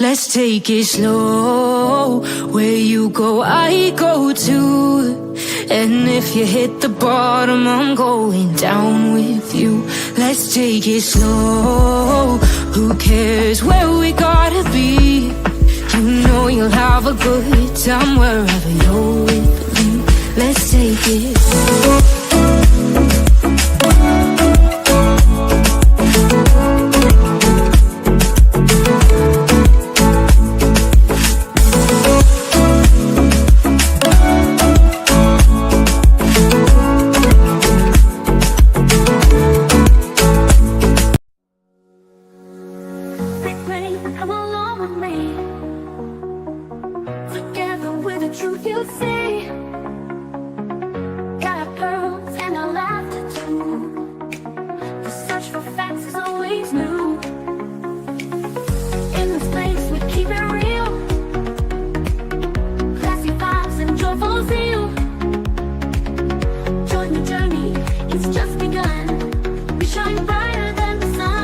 Let's take it slow. Where you go, I go too. And if you hit the bottom, I'm going down with you. Let's take it slow. Who cares where we gotta be? You know you'll have a good time wherever you're with me. Let's take it slow. Come along with me. Together with the truth you see. Got our pearls and our laughter too. The search for facts is always new. In this place we keep it real. Classy vibes and joyful zeal. Join the journey, it's just begun. We shine brighter than the sun.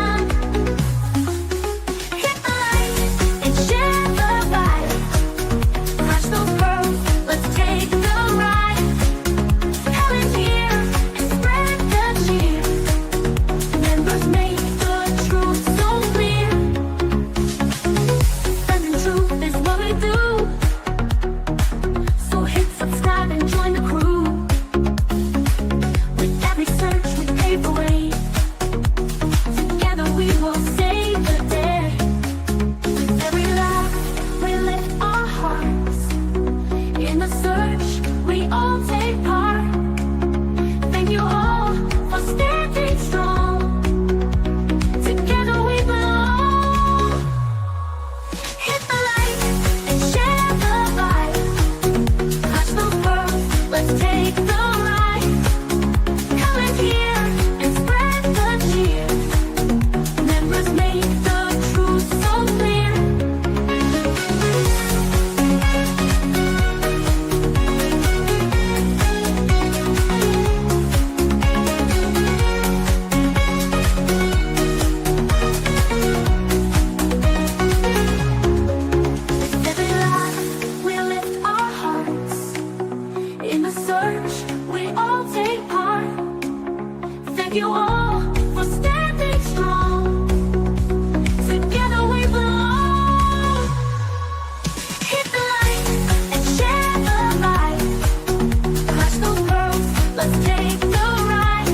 You all for standing strong. Together we belong. Hit the light and share the light. Clutch those pearls, let's take the ride.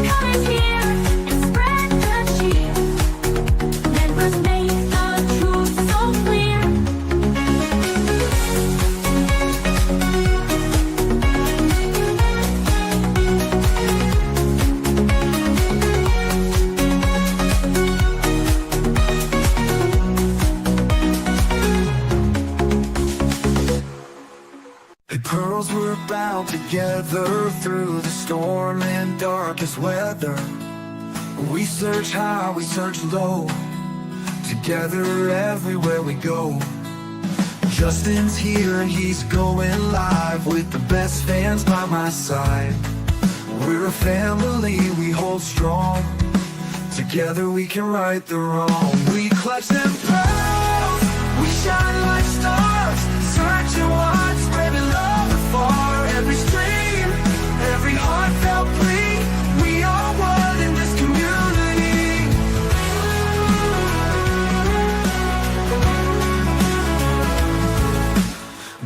Come in here and spread the cheer. Members make the truth so clear. Pearls were bound together through the storm and darkest weather. We search high, we search low, together everywhere we go. Justin's here and he's going live with the best fans by my side. We're a family, we hold strong, together we can right the wrong. We clutch them pearls, we shine like stars, searching wide, spreading love afar. Every stream, every heartfelt plea, we are one in this community.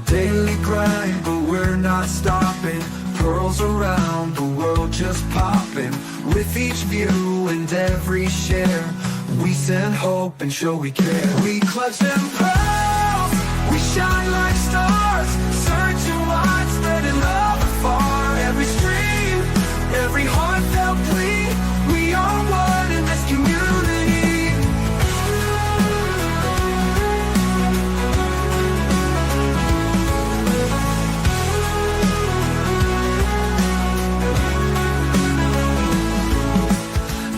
Daily grind, but we're not stopping. Pearls around the world just popping. With each view and every share, we send hope and show we care. We clutch them pearls, we shine like stars, searching wide, spreading love afar. Every stream, every heartfelt plea, we are one in this community.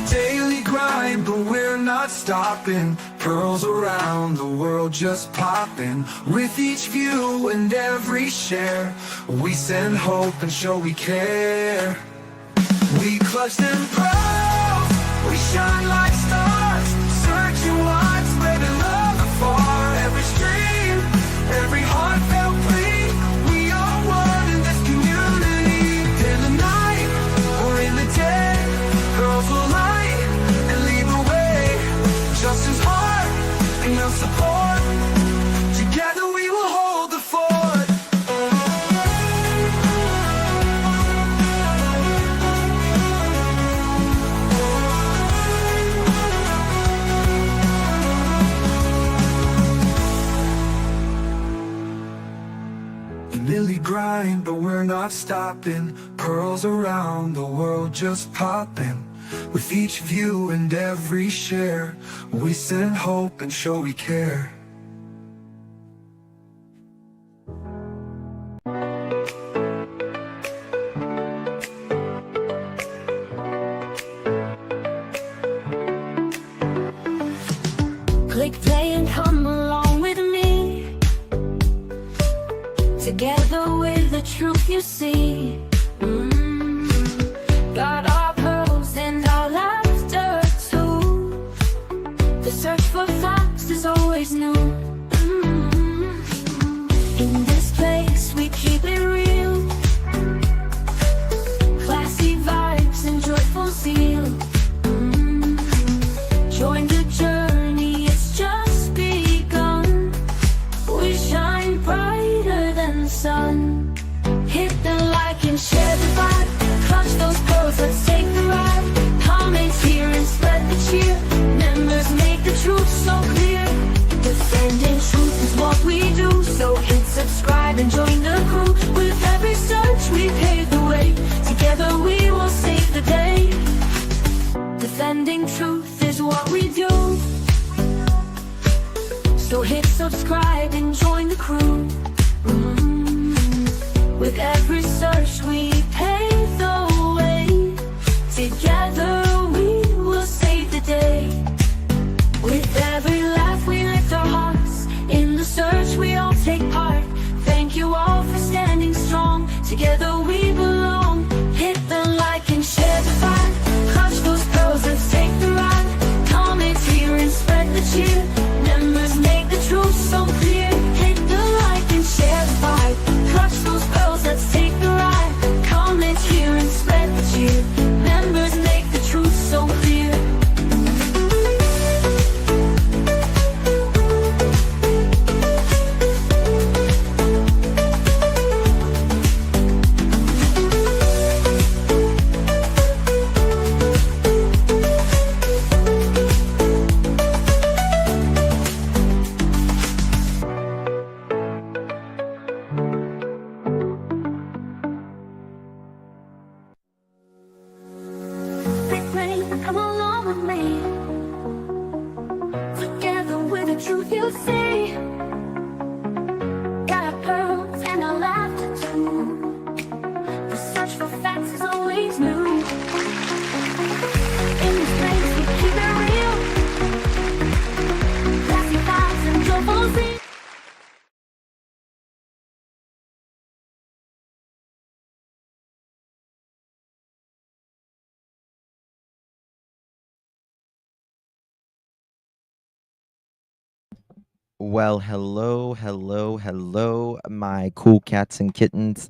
Daily grind, but we're not stopping. Pearls around the world just popping. With each view and every share, we send hope and show we care. We clutch them pearls, we shine like stars, searching wide, spreading love afar. Lily grind, but we're not stopping. Pearls around the world just popping. With each view and every share, we send hope and show we care. Click play and come along with me. Together with the truth you see. Got our pearls and our laughter too. The search for facts is always new. In this place we keep it real. Classy vibes and joyful zeal. Join the journey, it's just begun. We shine brighter than the sun. Hit the like and share the vibe. Clutch those pearls, let's take the ride. Comments here and spread the cheer. Members make the truth so clear. Defending truth is what we do. So hit subscribe and join the crew. With every search we pave the way. Together we will save the day. Defending truth is what we do. So hit subscribe and join the crew. With every search we pave the way. Together we will save the day. With every laugh we lift our hearts. In the search we all take part. Thank you all for standing strong. Together we belong. Hit the like and share the vibe. Clutch those pearls, let's take the ride. Comment here and spread the cheer. Members make the truth so clear. Hit the like and share the vibe. Clutch those pearls, let's take the ride. Comment here and spread the cheer. Members make the truth so clear. Come along with me. Together with the truth you see. Got our pearls and our laughter too. The search for facts is always new. In this place we keep it real. Classy vibes and joyful zeal. Well, hello, my cool cats and kittens.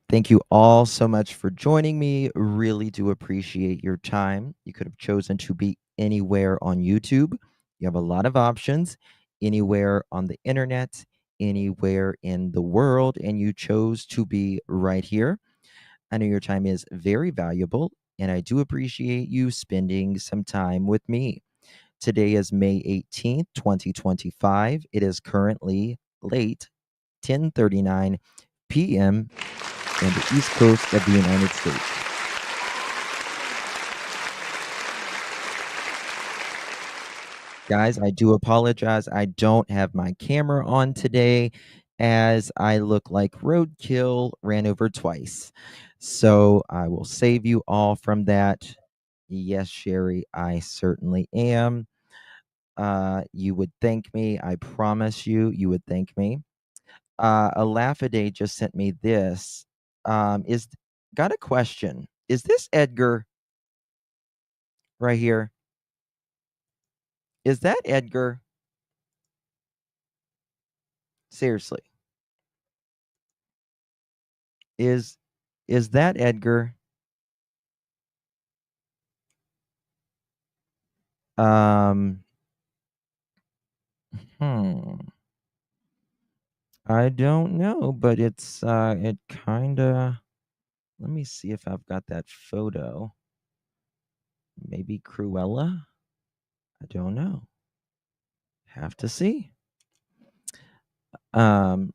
Thank you all so much for joining me. Really do appreciate your time. You could have chosen to be anywhere on YouTube. You have a lot of options, anywhere on the internet, anywhere in the world, and you chose to be right here. I know your time is very valuable, and I do appreciate you spending some time with me. Today is May 18th, 2025. It is currently late 10:39 p.m. on the East Coast of the United States. Guys, I do apologize. I don't have my camera on today as I look like roadkill ran over twice. So I will save you all from that. Yes, Sherry, I certainly am. You would thank me. I promise you, you would thank me. A laugh a day just sent me this. Is got a question. Is this Edgar right here? Is that Edgar? Seriously. Is that Edgar? Um I don't know, but it's it kinda let me see if I've got that photo. Maybe Cruella? I don't know. Have to see. Um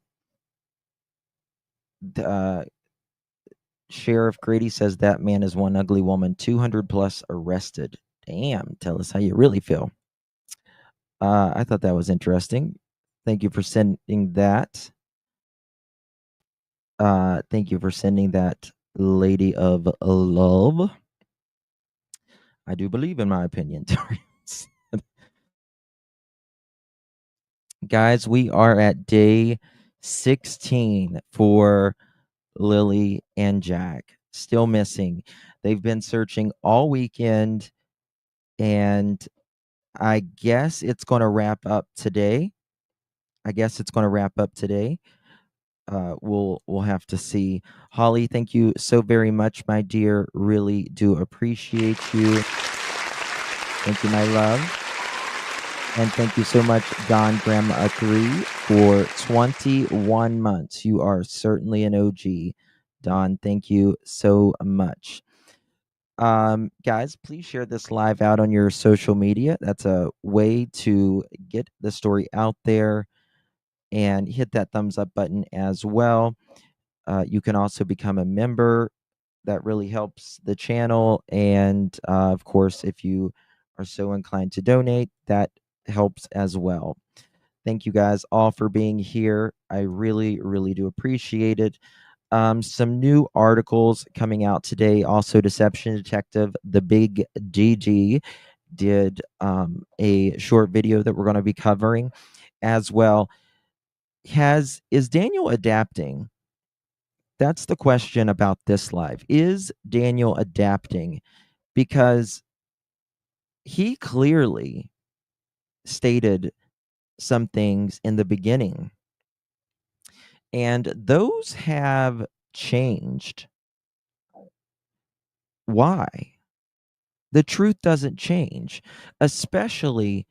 Sheriff Grady says that man is one ugly woman. 200 plus arrested. Damn. Tell us how you really feel. I thought that was interesting. Thank you for sending that. Thank you for sending that, Lady of Love. I do believe in my opinion. Guys, we are at day 16 for Lily and Jack. Still missing. They've been searching all weekend, and I guess it's going to wrap up today. We'll have to see. Holly, thank you so very much, my dear. Really do appreciate you. Thank you, my love. And thank you so much, Don Grandma 3, for 21 months. You are certainly an OG. Don, thank you so much. Guys, please share this live out on your social media. That's a way to get the story out there, and hit that thumbs up button as well. You can also become a member. That really helps the channel. And of course, if you are so inclined to donate, that helps as well. Thank you guys all for being here. I really, really do appreciate it. Some new articles coming out today. Also, Deception Detective, the Big DD, did a short video that we're going to be covering as well. Is Daniel adapting? That's the question about this live. Is Daniel adapting? Because he clearly stated some things in the beginning, and those have changed. Why? The truth doesn't change, especially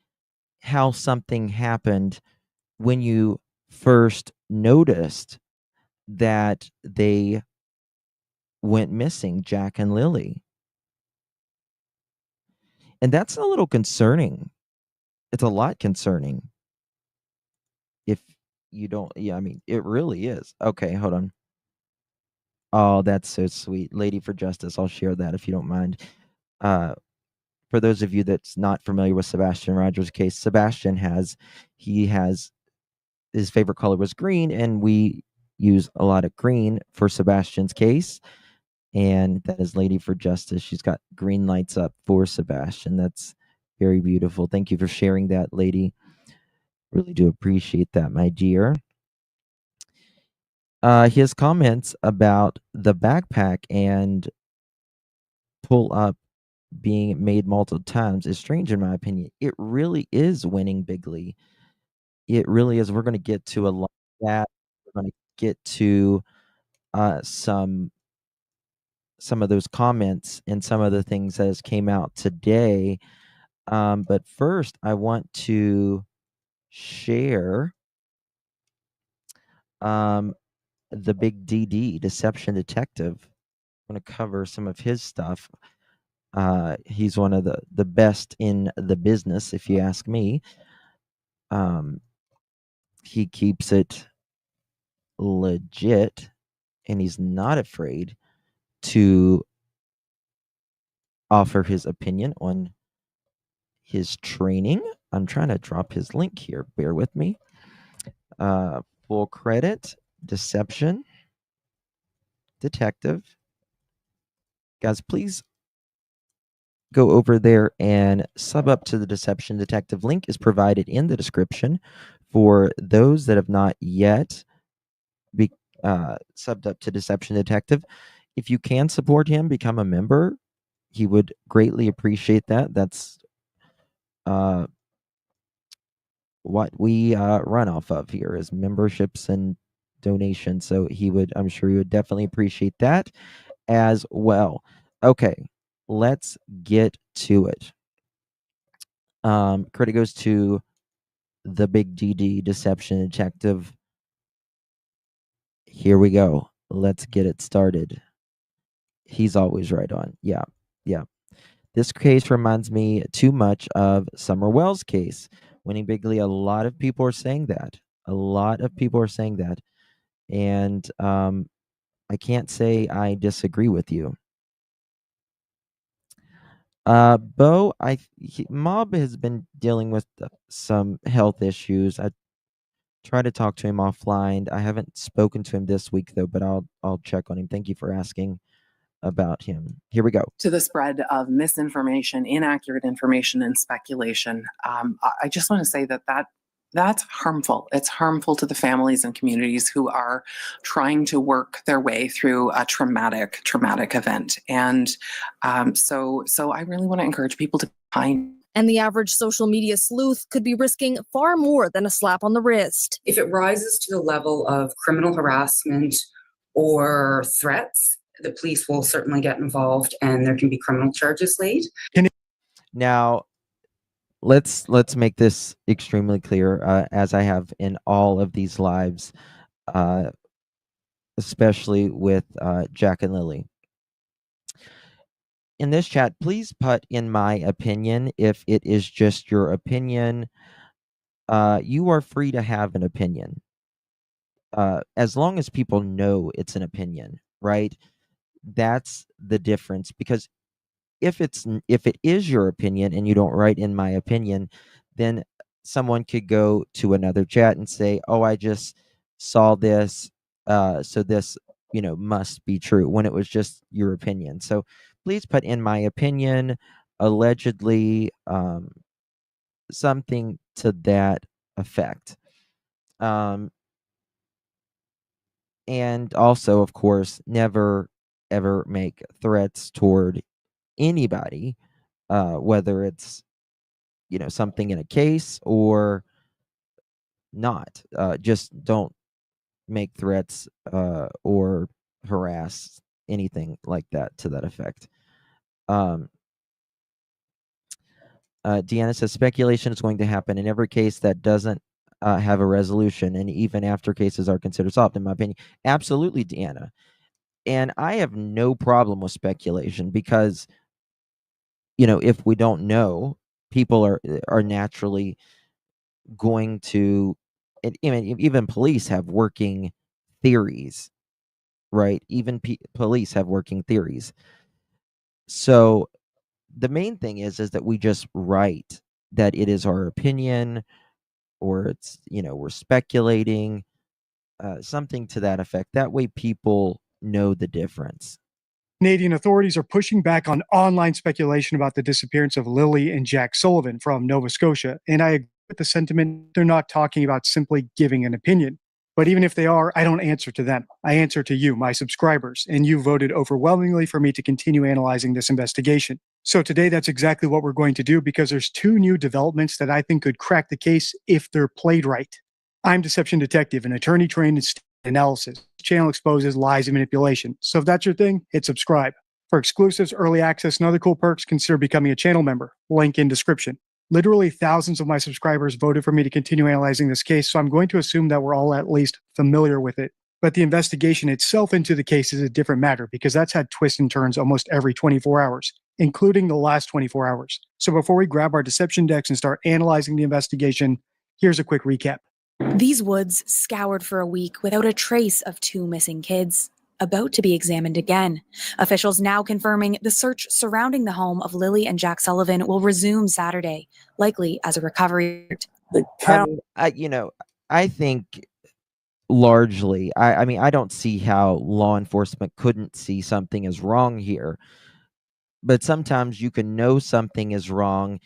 how something happened when you first noticed that they went missing, Jack and Lily. And that's a little concerning. It's a lot concerning. If you don't, yeah, I mean, it really is. Okay, hold on. Oh, that's so sweet. Lady for Justice. I'll share that if you don't mind. For those of you that's not familiar with Sebastian Rogers' case, he has his favorite color was green, and we use a lot of green for Sebastian's case. And that is Lady for Justice. She's got green lights up for Sebastian. That's very beautiful. Thank you for sharing that, Lady. Really do appreciate that, my dear. His comments about the backpack and pull up being made multiple times is strange in my opinion. It really is winning bigly. It really is. We're going to get to a lot of that. We're going to get to some of those comments and some of the things that has came out today. But first, I want to share the Big DD, Deception Detective. I'm going to cover some of his stuff. He's one of the best in the business, if you ask me. He keeps it legit, and he's not afraid to offer his opinion on his training. I'm trying to drop his link here. Bear with me. Full credit, Deception Detective. Guys, please go over there and sub up to the Deception Detective. Link is provided in the description for those that have not yet subbed up to Deception Detective. If you can support him, become a member. He would greatly appreciate that. That's what we run off of here is memberships and donations. So I'm sure he would definitely appreciate that as well. Okay, let's get to it. Credit goes to the Big DD, Deception Detective. Here we go. Let's get it started. He's always right on. Yeah. This case reminds me too much of Summer Wells' case. Winning bigly, a lot of people are saying that. And I can't say I disagree with you. Bo, Mob has been dealing with some health issues. I try to talk to him offline. I haven't spoken to him this week though, but I'll check on him. Thank you for asking about him. Here we go. To the spread of misinformation, inaccurate information, and speculation. I just want to say that's harmful. It's harmful to the families and communities who are trying to work their way through a traumatic event. And so I really want to encourage people to find. And the average social media sleuth could be risking far more than a slap on the wrist. If it rises to the level of criminal harassment or threats, the police will certainly get involved and there can be criminal charges laid. Now, let's make this extremely clear, as I have in all of these lives, especially with Jack and Lily. In this chat, please put in my opinion if it is just your opinion. You are free to have an opinion, as long as people know it's an opinion, right? That's the difference. Because if it is your opinion and you don't write in my opinion, then someone could go to another chat and say, "Oh, I just saw this, so this must be true," when it was just your opinion. So please put in my opinion, allegedly, something to that effect. And also, of course, never ever make threats toward anybody, whether it's something in a case or not. Just don't make threats or harass anything like that to that effect. Deanna says speculation is going to happen in every case that doesn't have a resolution, and even after cases are considered solved, in my opinion. Absolutely, Deanna. And I have no problem with speculation because, if we don't know, people are naturally going to, and even police have working theories, right? Even police have working theories. So the main thing is that we just write that it is our opinion, or it's we're speculating, something to that effect. That way people know the difference. Canadian authorities are pushing back on online speculation about the disappearance of Lily and Jack Sullivan from Nova Scotia. And I agree with the sentiment. They're not talking about simply giving an opinion. But even if they are, I don't answer to them. I answer to you, my subscribers, and you voted overwhelmingly for me to continue analyzing this investigation. So today, that's exactly what we're going to do, because there's two new developments that I think could crack the case if they're played right. I'm Deception Detective, an attorney trained in analysis. This channel exposes lies and manipulation. So if that's your thing, hit subscribe. For exclusives, early access, and other cool perks, consider becoming a channel member. Link in description. Literally thousands of my subscribers voted for me to continue analyzing this case, so I'm going to assume that we're all at least familiar with it. But the investigation itself into the case is a different matter, because that's had twists and turns almost every 24 hours, including the last 24 hours. So before we grab our deception decks and start analyzing the investigation, here's a quick recap. These woods, scoured for a week without a trace of two missing kids, about to be examined again. Officials now confirming the search surrounding the home of Lily and Jack Sullivan will resume Saturday, likely as a recovery. I think largely, I don't see how law enforcement couldn't see something is wrong here. But sometimes you can know something is wrong.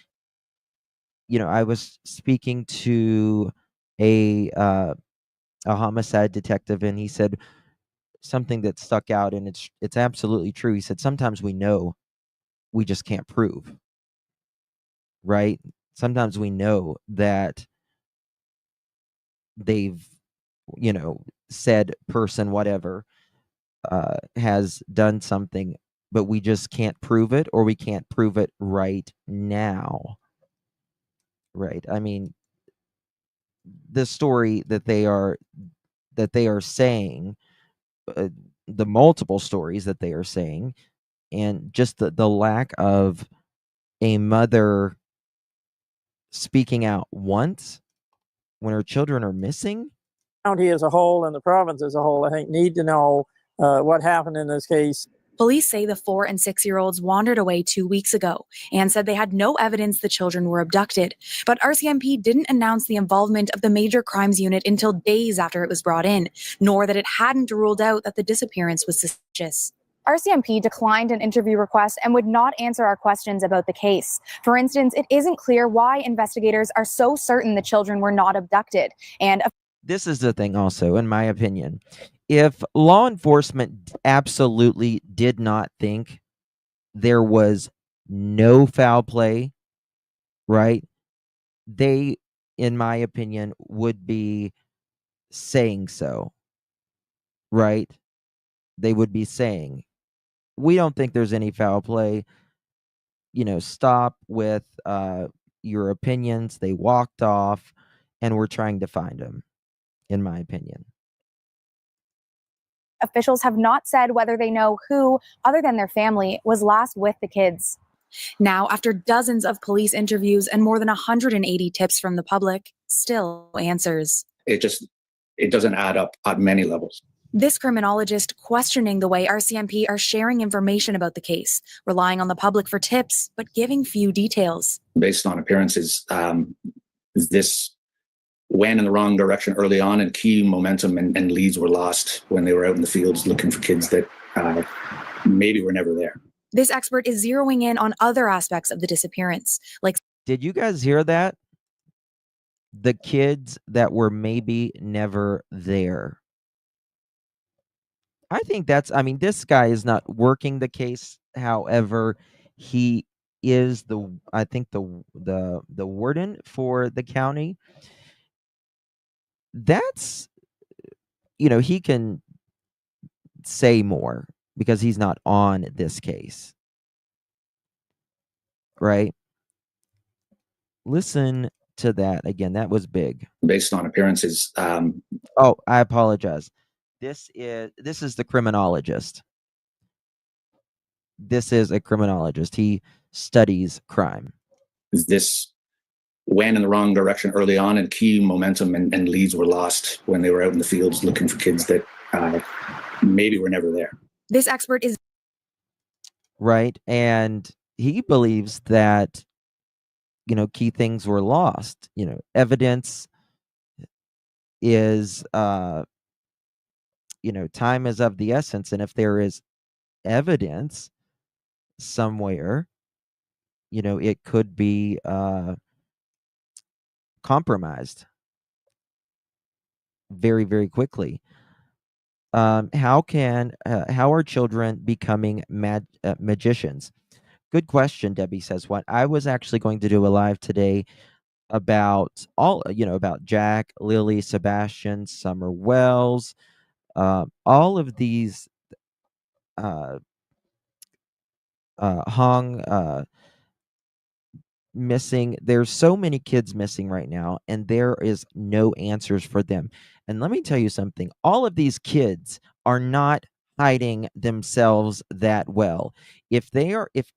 I was speaking to a homicide detective, and he said something that stuck out, and it's absolutely true. He said sometimes we know, we just can't prove, right? Sometimes we know that they've said person whatever has done something, but we just can't prove it, or we can't prove it right now, right? I mean, the story that they are saying, the multiple stories that they are saying, and just the lack of a mother speaking out once when her children are missing. County as a whole and the province as a whole, I think, need to know what happened in this case. Police say the 4 and 6-year-olds wandered away 2 weeks ago and said they had no evidence the children were abducted. But RCMP didn't announce the involvement of the Major Crimes Unit until days after it was brought in, nor that it hadn't ruled out that the disappearance was suspicious. RCMP declined an interview request and would not answer our questions about the case. For instance, it isn't clear why investigators are so certain the children were not abducted. And This is the thing also, in my opinion. If law enforcement absolutely did not think there was no foul play, right, they, in my opinion, would be saying so, right? They would be saying, we don't think there's any foul play. Stop with your opinions. They walked off, and we're trying to find them, in my opinion. officials have not said whether they know who, other than their family, was last with the kids. Now, after dozens of police interviews and more than 180 tips from the public, still answers. It doesn't add up at many levels. This criminologist questioning the way RCMP are sharing information about the case, relying on the public for tips, but giving few details. Based on appearances, this went in the wrong direction early on, and key momentum and leads were lost when they were out in the fields looking for kids that maybe were never there. This expert is zeroing in on other aspects of the disappearance, like... Did you guys hear that? The kids that were maybe never there. I think this guy is not working the case. However, he is the warden for the county. That's, he can say more because he's not on this case. Right? Listen to that again. That was big. Based on appearances. Oh, I apologize. This is the criminologist. This is a criminologist. He studies crime. This went in the wrong direction early on, and key momentum and leads were lost when they were out in the fields looking for kids that maybe were never there. This expert is... Right. And he believes that, key things were lost. Evidence is, time is of the essence. And if there is evidence somewhere, it could be compromised very, very quickly. How are children becoming magicians? Good question. Debbie says, what I was actually going to do a live today about about Jack, Lily, Sebastian, Summer Wells, all of these hung missing. There's so many kids missing right now, and there is no answers for them. And let me tell you something. All of these kids are not hiding themselves that well. If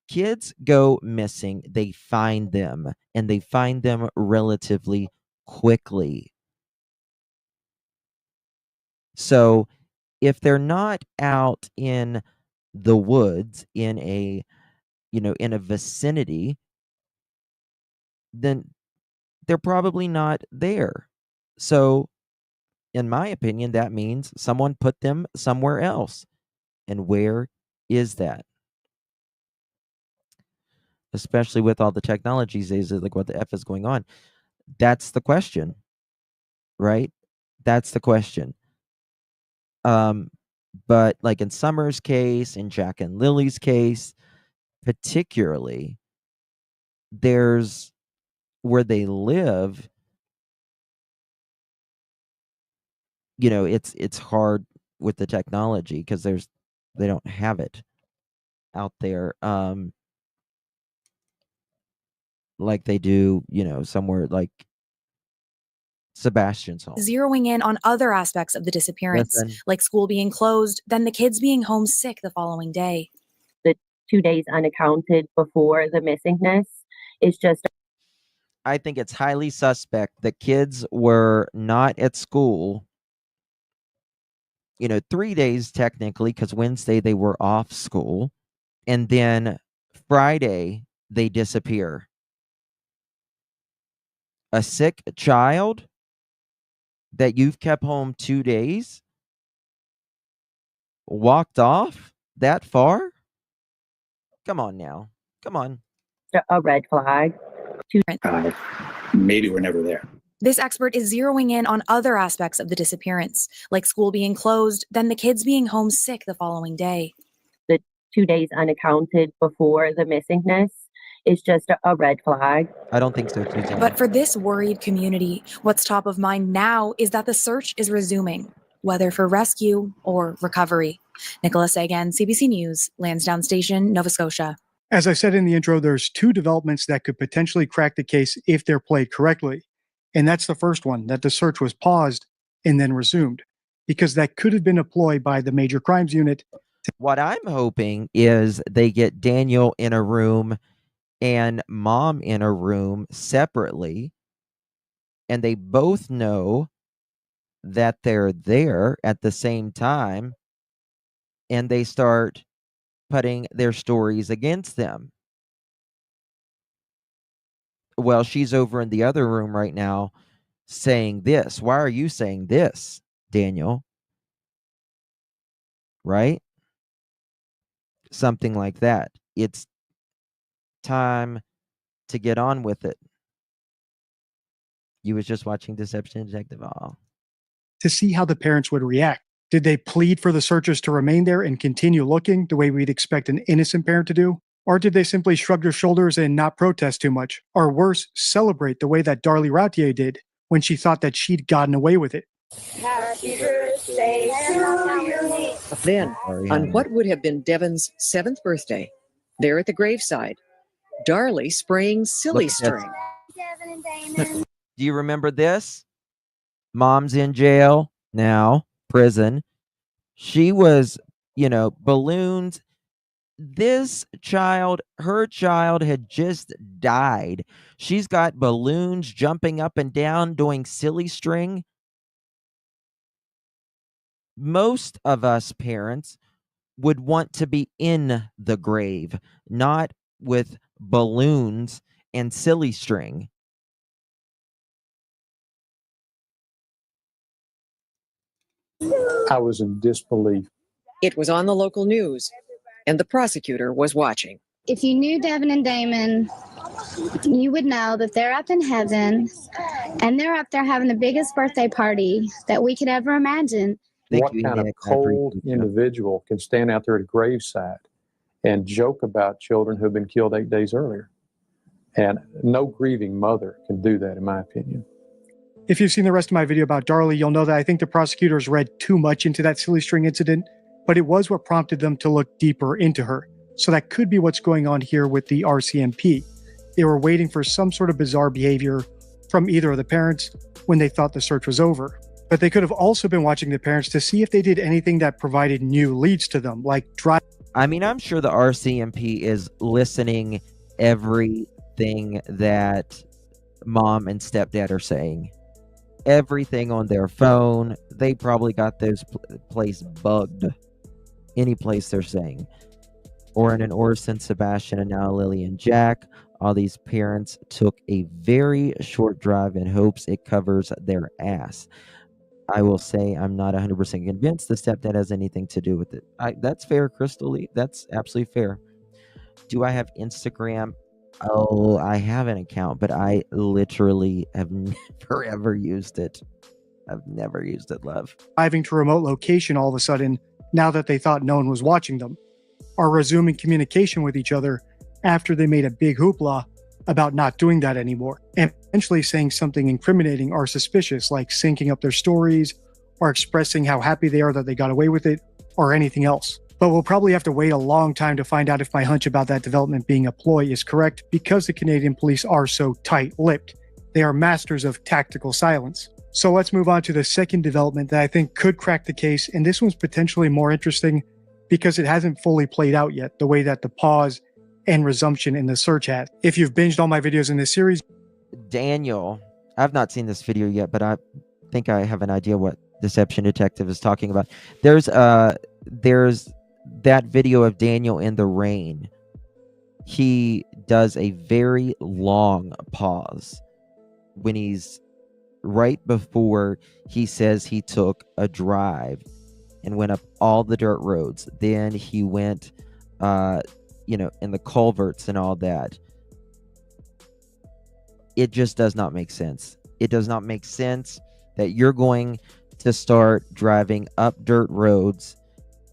kids go missing, they find them, and they find them relatively quickly. So if they're not out in the woods in a vicinity, then they're probably not there. So in my opinion, that means someone put them somewhere else. And where is that? Especially with all the technologies these days, like what the F is going on. That's the question, right? That's the question. But like in Summer's case, in Jack and Lily's case, particularly, there's where they live, it's hard with the technology because they don't have it out there like they do, somewhere like Sebastian's home. Zeroing in on other aspects of the disappearance, Listen. like school being closed, then the kids being homesick the following day. The 2 days unaccounted before the missingness is just... I think it's highly suspect that kids were not at school 3 days technically, because Wednesday they were off school. And then Friday they disappear. A sick child that you've kept home 2 days walked off that far? Come on now. Come on. A red flag. Maybe we're never there. This expert is zeroing in on other aspects of the disappearance, like school being closed, then the kids being homesick the following day. The 2 days unaccounted before the missingness is just a red flag. I don't think so, Suzanne. But for this worried community, what's top of mind now is that the search is resuming, whether for rescue or recovery. Nicholas Sagan, CBC News, Lansdowne Station, Nova Scotia. As I said in the intro, there's 2 developments that could potentially crack the case if they're played correctly. And that's the first one, that the search was paused and then resumed, because that could have been a ploy by the Major Crimes Unit. What I'm hoping is they get Daniel in a room and Mom in a room separately, and they both know that they're there at the same time, and they start putting their stories against them. Well, she's over in the other room right now saying this. Why are you saying this, Daniel? Right? Something like that. It's time to get on with it. You was just watching Deception Detective. Oh. To see how the parents would react. Did they plead for the searchers to remain there and continue looking the way we'd expect an innocent parent to do? Or did they simply shrug their shoulders and not protest too much? Or worse, celebrate the way that Darlie Routier did when she thought that she'd gotten away with it? Happy birthday to you. Then, on what would have been Devin's 7th birthday, there at the graveside, Darlie spraying silly string. Do you remember this? Mom's in jail now, prison. She was, balloons. This child, her child had just died. She's got balloons jumping up and down, doing silly string. Most of us parents would want to be in the grave, not with balloons and silly string. I was in disbelief. It was on the local news, and the prosecutor was watching. If you knew Devin and Damon, you would know that they're up in heaven, and they're up there having the biggest birthday party that we could ever imagine. What kind of cold individual can stand out there at a graveside and joke about children who have been killed 8 days earlier? And no grieving mother can do that, in my opinion. If you've seen the rest of my video about Darlie, you'll know that I think the prosecutors read too much into that silly string incident, but it was what prompted them to look deeper into her. So that could be what's going on here with the RCMP. They were waiting for some sort of bizarre behavior from either of the parents when they thought the search was over. But they could have also been watching the parents to see if they did anything that provided new leads to them, like drive. I mean, I'm sure the RCMP is listening everything that mom and stepdad are saying. Everything on their phone. They probably got this place bugged. Any place they're saying. Or in an Orson, Sebastian, and now Lily and Jack. All these parents took a very short drive in hopes it covers their ass. I will say I'm not 100% convinced the stepdad has anything to do with it. That's fair, Crystal Lee. That's absolutely fair. Do I have Instagram? Oh, I have an account, but I literally have never, ever used it. I've never used it, love. Driving to a remote location all of a sudden, now that they thought no one was watching them, are resuming communication with each other after they made a big hoopla about not doing that anymore, and eventually saying something incriminating or suspicious, like syncing up their stories or expressing how happy they are that they got away with it or anything else. But we'll probably have to wait a long time to find out if my hunch about that development being a ploy is correct, because the Canadian police are so tight-lipped. They are masters of tactical silence. So let's move on to the second development that I think could crack the case, and this one's potentially more interesting because it hasn't fully played out yet, the way that the pause and resumption in the search had. If you've binged all my videos in this series, Daniel, I've not seen this video yet, but I think I have an idea what Deception Detective is talking about. There's that video of Daniel in the rain. He does a very long pause when he's right before he says he took a drive and went up all the dirt roads. Then he went, in the culverts and all that. It just does not make sense. It does not make sense that you're going to start driving up dirt roads,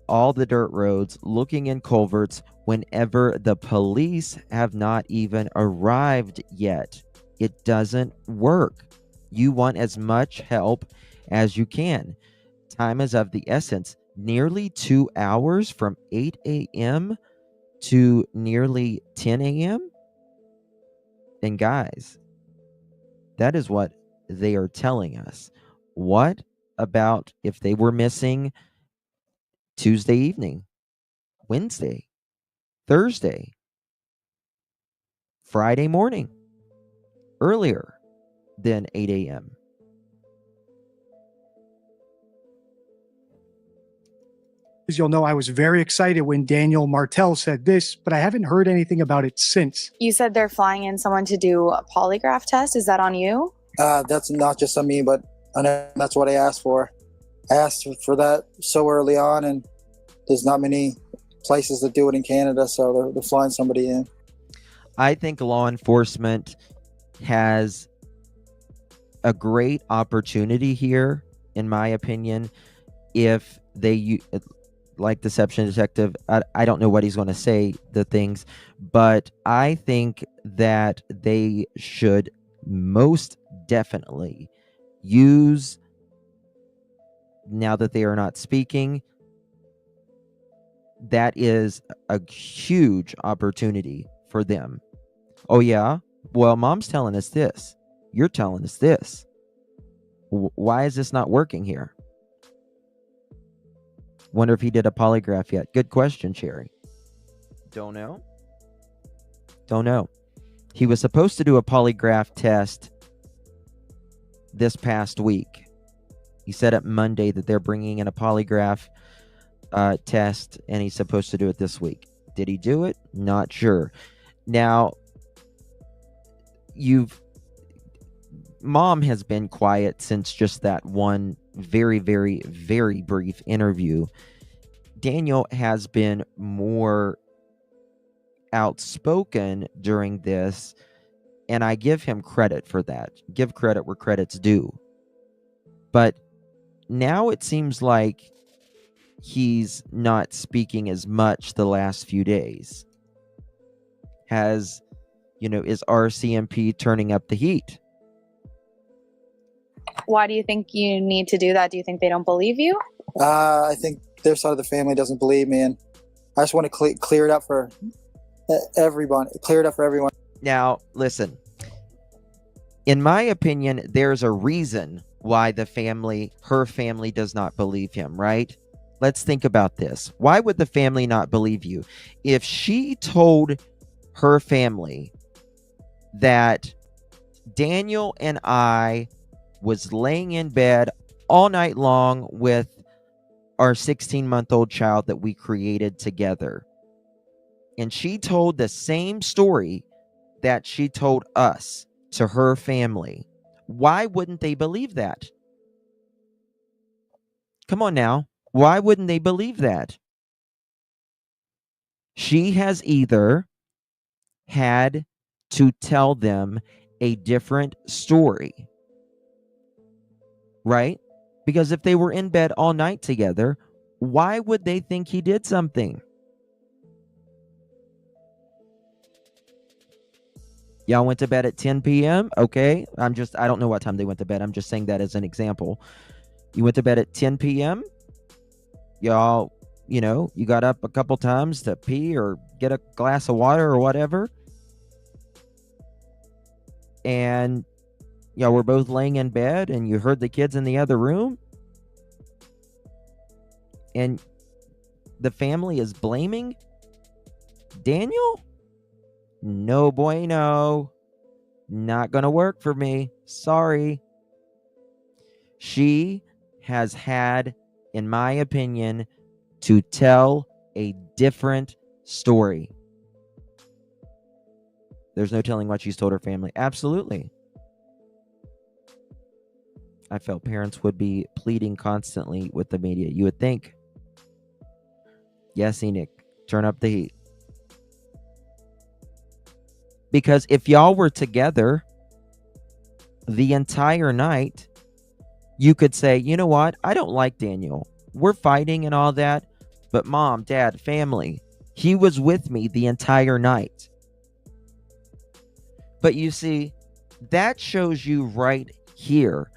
all the dirt roads, looking in culverts whenever the police have not even arrived yet. It doesn't work. You want as much help as you can. Time is of the essence. Nearly 2 hours from 8 a.m. to nearly 10 a.m. And guys, that is what they are telling us. What about if they were missing Tuesday evening, Wednesday, Thursday, Friday morning, earlier than 8 a.m.? As you'll know, I was very excited when Daniel Martell said this, but I haven't heard anything about it since. You said they're flying in someone to do a polygraph test. Is that on you? That's not just on me, but I know that's what I asked for. I asked for that so early on, and there's not many places that do it in Canada, so they're flying somebody in. I think law enforcement has a great opportunity here, in my opinion, if they, like Deception Detective, I don't know what he's going to say, the things, but I think that they should most definitely use, now that they are not speaking, that is a huge opportunity for them. Oh yeah? Well, mom's telling us this. You're telling us this. Why is this not working here? Wonder if he did a polygraph yet. Good question, Cherry. Don't know. He was supposed to do a polygraph test this past week. He said up Monday that they're bringing in a polygraph test, and he's supposed to do it this week. Did he do it? Not sure. Now, Mom has been quiet since just that one very, very, very brief interview. Daniel has been more outspoken during this, and I give him credit for that. Give credit where credit's due. But now it seems like he's not speaking as much the last few days. Is RCMP turning up the heat? Why do you think you need to do that? Do you think they don't believe you? I think their side of the family doesn't believe me, and I just want to clear it up for everyone. Now, listen. In my opinion, there's a reason why her family does not believe him, right? Let's think about this. Why would the family not believe you? If she told her family that Daniel and I was laying in bed all night long with our 16-month-old child that we created together, and she told the same story that she told us to her family, why wouldn't they believe that? Come on now. Why wouldn't they believe that? She has either had to tell them a different story, right? Because if they were in bed all night together, why would they think he did something? Y'all went to bed at 10 p.m. Okay. I don't know what time they went to bed. I'm just saying that as an example. You went to bed at 10 p.m. Y'all, you got up a couple times to pee or get a glass of water or whatever. And y'all were both laying in bed and you heard the kids in the other room. And the family is blaming Daniel? No bueno. Not gonna work for me. Sorry. She has had, in my opinion, to tell a different story. There's no telling what she's told her family. Absolutely. I felt parents would be pleading constantly with the media. You would think. Yes, Enoch, turn up the heat. Because if y'all were together the entire night, you could say, you know what? I don't like Daniel. We're fighting and all that. But mom, dad, family, he was with me the entire night. But you see, that shows you right here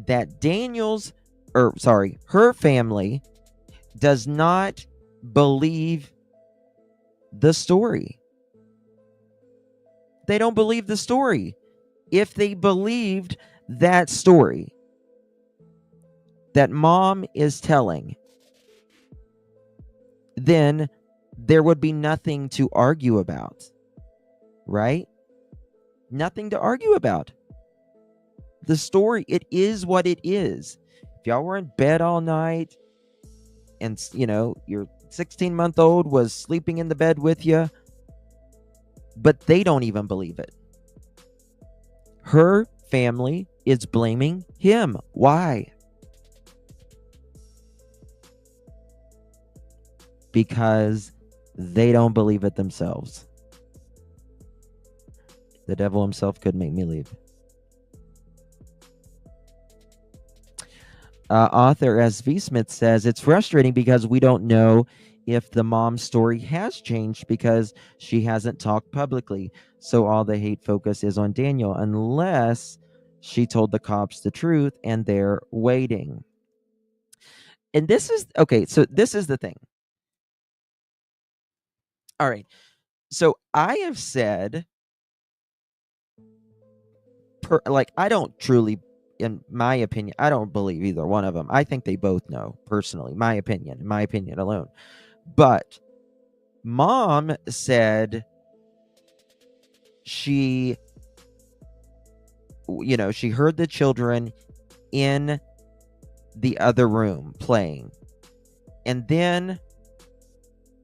that her family does not believe the story. They don't believe the story. If they believed that story that mom is telling, then there would be nothing to argue about, right? Nothing to argue about. The story, it is what it is. If y'all were in bed all night and, your 16-month-old was sleeping in the bed with you, but they don't even believe it. Her family is blaming him. Why? Because they don't believe it themselves. The devil himself could make me leave. Author S.V. Smith says, it's frustrating because we don't know if the mom's story has changed because she hasn't talked publicly. So all the hate focus is on Daniel unless she told the cops the truth and they're waiting. And this is, okay, so this is the thing. All right. So I have said, I don't truly, in my opinion, I don't believe either one of them. I think they both know, personally, my opinion alone. But mom said she heard the children in the other room playing. And then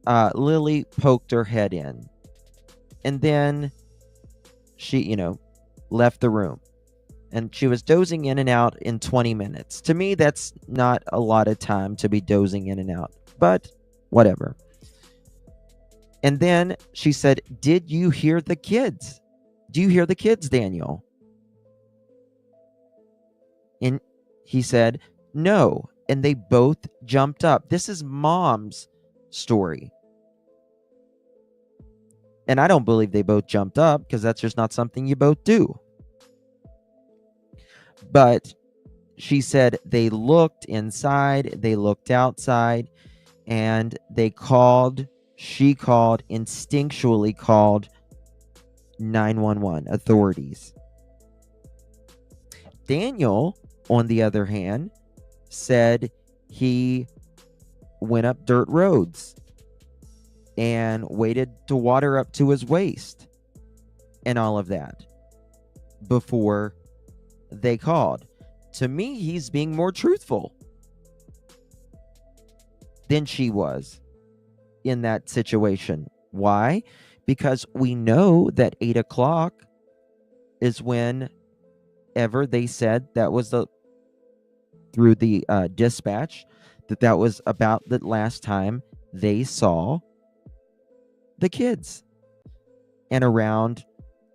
Lily poked her head in. And then she, left the room. And she was dozing in and out in 20 minutes. To me, that's not a lot of time to be dozing in and out. But whatever. And then she said, did you hear the kids? Do you hear the kids, Daniel? And he said, no. And they both jumped up. This is mom's story. And I don't believe they both jumped up because that's just not something you both do. But she said they looked inside, they looked outside, and she instinctually called 911 authorities. Daniel, on the other hand, said he went up dirt roads and waited to water up to his waist and all of that before they called. To me, he's being more truthful than she was in that situation. Why? Because we know that 8 o'clock is whenever they said that was through the dispatch, that was about the last time they saw the kids. And around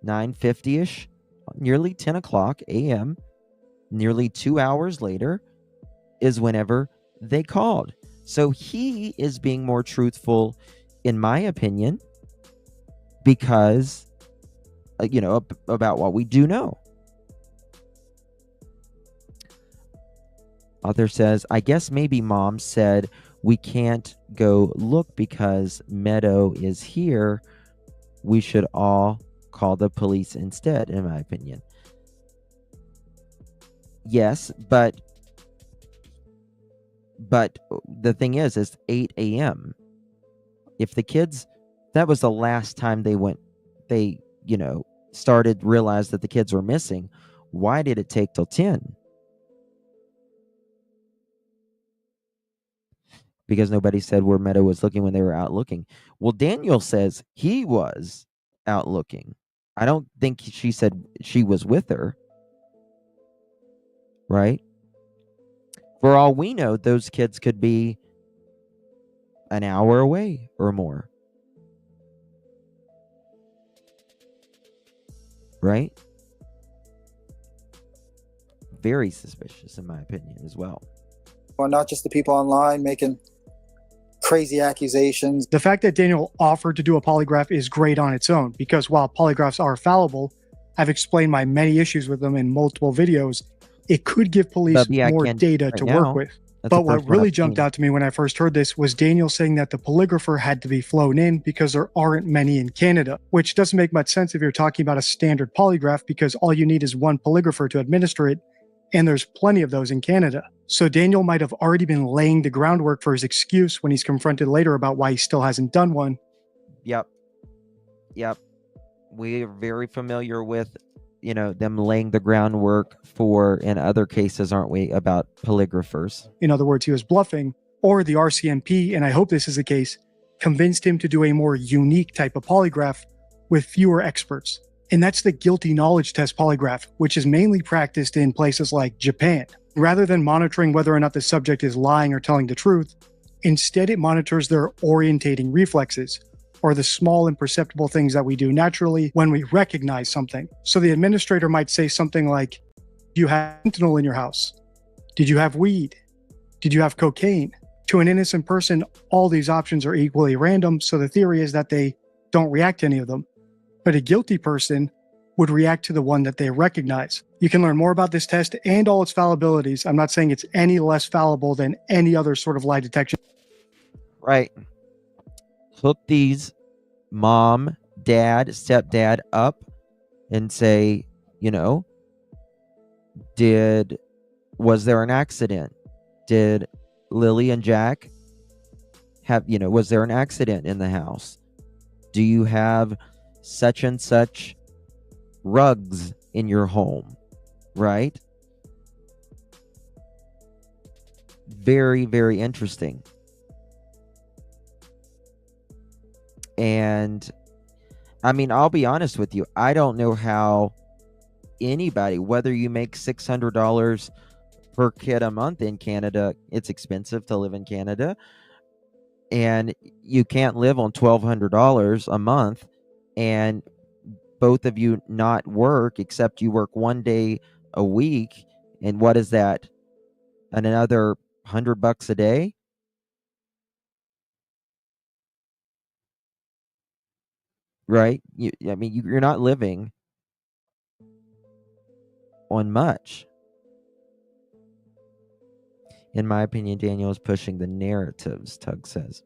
9:50ish, nearly 10 o'clock a.m., nearly 2 hours later, is whenever they called. So he is being more truthful, in my opinion, because, about what we do know. Author says, I guess maybe mom said we can't go look because Meadow is here. We should all call the police instead, in my opinion. Yes, but the thing is 8 a.m. If the kids, that was the last time they realized that the kids were missing. Why did it take till 10? because nobody said where Meadow was looking when they were out looking. Well, Daniel says he was out looking. I don't think she said she was with her, right? For all we know, those kids could be an hour away or more, right? Very suspicious, in my opinion, as well. Well, not just the people online making crazy accusations. The fact that Daniel offered to do a polygraph is great on its own, because while polygraphs are fallible, I've explained my many issues with them in multiple videos. It could give police more data to work with. But what really jumped out to me when I first heard this was Daniel saying that the polygrapher had to be flown in because there aren't many in Canada, which doesn't make much sense if you're talking about a standard polygraph, because all you need is one polygrapher to administer it, and there's plenty of those in Canada. So Daniel might have already been laying the groundwork for his excuse when he's confronted later about why he still hasn't done one. Yep. We're very familiar with, them laying the groundwork for, in other cases, aren't we, about polygraphers. In other words, he was bluffing, or the RCMP, and I hope this is the case, convinced him to do a more unique type of polygraph with fewer experts. And that's the guilty knowledge test polygraph, which is mainly practiced in places like Japan. Rather than monitoring whether or not the subject is lying or telling the truth, instead it monitors their orientating reflexes, or the small imperceptible things that we do naturally when we recognize something. So the administrator might say something like, do you have fentanyl in your house? Did you have weed? Did you have cocaine? To an innocent person, all these options are equally random, so the theory is that they don't react to any of them. But a guilty person would react to the one that they recognize. You can learn more about this test and all its fallibilities. I'm not saying it's any less fallible than any other sort of lie detection. Right. Hook these mom, dad, stepdad up and say, was there an accident? Did Lily and Jack have, was there an accident in the house? Do you have such and such rugs in your home, right? Very, very interesting. And I mean, I'll be honest with you. I don't know how anybody, whether you make $600 per kid a month in Canada, it's expensive to live in Canada, and you can't live on $1,200 a month, and both of you not work, except you work one day a week. And what is that? And another $100 a day? Right? You're not living on much. In my opinion, Daniel is pushing the narratives, Tug says.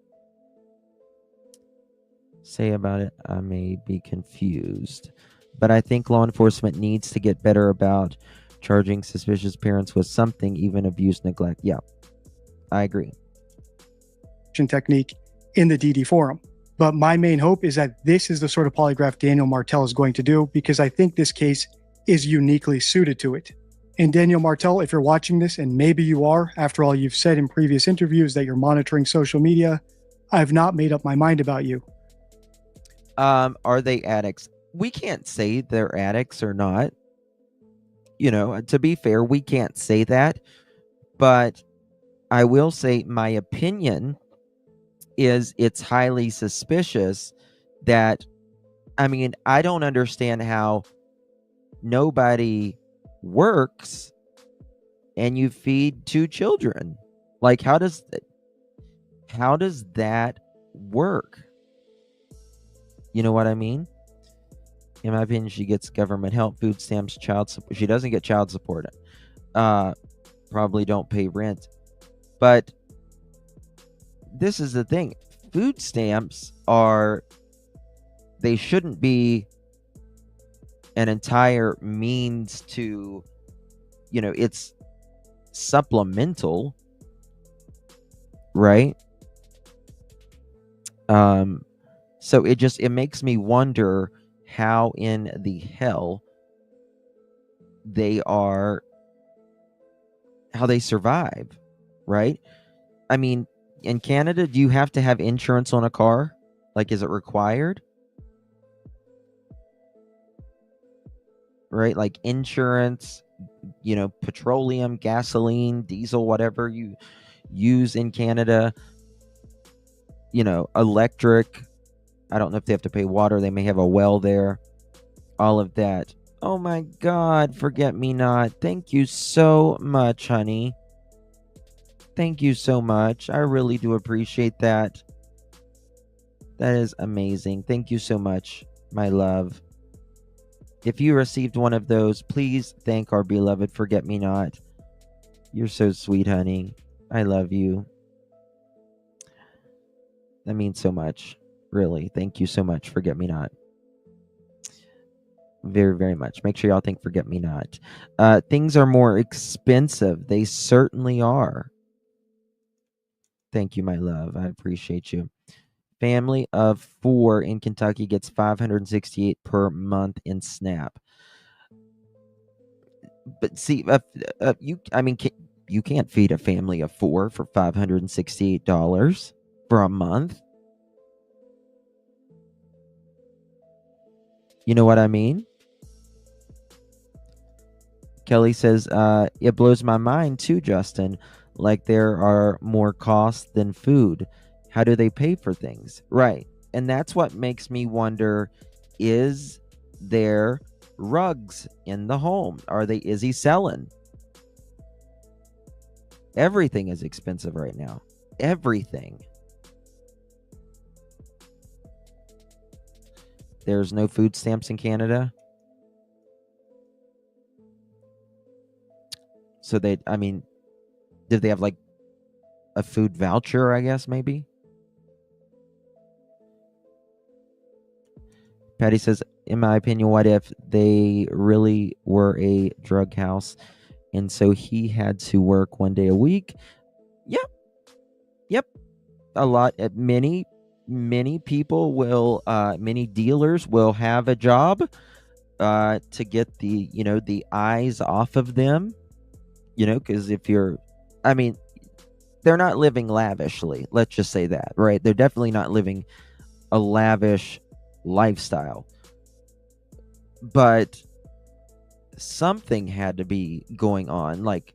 Say about it, I may be confused, but I think law enforcement needs to get better about charging suspicious parents with something, even abuse, neglect. Yeah, I agree. Technique in the DD forum. But my main hope is that this is the sort of polygraph Daniel Martel is going to do, because I think this case is uniquely suited to it. And Daniel Martel, if you're watching this, and maybe you are, after all you've said in previous interviews that you're monitoring social media, I've not made up my mind about you. Are they addicts? We can't say they're addicts or not. To be fair, we can't say that. But I will say my opinion is it's highly suspicious that, I don't understand how nobody works and you feed 2 children. Like, how does that work? You know what I mean? In my opinion, she gets government help, food stamps, child support. She doesn't get child support. Probably don't pay rent. But this is the thing. Food stamps they shouldn't be an entire means to, it's supplemental, right? So it makes me wonder how in the hell how they survive, right? in Canada, do you have to have insurance on a car? Like, is it required? Right? Like insurance, petroleum, gasoline, diesel, whatever you use in Canada, electric. I don't know if they have to pay water. They may have a well there. All of that. Oh my God, forget me not. Thank you so much, honey. Thank you so much. I really do appreciate that. That is amazing. Thank you so much, my love. If you received one of those, please thank our beloved Forget Me Not. You're so sweet, honey. I love you. That means so much. Really. Thank you so much, Forget Me Not. Very, very much. Make sure y'all think Forget Me Not. Things are more expensive. They certainly are. Thank you, my love. I appreciate you. Family of 4 in Kentucky gets $568 per month in SNAP. But see, you can't feed a family of 4 for $568 for a month. You know what I mean? Kelly says, it blows my mind too, Justin. Like there are more costs than food. How do they pay for things? Right. And that's what makes me wonder, is there rugs in the home? Is he selling? Everything is expensive right now. Everything. There's no food stamps in Canada. So did they have like a food voucher, I guess, maybe? Patty says, in my opinion, what if they really were a drug house and so he had to work 1 day a week? Yep. A lot, many people will, many dealers will have a job to get the eyes off of them, because they're not living lavishly. Let's just say that, right? They're definitely not living a lavish lifestyle. But something had to be going on. Like,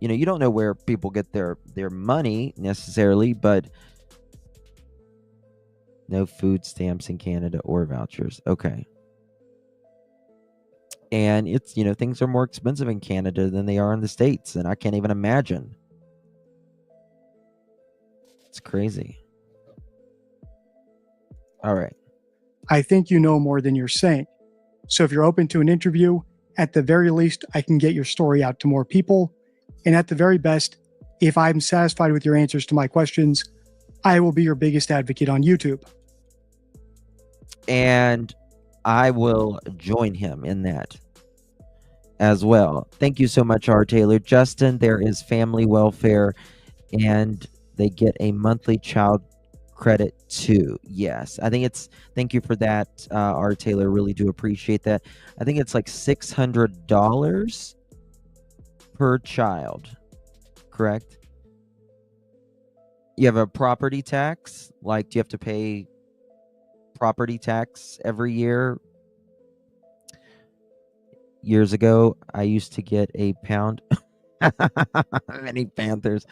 you don't know where people get their money necessarily, but no food stamps in Canada or vouchers. Okay. And it's, things are more expensive in Canada than they are in the States. And I can't even imagine. It's crazy. All right. I think you know more than you're saying. So if you're open to an interview, at the very least, I can get your story out to more people. And at the very best, if I'm satisfied with your answers to my questions, I will be your biggest advocate on YouTube. And I will join him in that as well. Thank you so much, R. Taylor. Justin, there is family welfare and they get a monthly child credit too. Yes, I think thank you for that, R. Taylor. Really do appreciate that. I think it's like $600 per child, correct? You have a property tax. Like, do you have to pay property tax every year? Years ago, I used to get a pound many Panthers,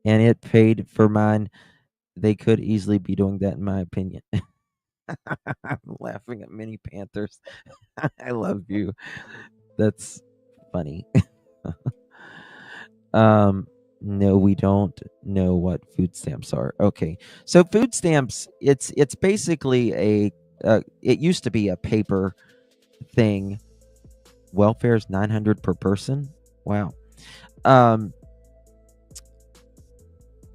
and it paid for mine. They could easily be doing that, in my opinion. I'm laughing at mini Panthers. I love you. That's funny. No, we don't know what food stamps are. Okay, so food stamps, it's basically it used to be a paper thing. Welfare is $900 per person. Wow.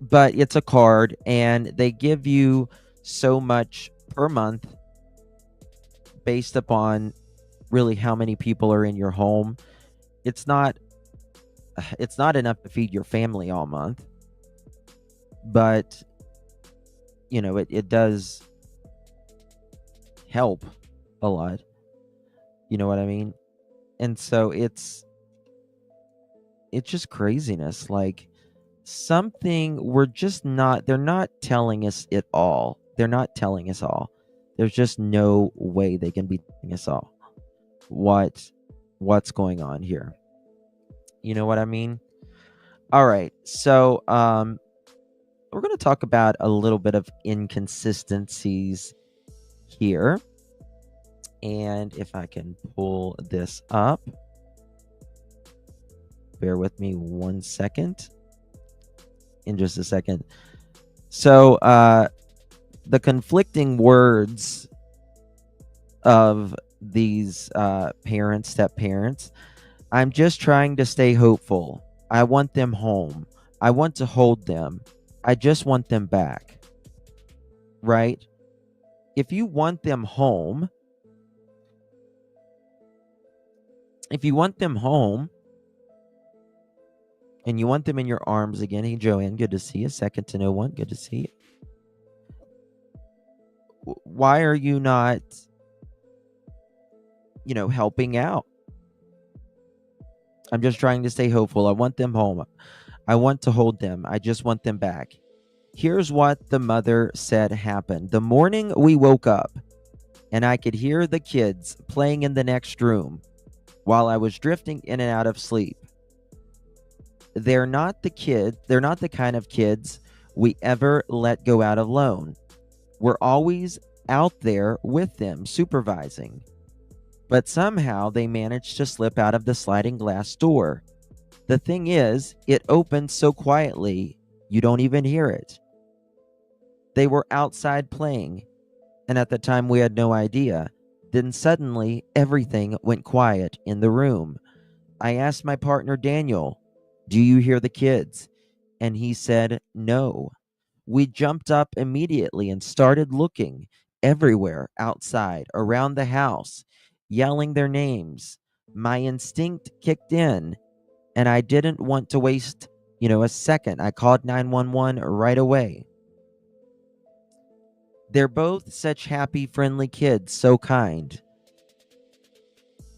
But it's a card, and they give you so much per month based upon really how many people are in your home. It's not enough to feed your family all month, but it does help a lot. You know what I mean? And so it's just craziness. Like, we're just not, they're not telling us it all. They're not telling us all. There's just no way they can be telling us all what's going on here. You know what I mean? All right. So we're going to talk about a little bit of inconsistencies here. And if I can pull this up, bear with me 1 second. In just a second. So the conflicting words of these step parents. I'm just trying to stay hopeful. I want them home. I want to hold them. I just want them back. Right? If you want them home, and you want them in your arms again. Hey, Joanne, good to see you. Second to no one, good to see you. Why are you not, helping out? I'm just trying to stay hopeful. I want them home. I want to hold them. I just want them back. Here's what the mother said happened. The morning we woke up and I could hear the kids playing in the next room while I was drifting in and out of sleep. They're not the kind of kids we ever let go out alone. We're always out there with them, supervising. But somehow they managed to slip out of the sliding glass door. The thing is, it opened so quietly, you don't even hear it. They were outside playing, and at the time we had no idea. Then suddenly, everything went quiet in the room. I asked my partner, Daniel, do you hear the kids? And he said, no. We jumped up immediately and started looking everywhere outside, around the house, yelling their names. My instinct kicked in, and I didn't want to waste, a second. I called 911 right away. They're both such happy, friendly kids, so kind.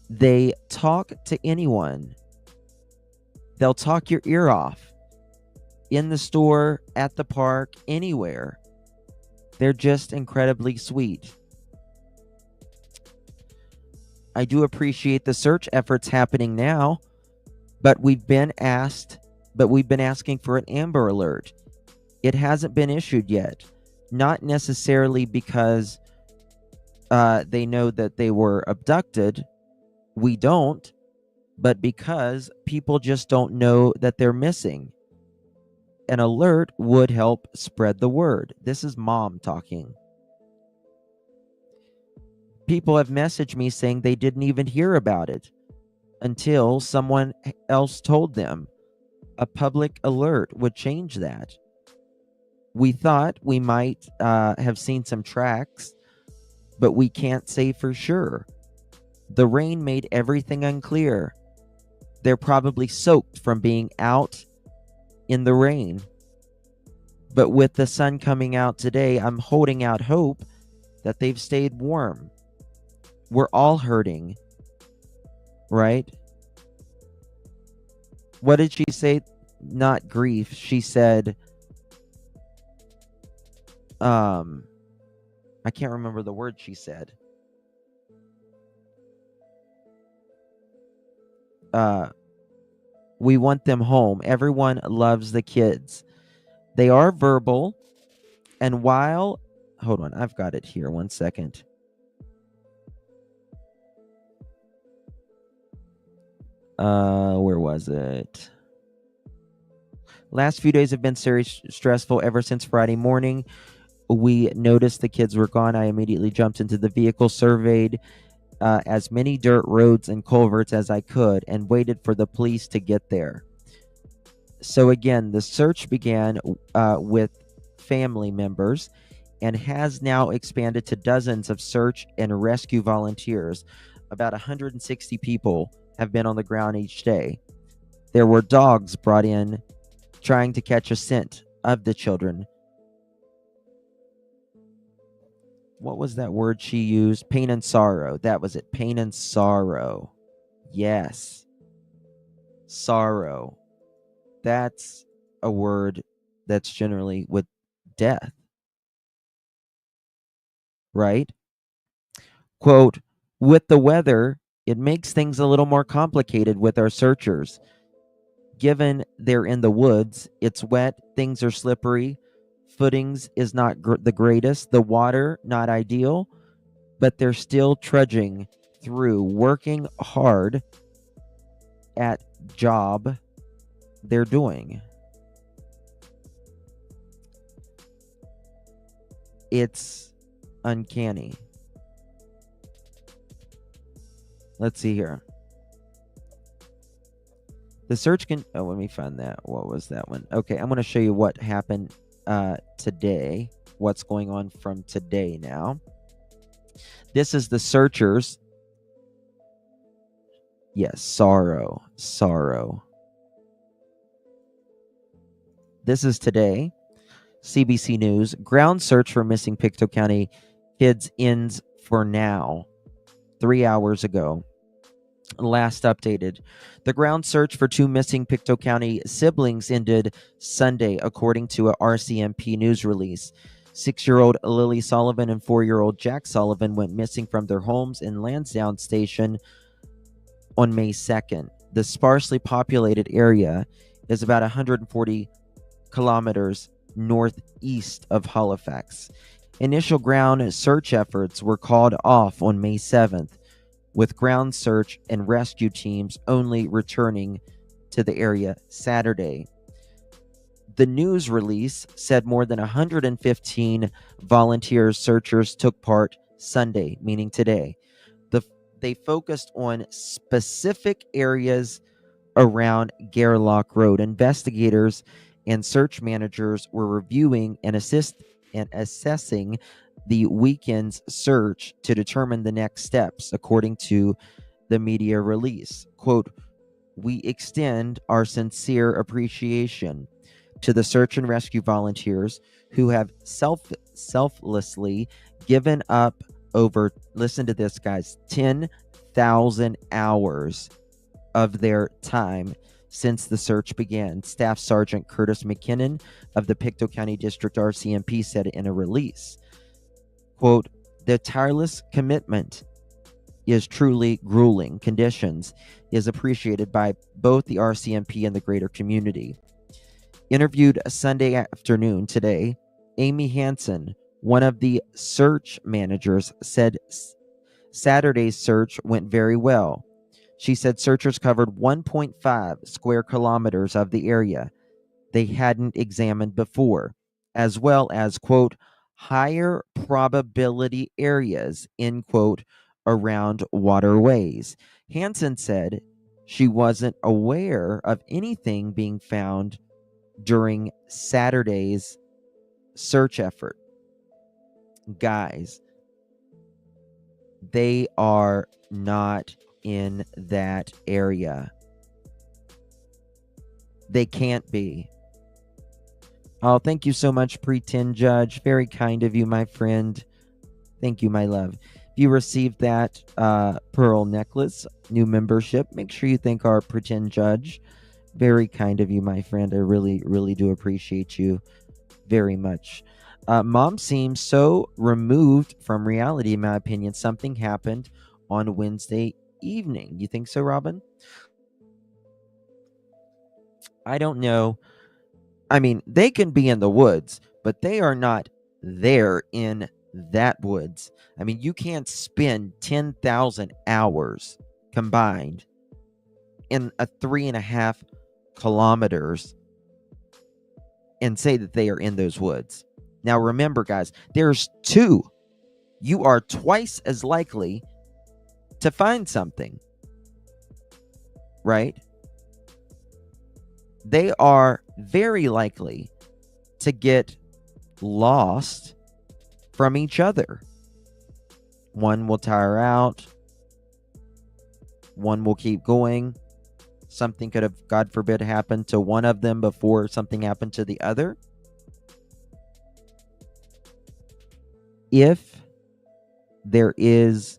They talk to anyone. They'll talk your ear off. In the store, at the park, anywhere. They're just incredibly sweet. I do appreciate the search efforts happening now, but we've been asking for an Amber Alert. It hasn't been issued yet. Not necessarily because they know that they were abducted. We don't. But because people just don't know that they're missing. An alert would help spread the word. This is mom talking. People have messaged me saying they didn't even hear about it until someone else told them. A public alert would change that. We thought we might have seen some tracks, but we can't say for sure. The rain made everything unclear. They're probably soaked from being out in the rain. But with the sun coming out today, I'm holding out hope that they've stayed warm. We're all hurting, right? What did she say? Not grief. She said, I can't remember the word she said. We want them home. Everyone loves the kids. They are verbal. And while, hold on, I've got it here. 1 second. Where was it? Last few days have been stressful ever since Friday morning. We noticed the kids were gone. I immediately jumped into the vehicle, surveyed as many dirt roads and culverts as I could, and waited for the police to get there. So again, the search began with family members and has now expanded to dozens of search and rescue volunteers. About 160 people have been on the ground each day. There were dogs brought in trying to catch a scent of the children. What was that word she used? Pain and sorrow. That was it. Pain and sorrow. Yes. Sorrow. That's a word that's generally with death, right? Quote, with the weather, it makes things a little more complicated with our searchers. Given they're in the woods, it's wet, things are slippery, footings is not the greatest, the water not ideal, but they're still trudging through, working hard at job they're doing. It's uncanny. Let's see here. The search can... Oh, let me find that. What was that one? Okay, I'm going to show you what happened today. What's going on from today now. This is the searchers. Yes, sorrow. This is today. CBC News. Ground search for missing Pictou County kids ends for now. 3 hours ago. Last updated. The ground search for 2 missing Pictou County siblings ended Sunday, according to a RCMP news release. 6-year-old Lily Sullivan and 4-year-old Jack Sullivan went missing from their homes in Lansdowne Station on May 2nd. The sparsely populated area is about 140 kilometers northeast of Halifax. Initial ground search efforts were called off on May 7th, with ground search and rescue teams only returning to the area Saturday. The news release said more than 115 volunteer searchers took part Sunday, meaning today. They focused on specific areas around Gairloch Road. Investigators and search managers were reviewing and assessing the weekend's search to determine the next steps, according to the media release. Quote, we extend our sincere appreciation to the search and rescue volunteers who have selflessly given up over, listen to this, guys, 10,000 hours of their time since the search began. Staff Sergeant Curtis McKinnon of the Pictou County District RCMP said in a release. Quote, the tireless commitment is truly grueling. Conditions is appreciated by both the RCMP and the greater community. Interviewed Sunday afternoon today, Amy Hansen, one of the search managers, said Saturday's search went very well. She said searchers covered 1.5 square kilometers of the area they hadn't examined before, as well as, quote, higher probability areas, end quote, around waterways. Hansen said she wasn't aware of anything being found during Saturday's search effort. Guys, they are not in that area. They can't be. Oh, thank you so much, Pretend Judge. Very kind of you, my friend. Thank you, my love. If you received that pearl necklace, new membership, make sure you thank our Pretend Judge. Very kind of you, my friend. I really, really do appreciate you very much. Mom seems so removed from reality, in my opinion. Something happened on Wednesday evening. You think so, Robin? I don't know. I mean, they can be in the woods, but they are not there in that woods. I mean, you can't spend 10,000 hours combined in a 3.5 kilometers and say that they are in those woods. Now, remember, guys, there's 2. You are twice as likely to find something, right? They are very likely to get lost from each other. One will tire out. One will keep going. Something could have, God forbid, happened to one of them before something happened to the other. If there is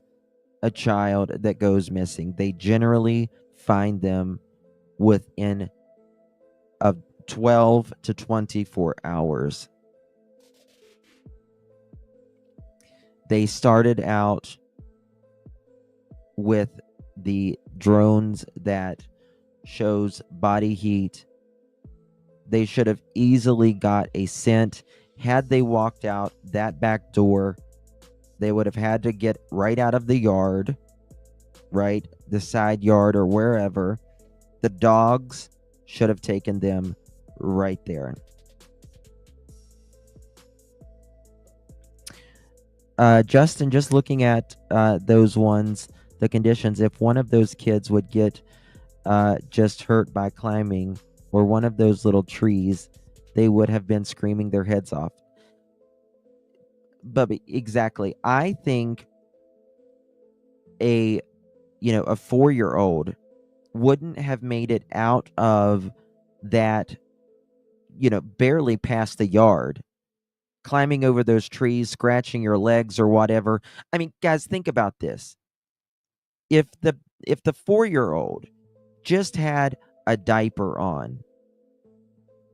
a child that goes missing, they generally find them within a 12 to 24 hours. They started out with the drones that shows body heat. They should have easily got a scent. Had they walked out that back door, they would have had to get right out of the yard, right? The side yard or wherever. The dogs should have taken them right there. Justin, just looking at those ones, the conditions, if one of those kids would get just hurt by climbing or one of those little trees, they would have been screaming their heads off. But exactly, I think a 4-year-old wouldn't have made it out of that, barely past the yard, climbing over those trees, scratching your legs or whatever. I mean, guys, think about this. If the 4-year-old just had a diaper on,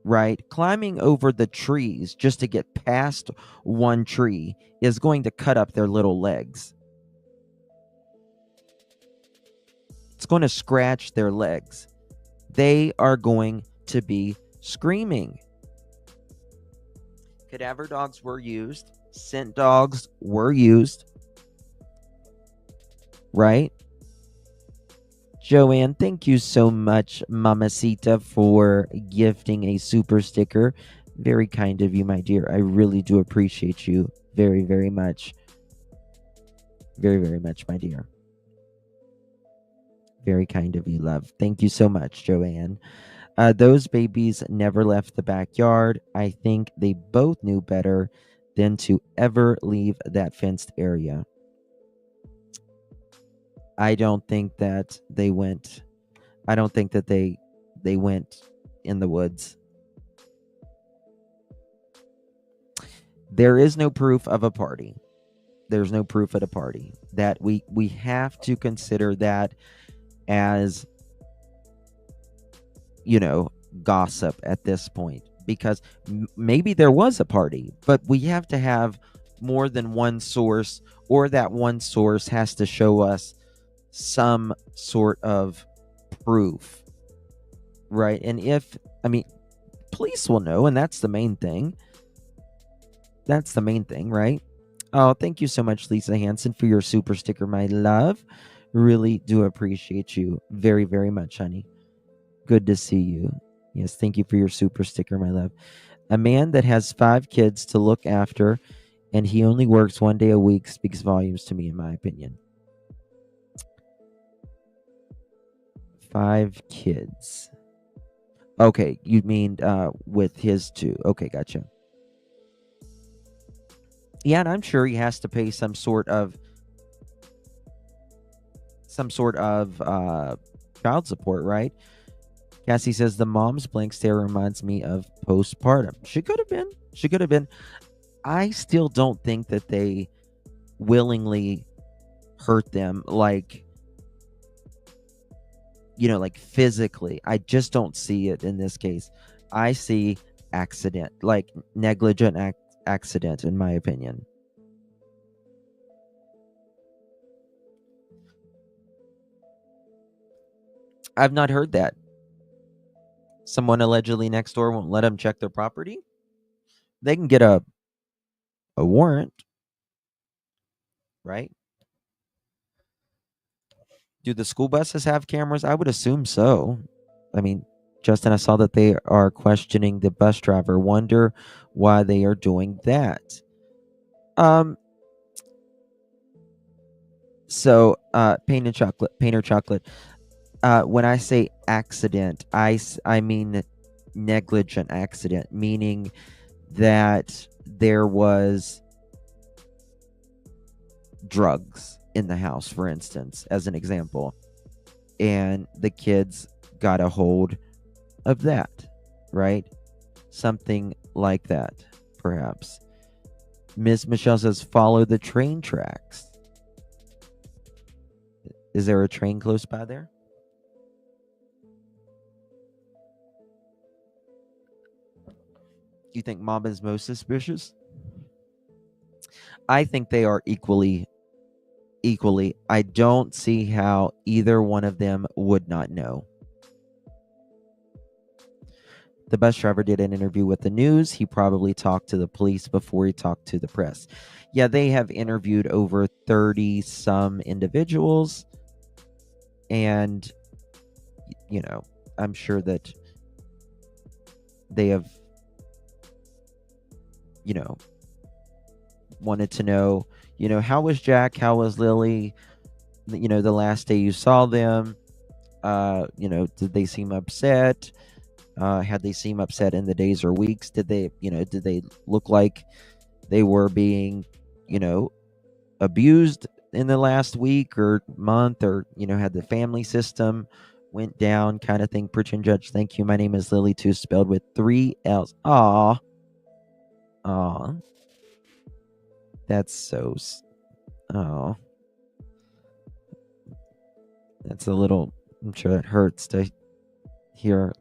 right, climbing over the trees just to get past one tree is going to cut up their little legs. It's going to scratch their legs. They are going to be screaming. Cadaver dogs were used. Scent dogs were used. Right? Joanne, thank you so much, Mamacita, for gifting a super sticker. Very kind of you, my dear. I really do appreciate you very, very much. Very, very much, my dear. Very kind of you, love. Thank you so much, Joanne. Those babies never left the backyard. I think they both knew better than to ever leave that fenced area. I don't think that they went. I don't think that they went in the woods. There is no proof of a party. There's no proof at a party. That we have to consider that as, gossip at this point, because maybe there was a party, but we have to have more than one source, or that one source has to show us some sort of proof, right? And police will know, and that's the main thing. That's the main thing, right? Oh, thank you so much, Lisa Hansen, for your super sticker, my love. Really do appreciate you very, very much, honey. Good to see you. Yes, thank you for your super sticker, my love. A man that has 5 kids to look after, and he only works 1 day a week speaks volumes to me, in my opinion. 5 kids. Okay, you mean with his 2. Okay, gotcha. Yeah, and I'm sure he has to pay some sort of child support, right? Cassie says the mom's blank stare reminds me of postpartum. She could have been. I still don't think that they willingly hurt them, like physically. I just don't see it in this case. I see accident, like negligent accident, in my opinion. I've not heard that. Someone allegedly next door won't let them check their property. They can get a warrant, right? Do the school buses have cameras? I would assume so. I mean, Justin, I saw that they are questioning the bus driver. Wonder why they are doing that. So, Painter Chocolate. When I say accident, I mean negligent accident, meaning that there was drugs in the house, for instance, as an example, and the kids got a hold of that, right? Something like that, perhaps. Miss Michelle says, follow the train tracks. Is there a train close by there? You think mom is most suspicious? I think they are equally. I don't see how either one of them would not know. The bus driver did an interview with the news. He probably talked to the police before he talked to the press. Yeah, they have interviewed over 30 some individuals. And, I'm sure that they have, wanted to know, how was Jack? How was Lily? The last day you saw them? Did they seem upset? Had they seemed upset in the days or weeks? Did they look like they were being, abused in the last week or month, or, had the family system went down kind of thing? Pretend Judge, thank you. My name is Lily too, spelled with 3 L's. Aw. That's so, oh, that's a little, I'm sure it hurts to hear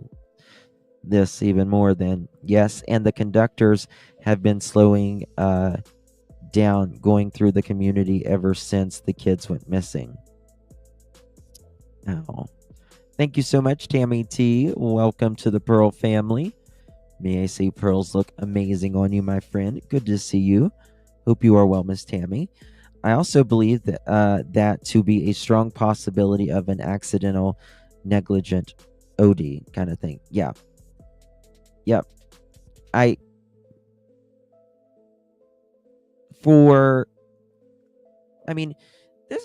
this even more than yes. And the conductors have been slowing down going through the community ever since the kids went missing. Oh, thank you so much, Tammy T. Welcome to the Pearl family. May I say pearls look amazing on you, my friend. Good to see you. Hope you are well, Miss Tammy. I also believe that that to be a strong possibility of an accidental, negligent OD kind of thing. Yeah. Yep. This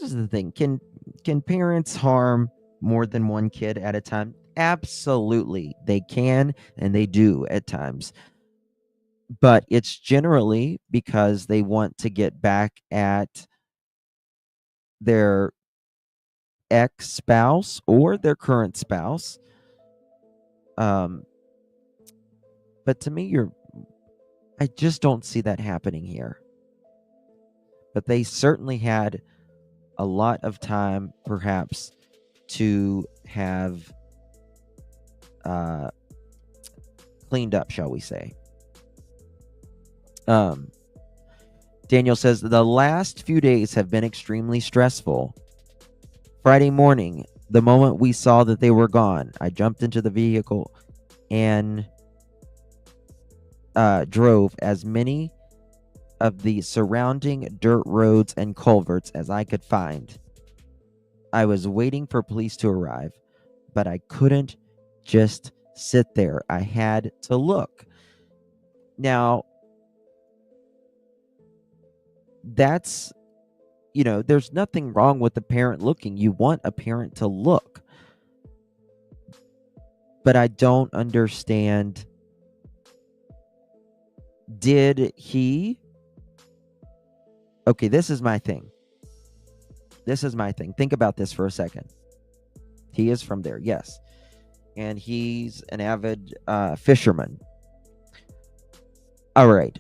is the thing. Can parents harm more than one kid at a time? Absolutely. They can, and they do at times. But it's generally because they want to get back at their ex-spouse or their current spouse. But to me, I just don't see that happening here. But they certainly had a lot of time, perhaps, to have cleaned up, shall we say. Daniel says, the last few days have been extremely stressful. Friday morning, the moment we saw that they were gone, I jumped into the vehicle and drove as many of the surrounding dirt roads and culverts as I could find. I was waiting for police to arrive, but I couldn't just sit there. I had to look. Now, that's, there's nothing wrong with the parent looking. You want a parent to look. But I don't understand. Did he? Okay, this is my thing. Think about this for a second. He is from there, yes. And he's an avid fisherman. All right.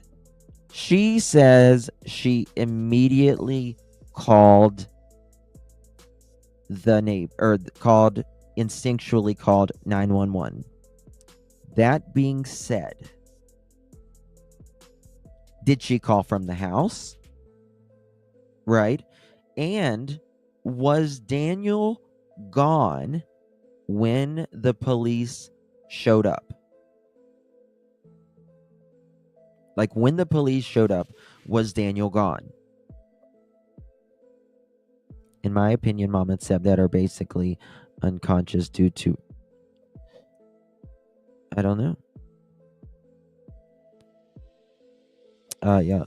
She says she immediately called the neighbor, or instinctually called 911. That being said, did she call from the house? Right? And was Daniel gone when the police showed up? Like, when the police showed up, was Daniel gone? In my opinion, Mom and Seb, that are basically unconscious due to, I don't know. Yeah.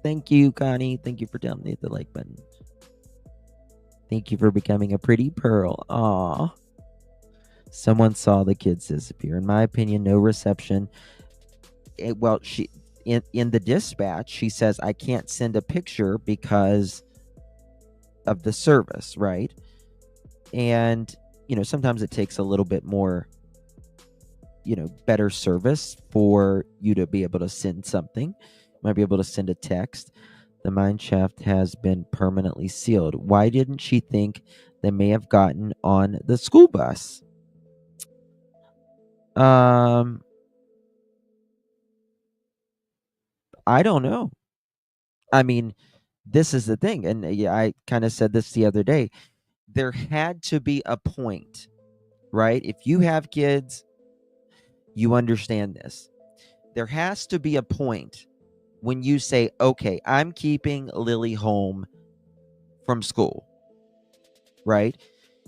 Thank you, Connie. Thank you for telling me the like button. Thank you for becoming a pretty pearl. Aw. Someone saw the kids disappear. In my opinion, no reception. She in the dispatch, she says, I can't send a picture because of the service, right? And, sometimes it takes a little bit more, better service for you to be able to send something. You might be able to send a text. The mine shaft has been permanently sealed. Why didn't she think they may have gotten on the school bus? I don't know. I mean, this is the thing. And yeah, I kind of said this the other day. There had to be a point, right? If you have kids, you understand this. There has to be a point when you say, okay, I'm keeping Lily home from school, right?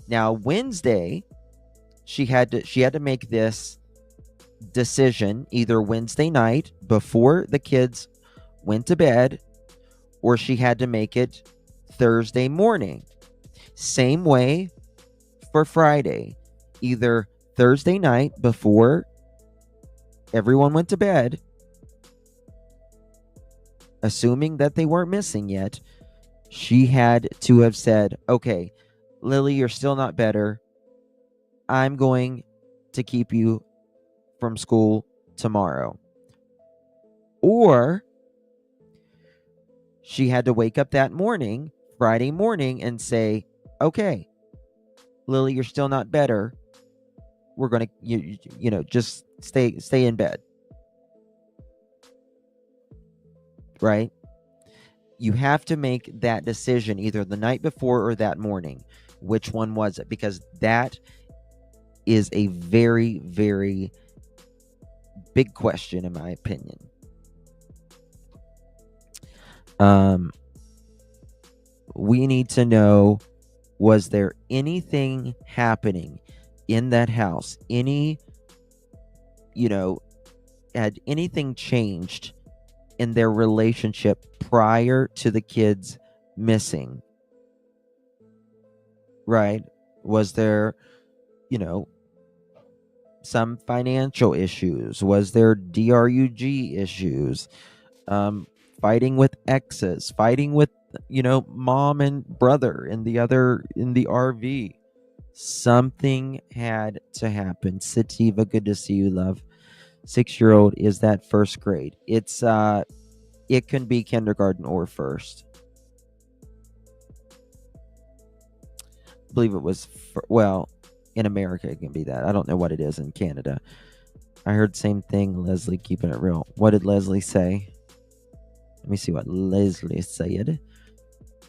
Now, Wednesday, she had to make this decision either Wednesday night before the kids went to bed, or she had to make it Thursday morning. Same way for Friday, either Thursday night before everyone went to bed, assuming that they weren't missing yet, she had to have said, okay, Lily, you're still not better. I'm going to keep you from school tomorrow. Or she had to wake up that morning, Friday morning, and say, okay, Lily, you're still not better. We're going to, just stay in bed. Right? You have to make that decision either the night before or that morning. Which one was it? Because that is a very, very big question, in my opinion. We need to know, was there anything happening in that house? Had anything changed in their relationship prior to the kids missing? Right? Was there, some financial issues? Was there DRUG issues? Fighting with exes, fighting with, mom and brother in the RV. Something had to happen. Sativa, good to see you, love. 6-year-old is that first grade. It can be kindergarten or first. I believe it was, in America it can be that. I don't know what it is in Canada. I heard same thing, Leslie, keeping it real. What did Leslie say? Let me see what Leslie said.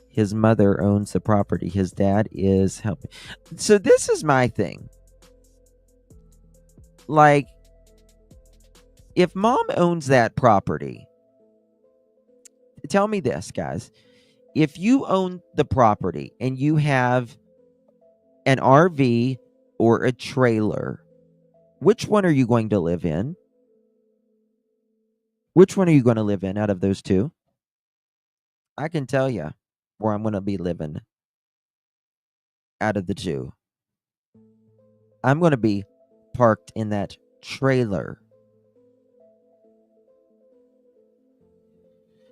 His mother owns the property. His dad is helping. So this is my thing. Like, if mom owns that property, tell me this, guys. If you own the property and you have an RV or a trailer, which one are you going to live in? Which one are you going to live in out of those two? I can tell you where I'm going to be living out of the two. I'm going to be parked in that trailer.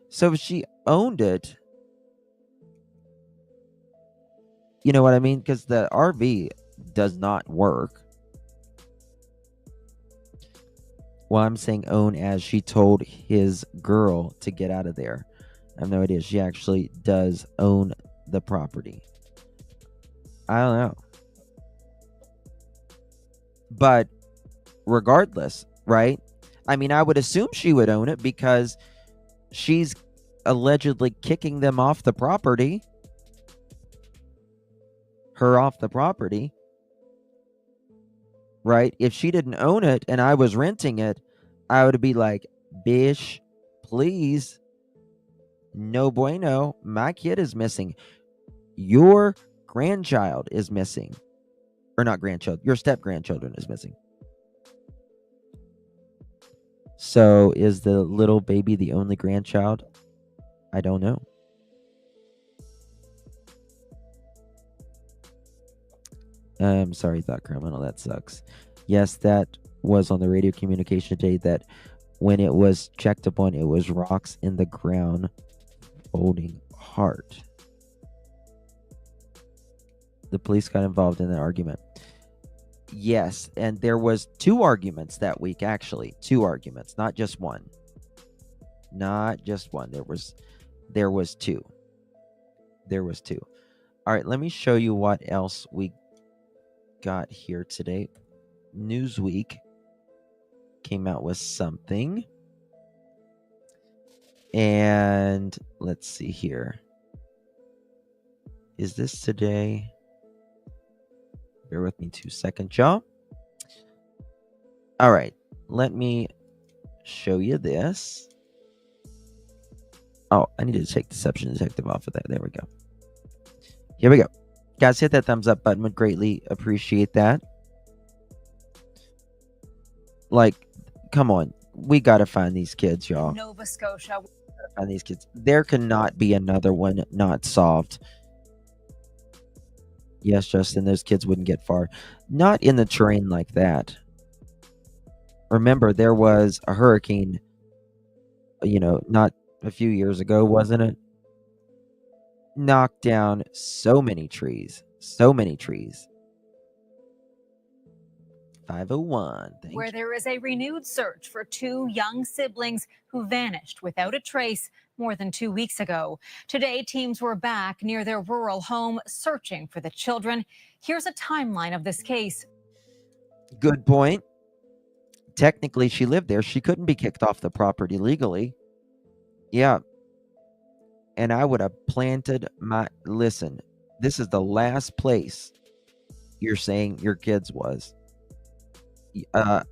So if she owned it, you know what I mean? Because the RV does not work. Well, I'm saying own as she told his girl to get out of there. I have no idea. She actually does own the property. I don't know. But regardless, right? I mean, I would assume she would own it because she's allegedly kicking them off the property. Her off the property. Right? If she didn't own it and I was renting it, I would be like, bish, please. No bueno. My kid is missing. Your grandchild is missing. Or not grandchild. Your step-grandchildren is missing. So is the little baby the only grandchild? I don't know. I'm sorry, Thought Criminal. That sucks. Yes, that was on the radio communication today that when it was checked upon, it was rocks in the ground holding heart. The police got involved in that argument. Yes, and there was 2 arguments that week, actually. 2 arguments, not just one. Not just one. There was 2. There was 2. All right, let me show you what else we got here today. Newsweek came out with something. And let's see here. Is this today? Bear with me 2 seconds, y'all. All right, let me show you this. Oh, I need to take Deception Detective off of that. There we go. Here we go. Guys, hit that thumbs up button. Would greatly appreciate that. Like, come on. We got to find these kids, y'all. Nova Scotia. Find these kids. There cannot be another one not solved. Yes, Justin, those kids wouldn't get far. Not in the terrain like that. Remember, there was a hurricane, not a few years ago, wasn't it? Knocked down so many trees. So many trees. 501. Where there is a renewed search for 2 young siblings who vanished without a trace more than 2 weeks ago. Today, teams were back near their rural home searching for the children. Here's a timeline of this case. Good point. Technically, she lived there. She couldn't be kicked off the property legally. Yeah. And I would have planted my... Listen, this is the last place you're saying your kids was.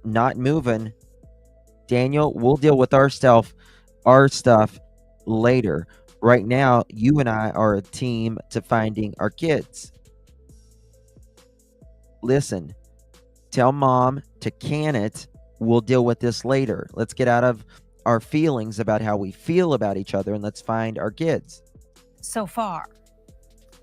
Not moving. Daniel, we'll deal with our stuff later. Right now, you and I are a team to finding our kids. Listen, tell mom to can it. We'll deal with this later. Let's get out of our feelings about how we feel about each other and let's find our kids. So far,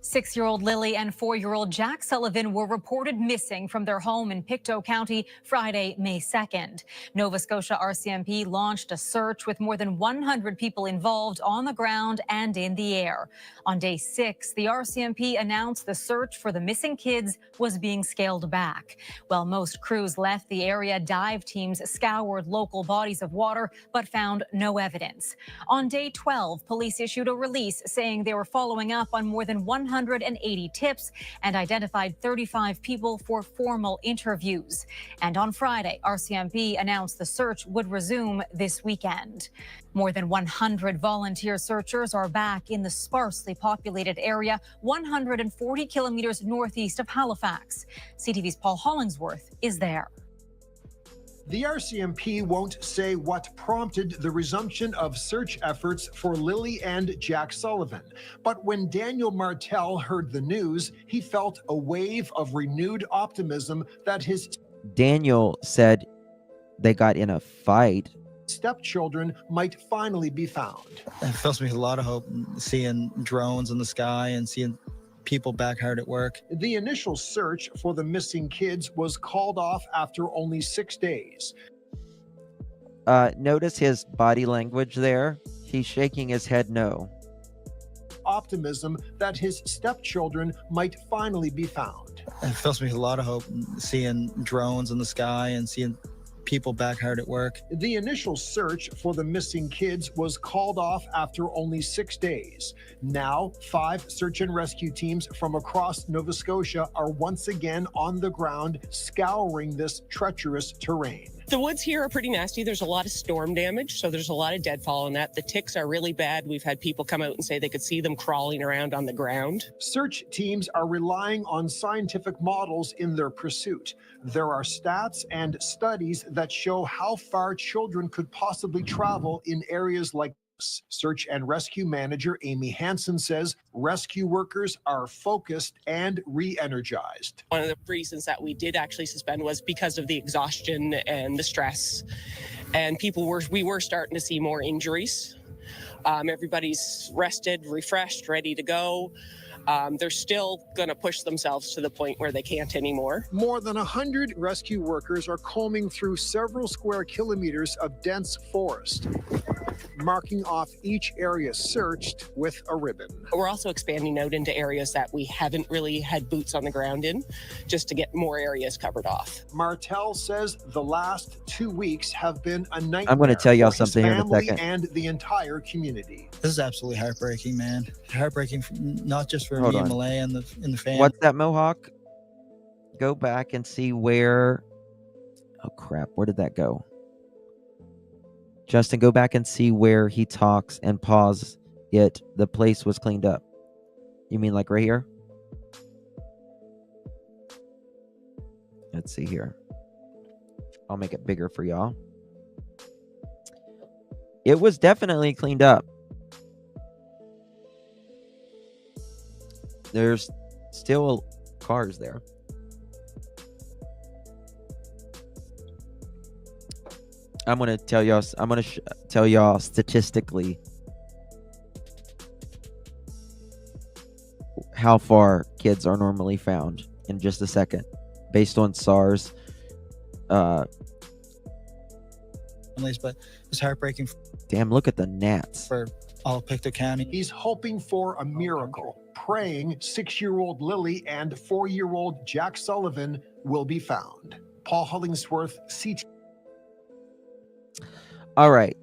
6-year-old Lily and 4-year-old Jack Sullivan were reported missing from their home in Pictou County Friday, May 2nd. Nova Scotia RCMP launched a search with more than 100 people involved on the ground and in the air. On day 6, the RCMP announced the search for the missing kids was being scaled back. While most crews left the area, dive teams scoured local bodies of water but found no evidence. On day 12, police issued a release saying they were following up on more than 180 tips and identified 35 people for formal interviews. And on Friday, RCMP announced the search would resume this weekend. More than 100 volunteer searchers are back in the sparsely populated area 140 kilometers northeast of Halifax. CTV's Paul Hollingsworth is there. The RCMP won't say what prompted the resumption of search efforts for Lily and Jack Sullivan. But when Daniel Martel heard the news, he felt a wave of renewed optimism that his Daniel said they got in a fight. Stepchildren might finally be found. It fills me with a lot of hope seeing drones in the sky and seeing people back hard at work. The initial search for the missing kids was called off after only 6 days. Notice his body language there. He's shaking his head no. Optimism that his stepchildren might finally be found. It fills me with a lot of hope seeing drones in the sky and seeing people back hard at work. The initial search for the missing kids was called off after only 6 days. Now, 5 search and rescue teams from across Nova Scotia are once again on the ground scouring this treacherous terrain. The woods here are pretty nasty. There's a lot of storm damage, so there's a lot of deadfall in that. The ticks are really bad. We've had people come out and say they could see them crawling around on the ground. Search teams are relying on scientific models in their pursuit. There are stats and studies that show how far children could possibly travel in areas like this. Search and rescue manager Amy Hansen says rescue workers are focused and re-energized. One of the reasons that we did actually suspend was because of the exhaustion and the stress. And we were starting to see more injuries. Everybody's rested, refreshed, ready to go. They're still going to push themselves to the point where they can't anymore. More than 100 rescue workers are combing through several square kilometers of dense forest, marking off each area searched with a ribbon. We're also expanding out into areas that we haven't really had boots on the ground in, just to get more areas covered off. Martel says the last 2 weeks have been a nightmare. I'm going to tell y'all for his something here in a family second. and the entire community. This is absolutely heartbreaking, man. Heartbreaking, not just for Hold me on. and Malay and the family. What's that, Mohawk? Go back and see where... Oh, crap. Where did that go? Justin, go back and see where he talks and pause it. The place was cleaned up. You mean like right here? Let's see here. I'll make it bigger for y'all. It was definitely cleaned up. There's still cars there. I'm going to tell y'all, tell y'all statistically how far kids are normally found in just a second, based on SARS. But it's heartbreaking. Damn, look at the gnats. For all of Pictou County. He's hoping for a miracle, praying 6-year-old Lily and 4-year-old Jack Sullivan will be found. Paul Hollingsworth, CT. All right.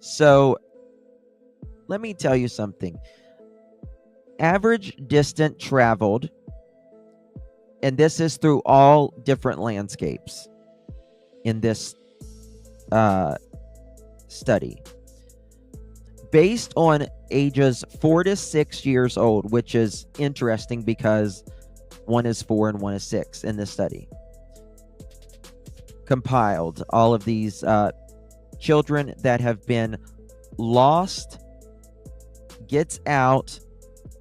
So let me tell you something. Average distance traveled, and this is through all different landscapes in this study. Based on ages 4 to 6 years old, which is interesting because one is 4 and one is 6 in this study. Compiled all of these children that have been lost, gets out,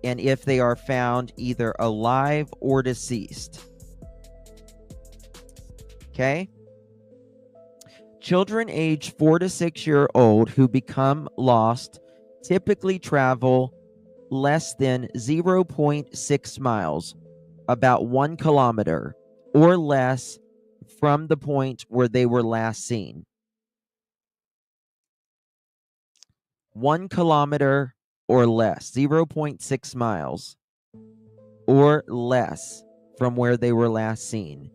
and if they are found either alive or deceased. Okay? Children age 4 to 6 year old who become lost typically travel less than 0.6 miles, about 1 kilometer or less from the point where they were last seen. 1 kilometer or less, 0.6 miles or less from where they were last seen.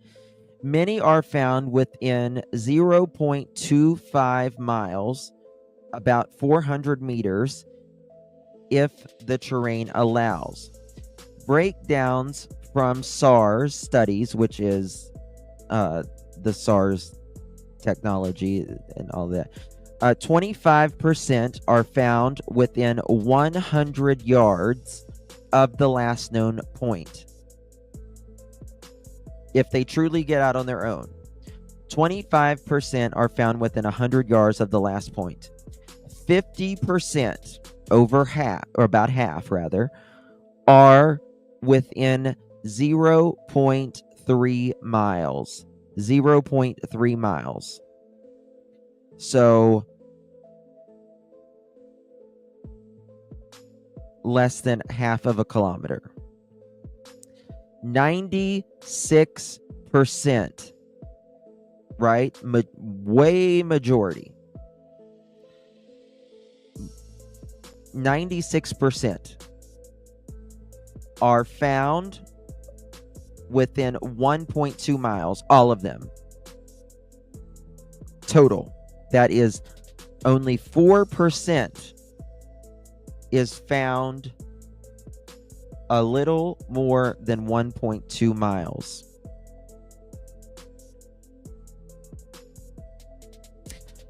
Many are found within 0.25 miles, about 400 meters, if the terrain allows. Breakdowns from SARS studies, which is the SARS technology and all that. 25% are found within 100 yards of the last known point. If they truly get out on their own, 25% are found within 100 yards of the last point. 50%, over half, or about half rather, are within 0.3 miles. 0.3 miles. So less than half of a kilometer. 96%, right? Way majority. 96% are found within 1.2 miles, all of them. Total. That is only 4% is found a little more than 1.2 miles.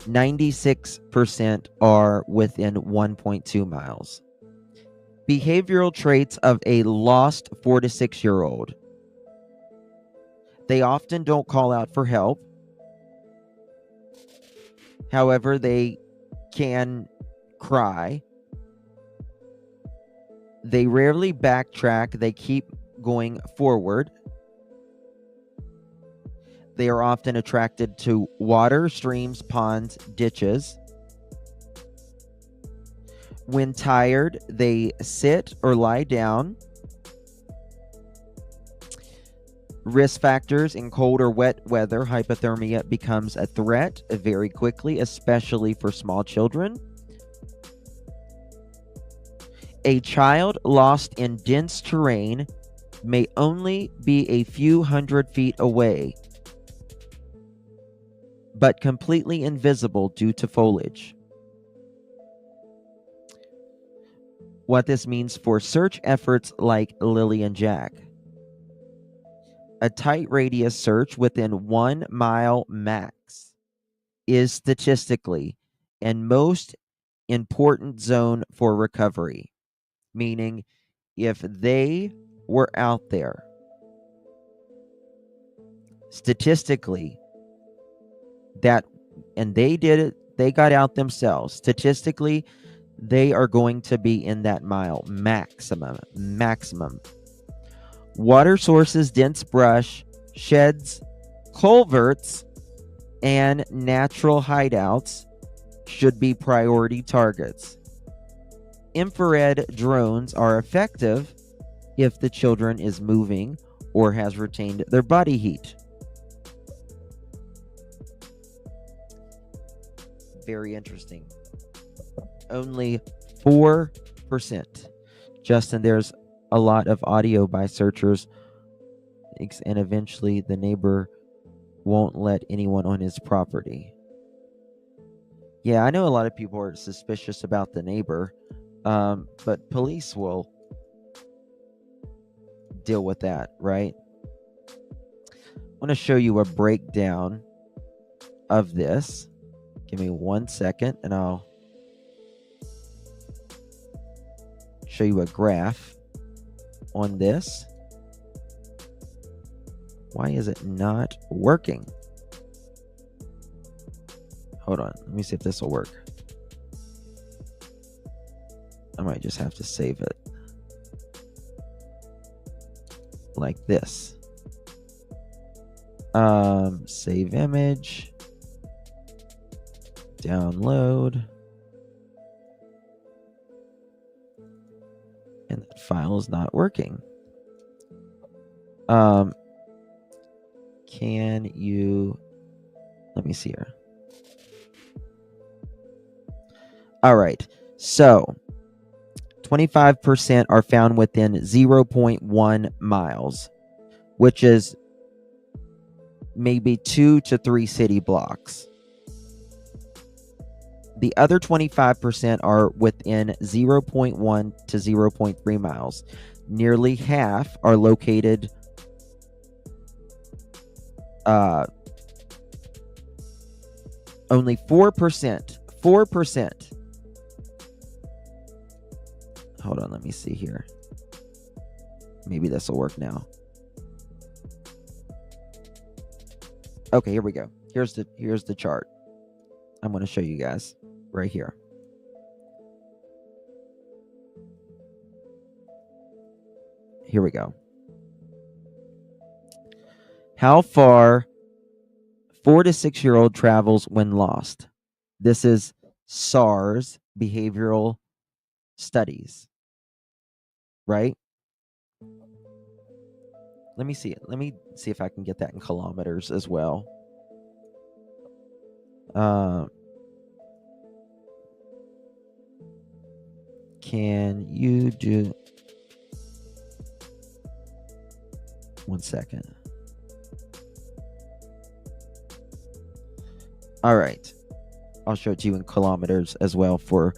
%, are within 1.2 miles. Behavioral traits of a lost 4 to 6 year old. They often don't call out for help. However, they can cry. They rarely backtrack. They keep going forward. They are often attracted to water, streams, ponds, ditches. When tired, they sit or lie down. Risk factors in cold or wet weather, hypothermia becomes a threat very quickly, especially for small children. A child lost in dense terrain may only be a few hundred feet away, but completely invisible due to foliage. What this means for search efforts like Lily and Jack. A tight radius search within 1 mile max is statistically and most important zone for recovery. Meaning, if they were out there, statistically, and they did it, they got out themselves. Statistically, they are going to be in that mile maximum. Water sources, dense brush, sheds, culverts, and natural hideouts should be priority targets. Infrared drones are effective if the children is moving or has retained their body heat. Very interesting. Only 4%. Justin, there's a lot of audio by searchers, and eventually the neighbor won't let anyone on his property. Yeah, I know a lot of people are suspicious about the neighbor, but police will deal with that, right? I want to show you a breakdown of this. Give me 1 second and I'll show you a graph on this. Why is it not working? Hold on. Let me see if this will work. I might just have to save it like this. Save image. Download. And that file is not working. Can you, let me see here. All right. So 25% are found within 0.1 miles, which is maybe 2 to 3 city blocks. The other 25% are within 0.1 to 0.3 miles. Nearly half are located only 4%. Hold on, let me see here. Maybe this will work now. Okay, here we go. Here's the chart. I'm going to show you guys right here. Here we go. How far 4 to 6 year old travels when lost. This is SARS behavioral studies, right? Let me see it. Let me see if I can get that in kilometers as well. Can you do 1 second? All right. I'll show it to you in kilometers as well for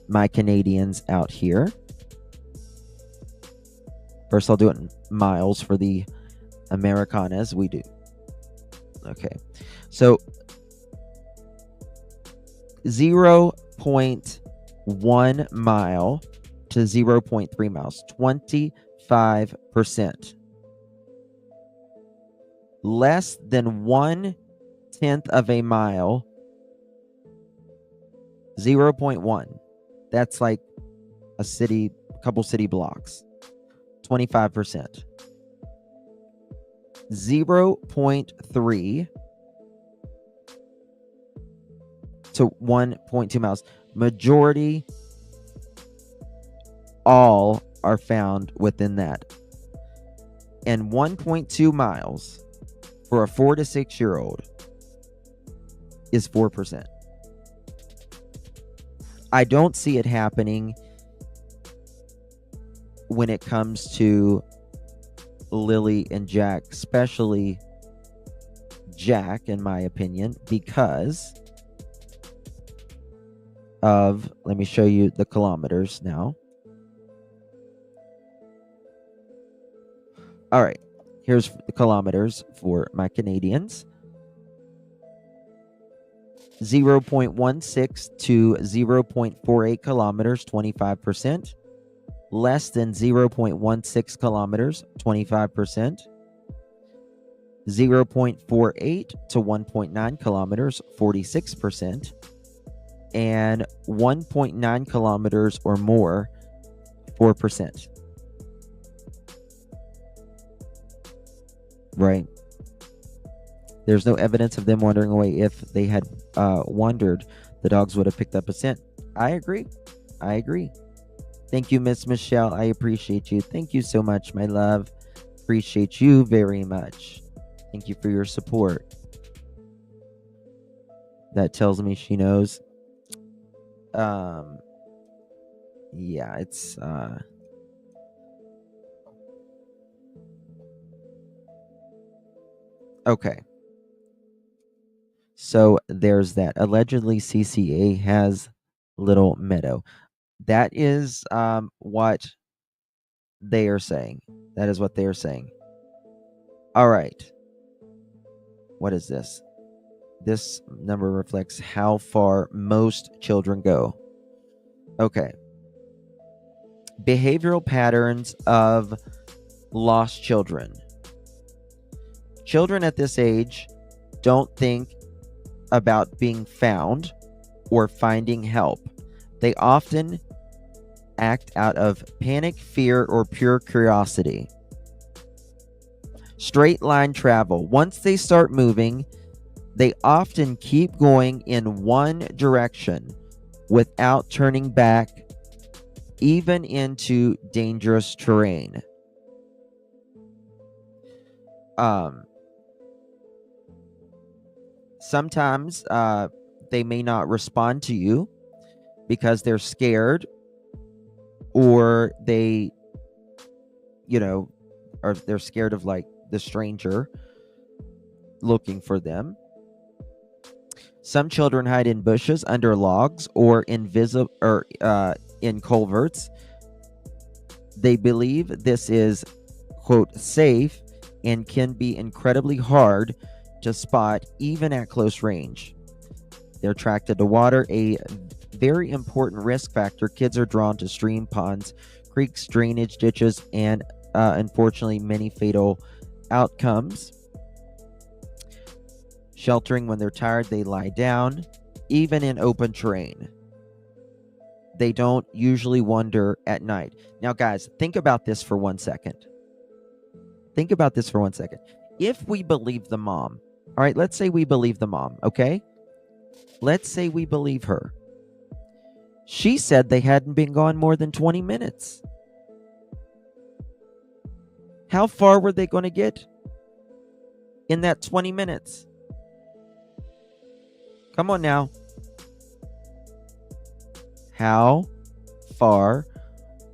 my Canadians out here. First, I'll do it in miles for the Americanas. We do. Okay. So 0.1 mile to 0.3 miles, 25%. Less than 1/10 of a mile, 0.1. That's like a couple city blocks, 25%. 0.3 to 1.2 miles. Majority, all are found within that. And 1.2 miles for a 4 to 6 year old is 4%. I don't see it happening when it comes to Lily and Jack, especially Jack, in my opinion, because of, let me show you the kilometers now. All right, Here's the kilometers for my Canadians. 0.16 to 0.48 kilometers, 25%. Less than 0.16 kilometers, 25%. 0.48 to 1.9 kilometers, 46%. And 1.9 kilometers or more, 4%. Right. There's no evidence of them wandering away. If they had wandered, the dogs would have picked up a scent. I agree. Thank you, Miss Michelle. I appreciate you. Thank you so much, my love. Appreciate you very much. Thank you for your support. That tells me she knows. Yeah, it's okay. So there's that. Allegedly, CCA has Little Meadow. That is what they are saying. That is what they are saying. All right. What is this? This number reflects how far most children go. Okay. Behavioral patterns of lost children. Children at this age don't think about being found or finding help. They often act out of panic, fear, or pure curiosity. Straight line travel. Once they start moving, they often keep going in one direction without turning back, even into dangerous terrain. Sometimes they may not respond to you because they're scared, or they, or they're scared of like the stranger looking for them. Some children hide in bushes, under logs, or in culverts. They believe this is, quote, safe, and can be incredibly hard to spot even at close range. They're attracted to water, a very important risk factor. Kids are drawn to stream, ponds, creeks, drainage ditches, and unfortunately many fatal outcomes. Sheltering. When they're tired, they lie down, even in open terrain. They don't usually wander at night. Now, guys, think about this for 1 second. If we believe the mom, all right, let's say we believe the mom, okay? Let's say we believe her. She said they hadn't been gone more than 20 minutes. How far were they going to get in that 20 minutes? Come on now. How far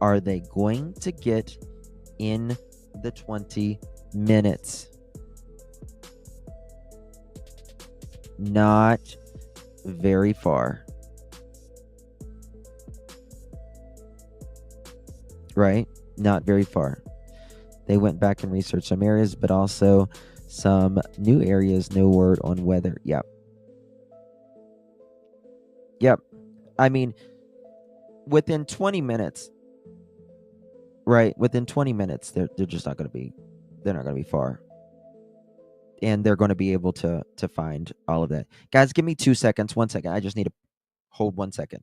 are they going to get in the 20 minutes? Not very far. Right? Not very far. They went back and researched some areas, but also some new areas. No word on whether. Yep. I mean, within 20 minutes, right? Within 20 minutes, they're just not going to be, they're not going to be far. And they're going to be able to find all of that. Guys, give me 2 seconds. 1 second. I just need to hold 1 second.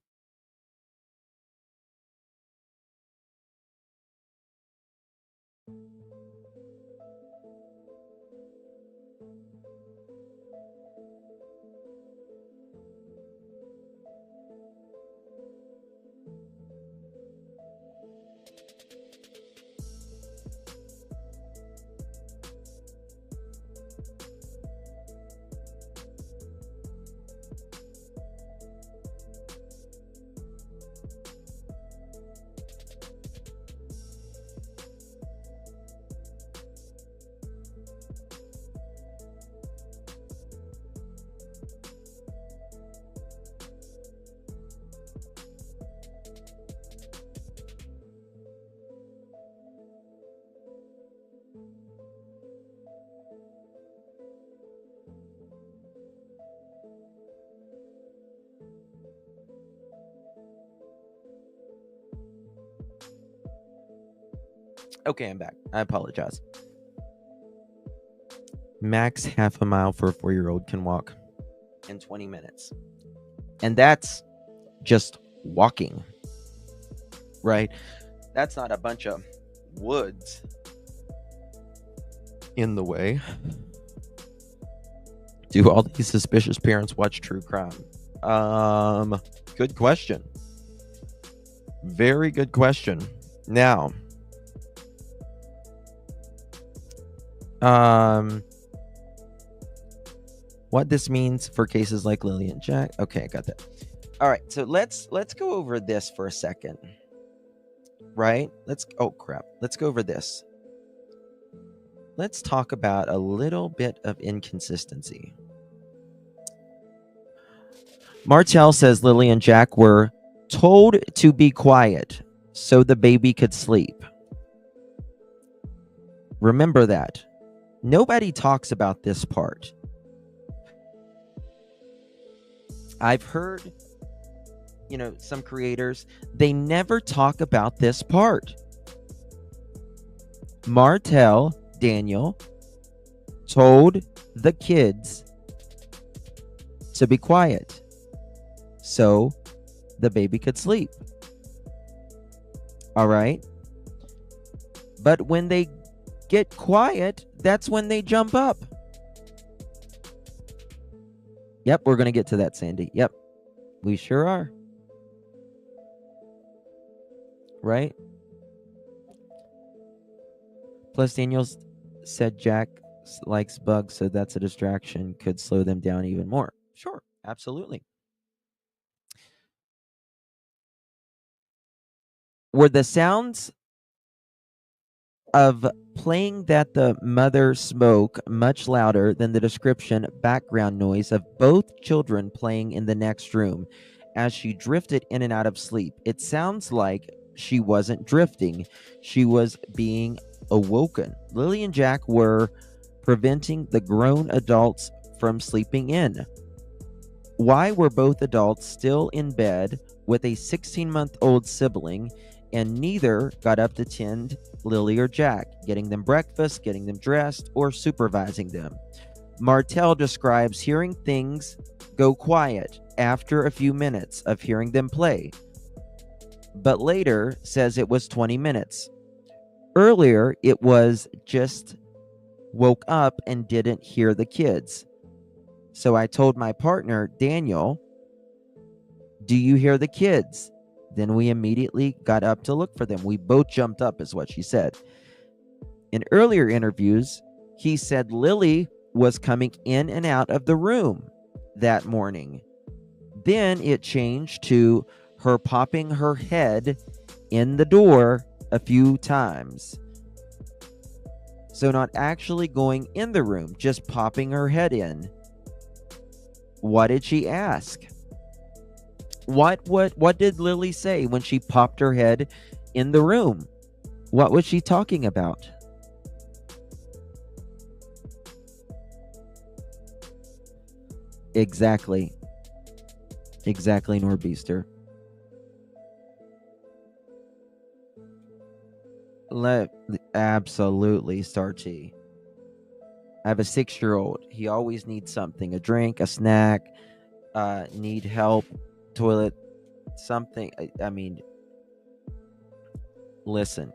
Okay, I'm back. I apologize. Max half a mile for a 4-year-old can walk in 20 minutes. And that's just walking, right? That's not a bunch of woods in the way. Do all these suspicious parents watch true crime? Good question. Very good question. Now, what this means for cases like Lily and Jack. Okay, I got that. All right, so let's go over this for a second. Right? Let's go over this. Let's talk about a little bit of inconsistency. Martell says Lily and Jack were told to be quiet so the baby could sleep. Remember that. Nobody talks about this part. I've heard, some creators, they never talk about this part. Martell, Daniel, told the kids to be quiet so the baby could sleep. All right? But when they get quiet, that's when they jump up. Yep, we're going to get to that, Sandy. Yep, we sure are. Right? Plus, Daniels said Jack likes bugs, so that's a distraction. Could slow them down even more. Sure, absolutely. Were the sounds of playing that the mother spoke much louder than the description background noise of both children playing in the next room as she drifted in and out of sleep? It sounds like she wasn't drifting. She was being awoken. Lily and Jack were preventing the grown adults from sleeping in. Why were both adults still in bed with a 16-month-old sibling and neither got up to tend Lily or Jack, getting them breakfast, getting them dressed, or supervising them? Martell describes hearing things go quiet after a few minutes of hearing them play, but later says it was 20 minutes. Earlier, it was just woke up and didn't hear the kids. So I told my partner, Daniel, do you hear the kids? Then we immediately got up to look for them. We both jumped up, is what she said. In earlier interviews, he said Lily was coming in and out of the room that morning. Then it changed to her popping her head in the door a few times. So not actually going in the room, just popping her head in. What did she ask? What did Lily say when she popped her head in the room? What was she talking about? Exactly, Norbeaster. Absolutely, Star T. I have a 6-year-old. He always needs something, a drink, a snack, need help, toilet, something. I mean, listen,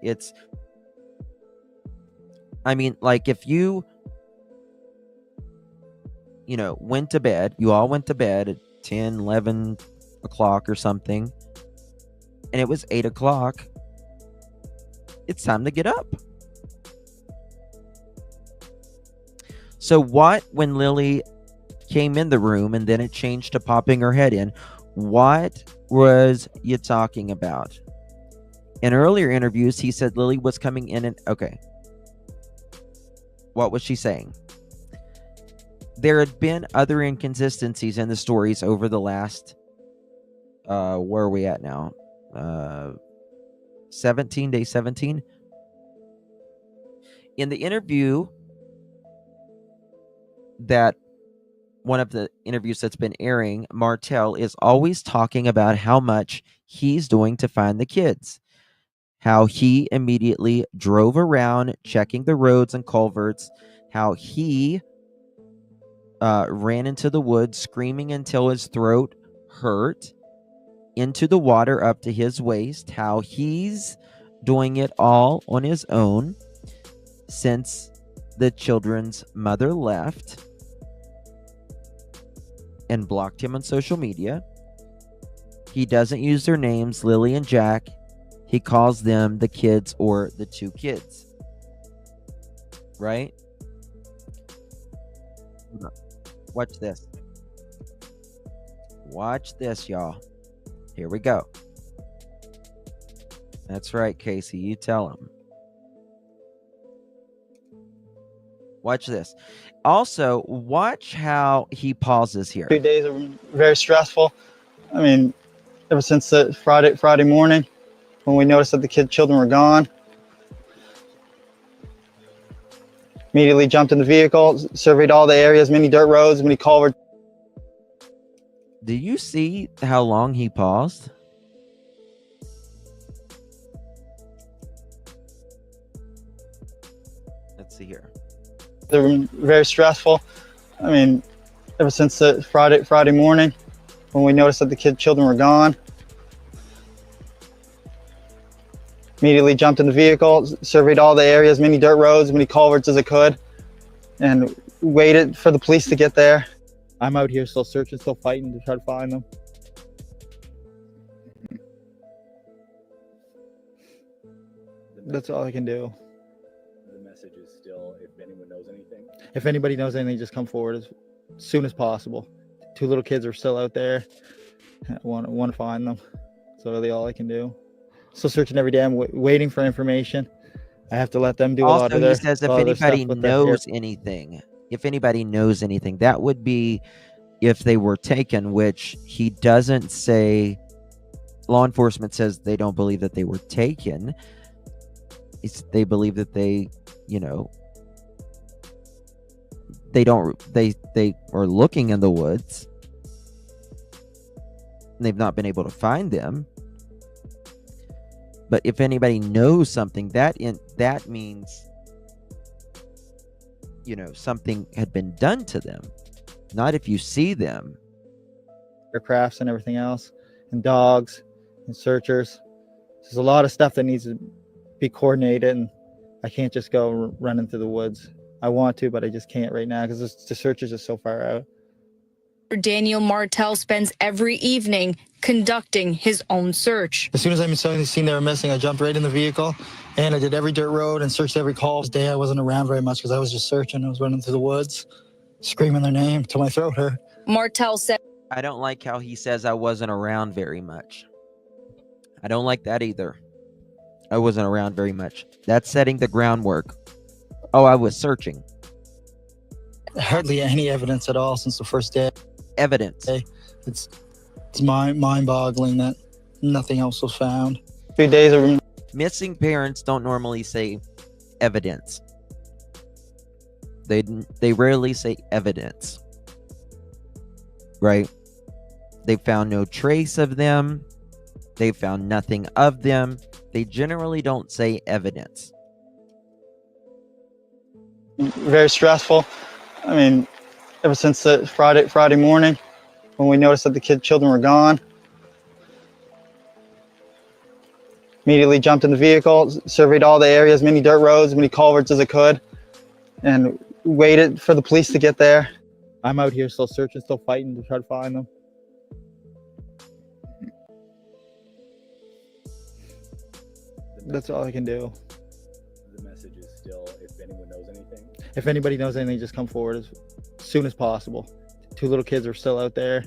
like if you went to bed, you all went to bed at 10, 11 o'clock or something, and it was 8 o'clock, it's time to get up. So what, when Lily came in the room and then it changed to popping her head in, what was you talking about? In earlier interviews, he said Lily was coming in and... Okay. What was she saying? There had been other inconsistencies in the stories over the last... where are we at now? 17, day 17? In the interview that... one of the interviews that's been airing, Martell is always talking about how much he's doing to find the kids. how he immediately drove around checking the roads and culverts, how he ran into the woods screaming until his throat hurt, into the water up to his waist, how he's doing it all on his own since the children's mother left and blocked him on social media. He doesn't use their names, Lily and Jack. He calls them the kids or the two kids. Right? Watch this. Watch this, y'all. Here we go. That's right, Casey. You tell him. Watch this. Also, watch how he pauses here. 2 days are very stressful. I mean, ever since Friday morning, when we noticed that the children were gone, immediately jumped in the vehicle, surveyed all the areas, many dirt roads, many culverts. Do you see how long he paused? Let's see here. They're very stressful. I mean, ever since Friday morning, when we noticed that the children were gone, immediately jumped in the vehicle, surveyed all the areas, many dirt roads, many culverts as I could, and waited for the police to get there. I'm out here still searching, still fighting to try to find them. That's all I can do. The message is still, if anyone knows anything. If anybody knows anything, just come forward as soon as possible. 2 little kids are still out there. I want to find them. That's really all I can do. Still searching every day. I'm waiting for information. I have to let them do a lot of their Also, he says if anybody knows anything, that would be if they were taken, which he doesn't say. Law enforcement says they don't believe that they were taken. They believe that they are looking in the woods. And they've not been able to find them. But if anybody knows something, that means something had been done to them. Not if you see them. Aircrafts and everything else, and dogs and searchers. There's a lot of stuff that needs to be coordinated, and I can't just go running through the woods. I want to, but I just can't right now because the search is just so far out. Daniel Martel spends every evening conducting his own search. As soon as I seen they were missing, I jumped right in the vehicle and I did every dirt road and searched every call. This day I wasn't around very much because I was just searching. I was running through the woods, screaming their name till my throat hurt. Martel said, I don't like how he says I wasn't around very much. I don't like that either. I wasn't around very much. That's setting the groundwork. Oh, I was searching. Hardly any evidence at all since the first day. Evidence. It's mind-boggling that nothing else was found. 3 days of missing parents don't normally say evidence. They rarely say evidence. Right? They found no trace of them. They found nothing of them. They generally don't say evidence. Very stressful. I mean, ever since Friday morning, when we noticed that the children were gone, immediately jumped in the vehicle, surveyed all the areas, many dirt roads, many culverts as I could, and waited for the police to get there. I'm out here still searching, still fighting to try to find them. That's all I can do. The message is still, if anyone knows anything. If anybody knows anything, just come forward as soon as possible. 2 little kids are still out there.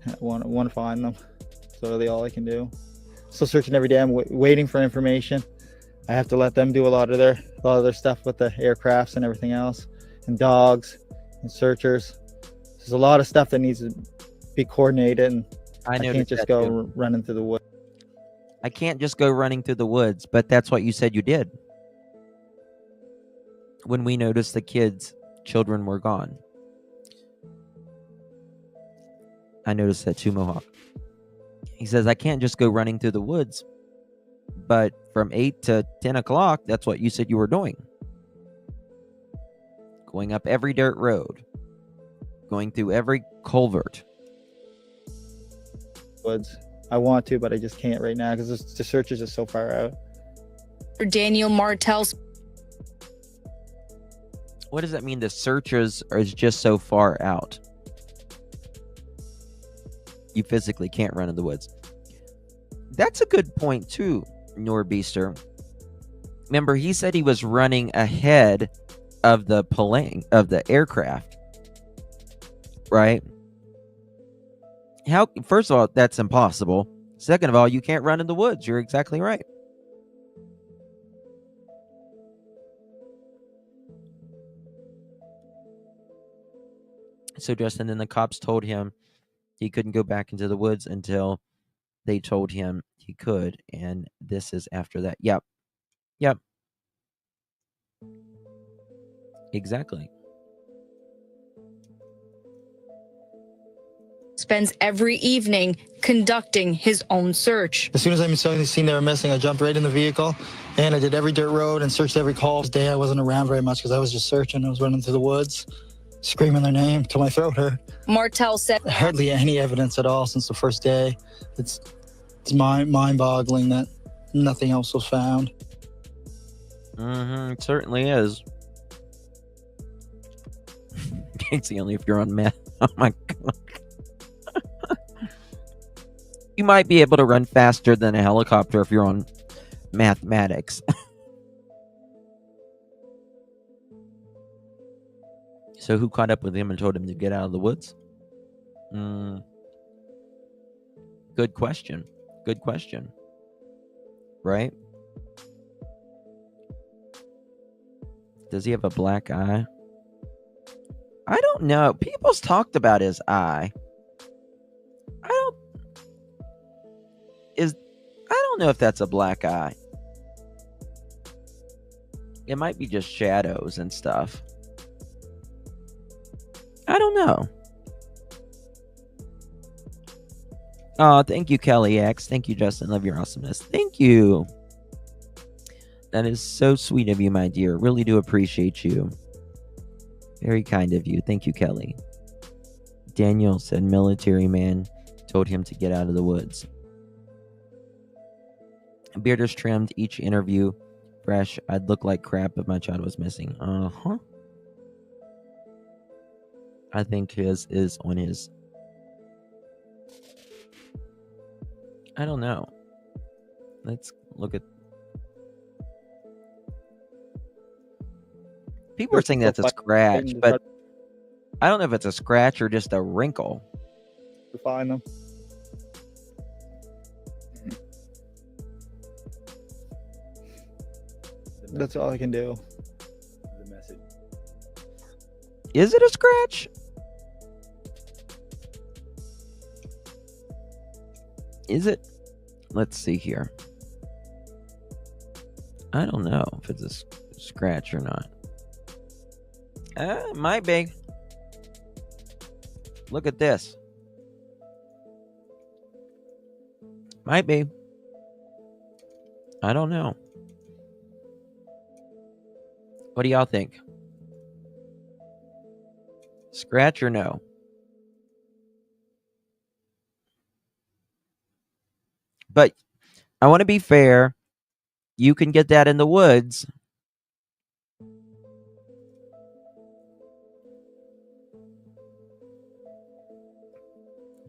I want to find them. That's really all I can do. Still searching every day. I'm waiting for information. I have to let them do a lot of their stuff with the aircrafts and everything else, and dogs and searchers. There's a lot of stuff that needs to be coordinated, and I can't just go running through the woods. I can't just go running through the woods, but that's what you said you did. When we noticed the children were gone. I noticed that too, Mohawk. He says, I can't just go running through the woods, But from 8 to 10 o'clock, that's what you said you were doing. Going up every dirt road. Going through every culvert. Woods. I want to, but I just can't right now because the search is just so far out. Daniel Martell's. What does that mean? The searches are just so far out. You physically can't run in the woods. That's a good point too, Norbeaster. Remember, he said he was running ahead of the aircraft, right? First of all, that's impossible. Second of all, you can't run in the woods. You're exactly right. So Justin, then the cops told him he couldn't go back into the woods until they told him he could. And this is after that. Yep. Exactly. Spends every evening conducting his own search. As soon as I seen they were missing, I jumped right in the vehicle and I did every dirt road and searched every call. This day I wasn't around very much because I was just searching. I was running through the woods, screaming their name till my throat hurt. Martell said hardly any evidence at all since the first day. It's mind-boggling that nothing else was found. It certainly is. Casey, only if you're on meth. Oh my god. You might be able to run faster than a helicopter if you're on mathematics. So who caught up with him and told him to get out of the woods? Good question. Right? Does he have a black eye? I don't know. People's talked about his eye. I don't know if that's a black eye. It might be just shadows and stuff. I don't know. Oh, thank you, Kelly X. Thank you, Justin. Love your awesomeness. Thank you. That is so sweet of you, my dear. Really do appreciate you. Very kind of you. Thank you, Kelly. Daniel said military man told him to get out of the woods. Beard is trimmed, each interview fresh. I'd look like crap if my child was missing. I think his is on his. I don't know. Let's look at. People are saying that's a scratch, but I don't know if it's a scratch or just a wrinkle. To find them. That's all I can do. The message. Is it a scratch? Is it? Let's see here. I don't know if it's a scratch or not. It might be. Look at this. Might be. I don't know. What do y'all think? Scratch or no? But I want to be fair. You can get that in the woods.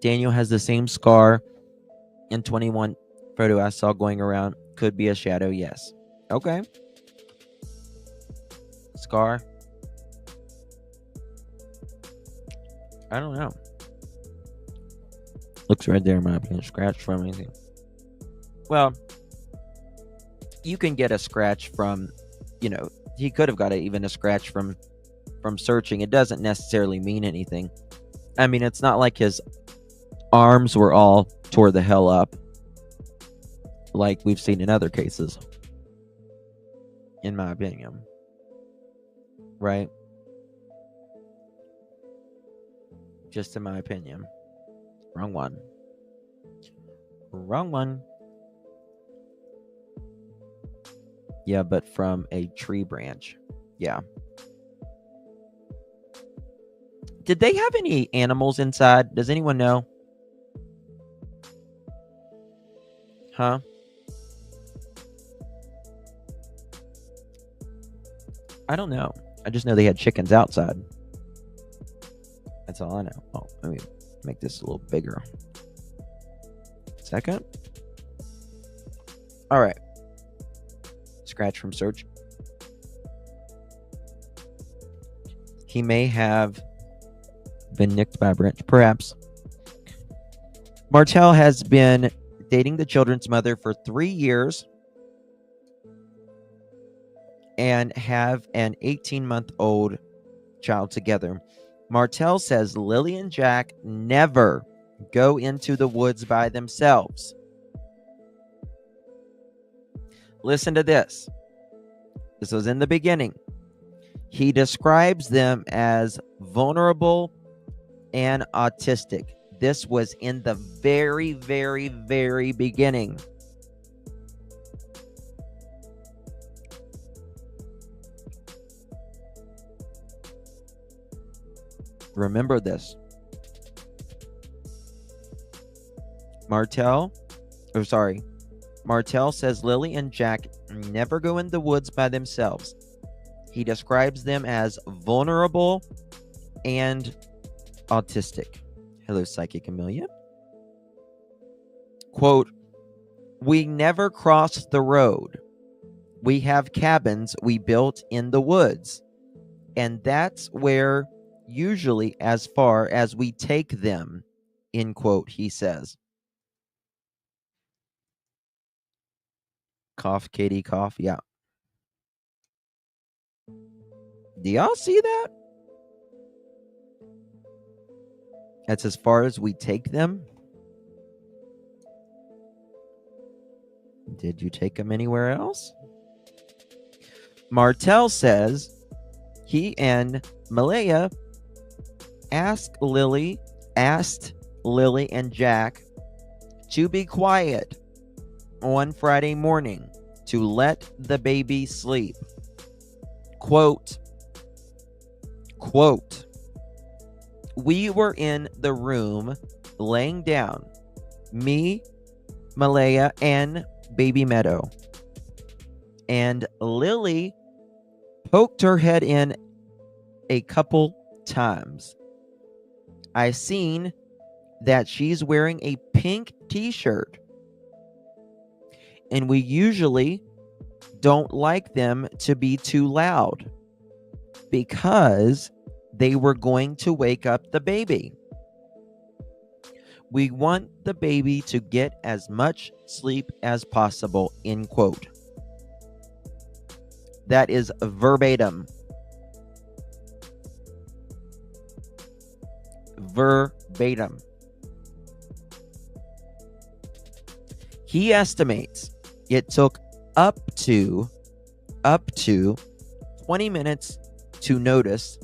Daniel has the same scar in 21 photo I saw going around. Could be a shadow, yes. Okay. Scar. I don't know. Looks right there, in my opinion. Scratch from anything. Well, you can get a scratch from, he could have got even a scratch from searching. It doesn't necessarily mean anything. I mean, it's not like his arms were all tore the hell up like we've seen in other cases, in my opinion. Right? Just in my opinion. Wrong one. Yeah, but from a tree branch. Yeah. Did they have any animals inside? Does anyone know? Huh? I don't know. I just know they had chickens outside. That's all I know. Oh, let me make this a little bigger. Second. All right. Scratch from search. He may have been nicked by a branch, perhaps. Martell has been dating the children's mother for 3 years and have an 18-month-old child together. Martell says Lily and Jack never go into the woods by themselves. Listen to this. This was in the beginning. He describes them as vulnerable and autistic. This was in the very, very, very beginning. Remember this. Martell says Lily and Jack never go in the woods by themselves. He describes them as vulnerable and autistic. Hello, Psychic Amelia. Quote, we never cross the road. We have cabins we built in the woods, and that's where usually as far as we take them, end quote, he says. Cough, Katie, cough. Yeah. Do y'all see that? That's as far as we take them. Did you take them anywhere else? Martell says he and Malaya asked Lily and Jack to be quiet on Friday morning to let the baby sleep. Quote, we were in the room laying down, me, Malaya, and Baby Meadow. And Lily poked her head in a couple times. I seen that she's wearing a pink t-shirt. And we usually don't like them to be too loud because they were going to wake up the baby. We want the baby to get as much sleep as possible, end quote. That is verbatim. Verbatim. He estimates it took up to 20 minutes to notice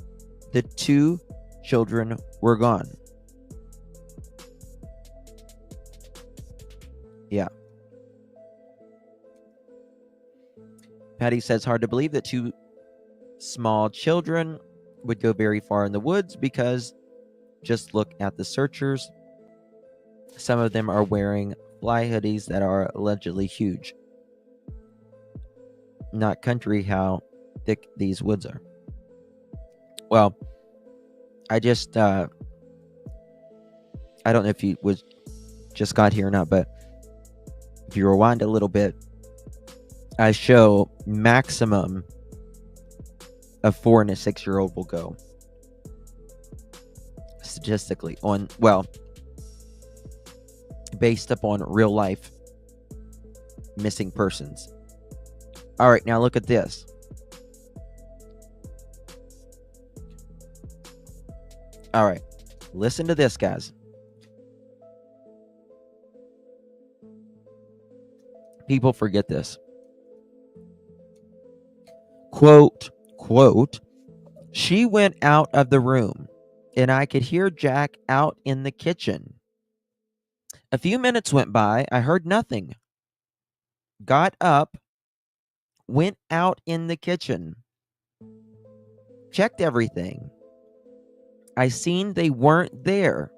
the 2 children were gone. Yeah. Patty says, hard to believe that 2 small children would go very far in the woods because just look at the searchers. Some of them are wearing fly hoodies that are allegedly huge. Not country how thick these woods are. Well, I just, I don't know if you just got here or not, but if you rewind a little bit, I show maximum a 4 and a 6-year-old will go. Statistically, based upon real life missing persons. All right, now look at this. All right, listen to this, guys. People forget this. Quote, she went out of the room and I could hear Jack out in the kitchen. A few minutes went by. I heard nothing. Got up, went out in the kitchen, checked everything. I seen they weren't there.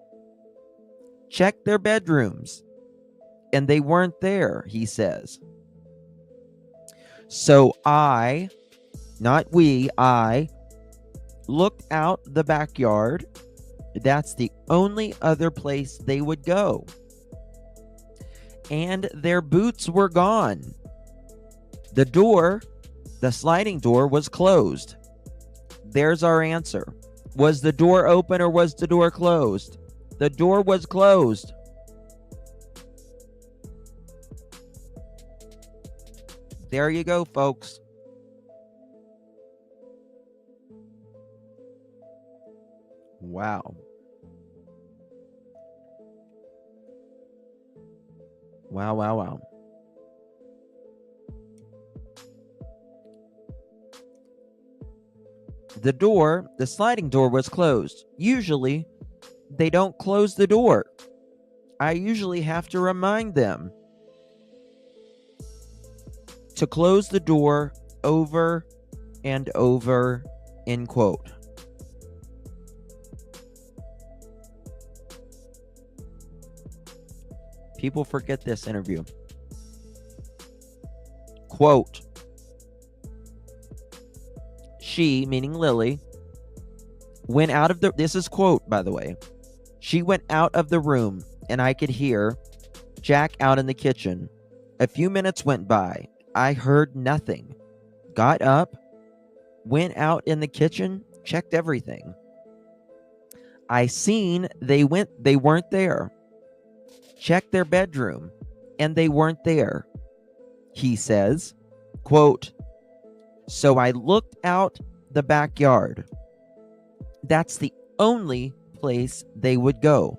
Checked their bedrooms, and they weren't there, he says. So I looked out the backyard. That's the only other place they would go. And their boots were gone. The sliding door was closed. There's our answer. Was the door open or was the door closed? The door was closed. There you go, folks. Wow. Wow, wow, wow. The sliding door was closed. Usually, they don't close the door. I usually have to remind them to close the door over and over, end quote. People forget this interview. Quote, she, meaning Lily, went out of the, this is quote, by the way. She went out of the room and I could hear Jack out in the kitchen. A few minutes went by. I heard nothing. Got up, went out in the kitchen, checked everything. I seen they weren't there. Checked their bedroom and they weren't there. He says, quote, so I looked out the backyard. That's the only place they would go.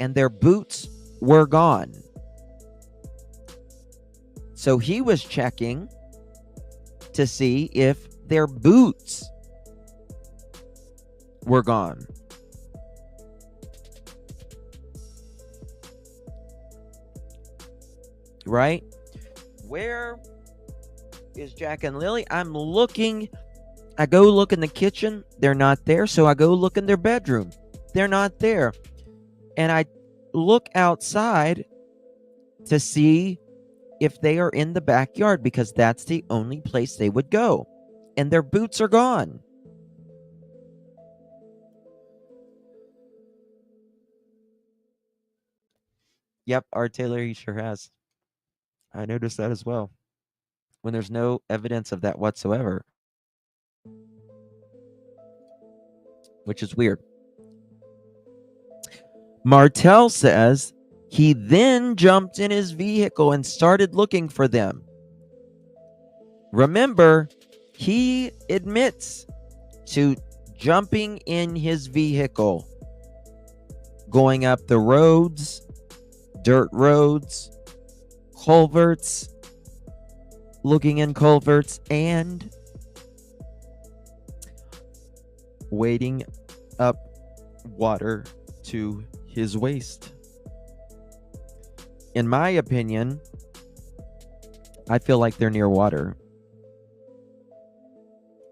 And their boots were gone. So he was checking to see if their boots were gone. Right? Where is Jack and Lily? I'm looking. I go look in the kitchen. They're not there. So I go look in their bedroom. They're not there. And I look outside to see if they are in the backyard because that's the only place they would go. And their boots are gone. Yep, Art Taylor, he sure has. I noticed that as well. When there's no evidence of that whatsoever. Which is weird. Martell says he then jumped in his vehicle and started looking for them. Remember, he admits to jumping in his vehicle, going up the roads, dirt roads, culverts, looking in culverts, and wading up water to his waist. In my opinion, I feel like they're near water.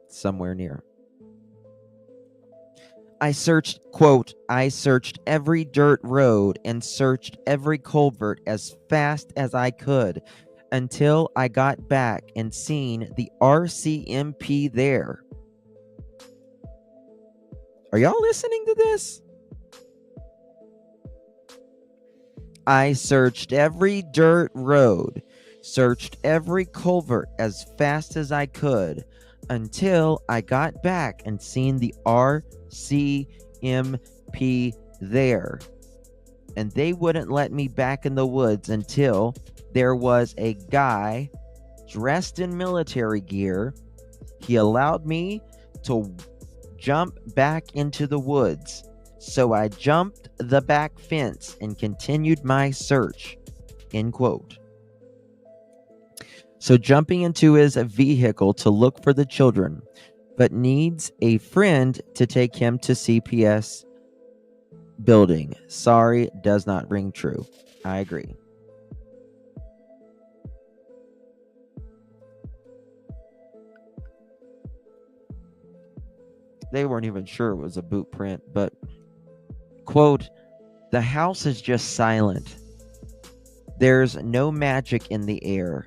Somewhere near. I searched, quote, I searched every dirt road and searched every culvert as fast as I could until I got back and seen the RCMP there. Are y'all listening to this? I searched every dirt road, searched every culvert as fast as I could until I got back and seen the RCMP there. And they wouldn't let me back in the woods until there was a guy dressed in military gear. He allowed me to jump back into the woods. So I jumped the back fence and continued my search, end quote. So jumping into his vehicle to look for the children, but needs a friend to take him to CPS building. Sorry, does not ring true. I agree. They weren't even sure it was a boot print, but quote, the house is just silent. There's no magic in the air.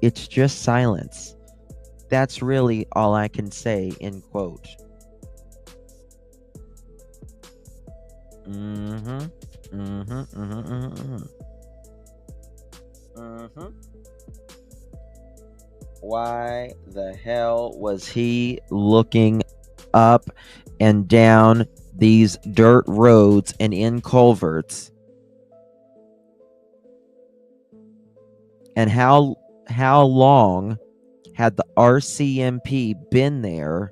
It's just silence. That's really all I can say, end quote. Why the hell was he looking up and down these dirt roads and in culverts? And how long had the RCMP been there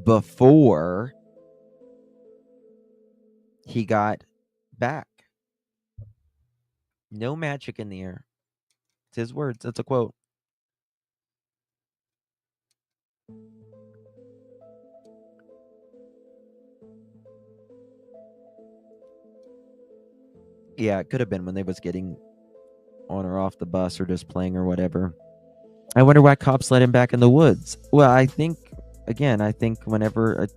before he got back? No magic in the air. It's his words. That's a quote. Yeah, it could have been when they was getting on or off the bus or just playing or whatever. I wonder why cops let him back in the woods. Well, I think whenever a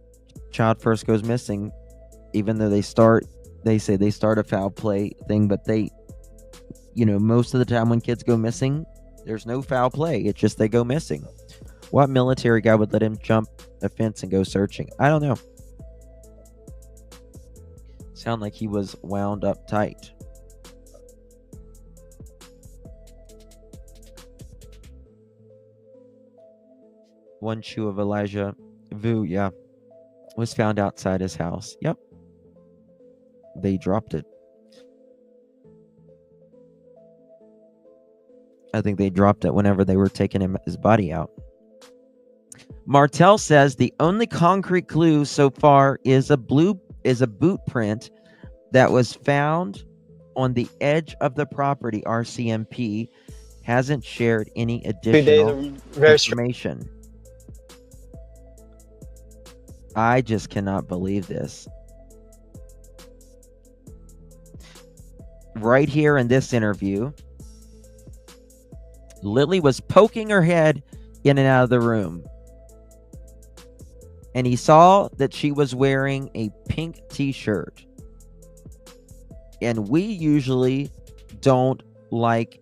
child first goes missing, even though they say they start a foul play thing, but most of the time when kids go missing, there's no foul play. It's just they go missing. What military guy would let him jump a fence and go searching? I don't know. Sound like he was wound up tight. One shoe of Elijah Vu, was found outside his house. Yep. They dropped it. I think they dropped it whenever they were taking his body out. Martell says the only concrete clue so far is a boot print that was found on the edge of the property. RCMP hasn't shared any additional information. I just cannot believe this. Right here in this interview, Lily was poking her head in and out of the room. And he saw that she was wearing a pink t-shirt. And we usually don't like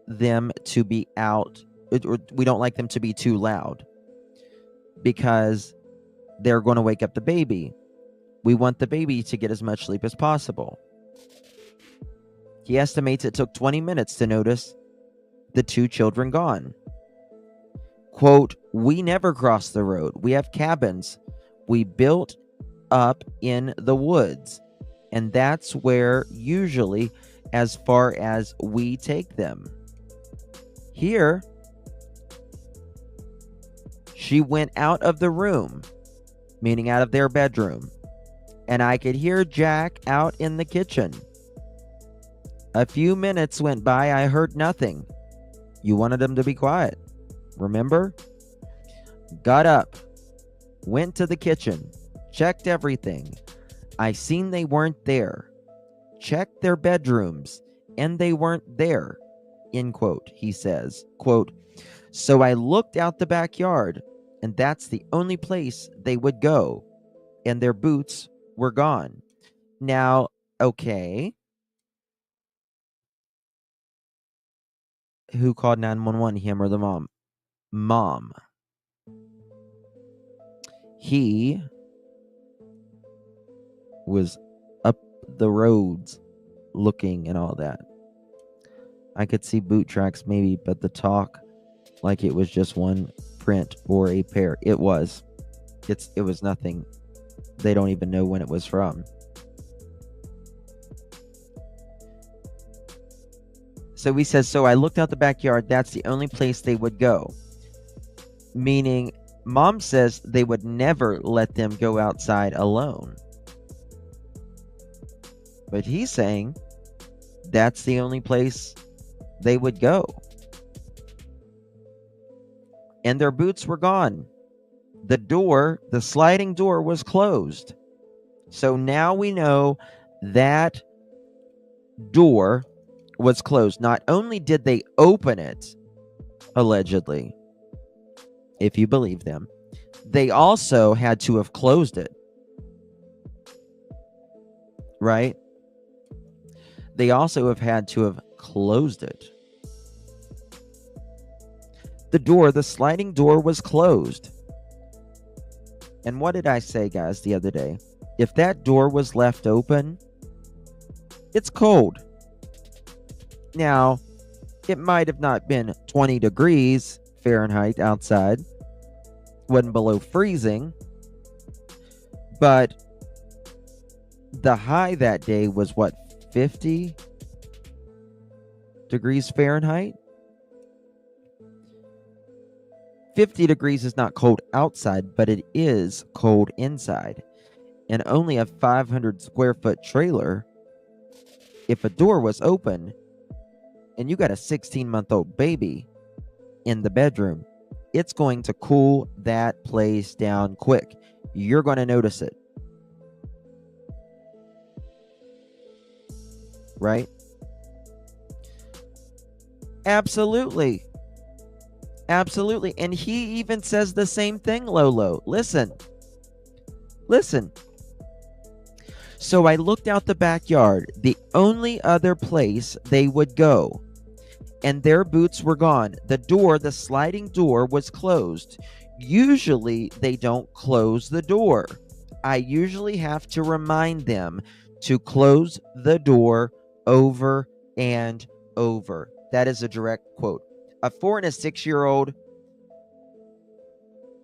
them to be out, or we don't like them to be too loud, because they're going to wake up the baby. We want the baby to get as much sleep as possible. He estimates it took 20 minutes to notice the two children gone. Quote, we never cross the road. We have cabins we built up in the woods, and that's where usually as far as we take them. Here, she went out of the room, meaning out of their bedroom, and I could hear Jack out in the kitchen. A few minutes went by. I heard nothing. You wanted them to be quiet, remember? Got up, went to the kitchen, checked everything. I seen they weren't there. Checked their bedrooms, and they weren't there, end quote, he says. Quote, so I looked out the backyard, and that's the only place they would go, and their boots were gone. Now, okay. Who called 911, him or the mom? Mom. He was up the roads looking and all that. I could see boot tracks maybe, but the talk like it was just one print or a pair. It was. It was nothing. They don't even know when it was from. So he says, so I looked out the backyard. That's the only place they would go. Meaning, mom says they would never let them go outside alone. But he's saying that's the only place they would go. And their boots were gone. The sliding door was closed. So now we know that door was closed. Not only did they open it, allegedly, if you believe them, they also had to have closed it. Right? They also have had to have closed it. The sliding door was closed. And what did I say, guys, the other day? If that door was left open, it's cold. Now, it might have not been 20 degrees Fahrenheit outside, wasn't below freezing, but the high that day was what, 50 degrees Fahrenheit? 50 degrees is not cold outside, but it is cold inside. And only a 500 square foot trailer, if a door was open and you got a 16-month-old baby in the bedroom, it's going to cool that place down quick. You're going to notice it. Right? Absolutely. Absolutely. And he even says the same thing, Lolo. Listen. So I looked out the backyard, the only other place they would go, and their boots were gone. The sliding door was closed. Usually they don't close the door. I usually have to remind them to close the door over and over. That is a direct quote. A 4 and a 6-year-old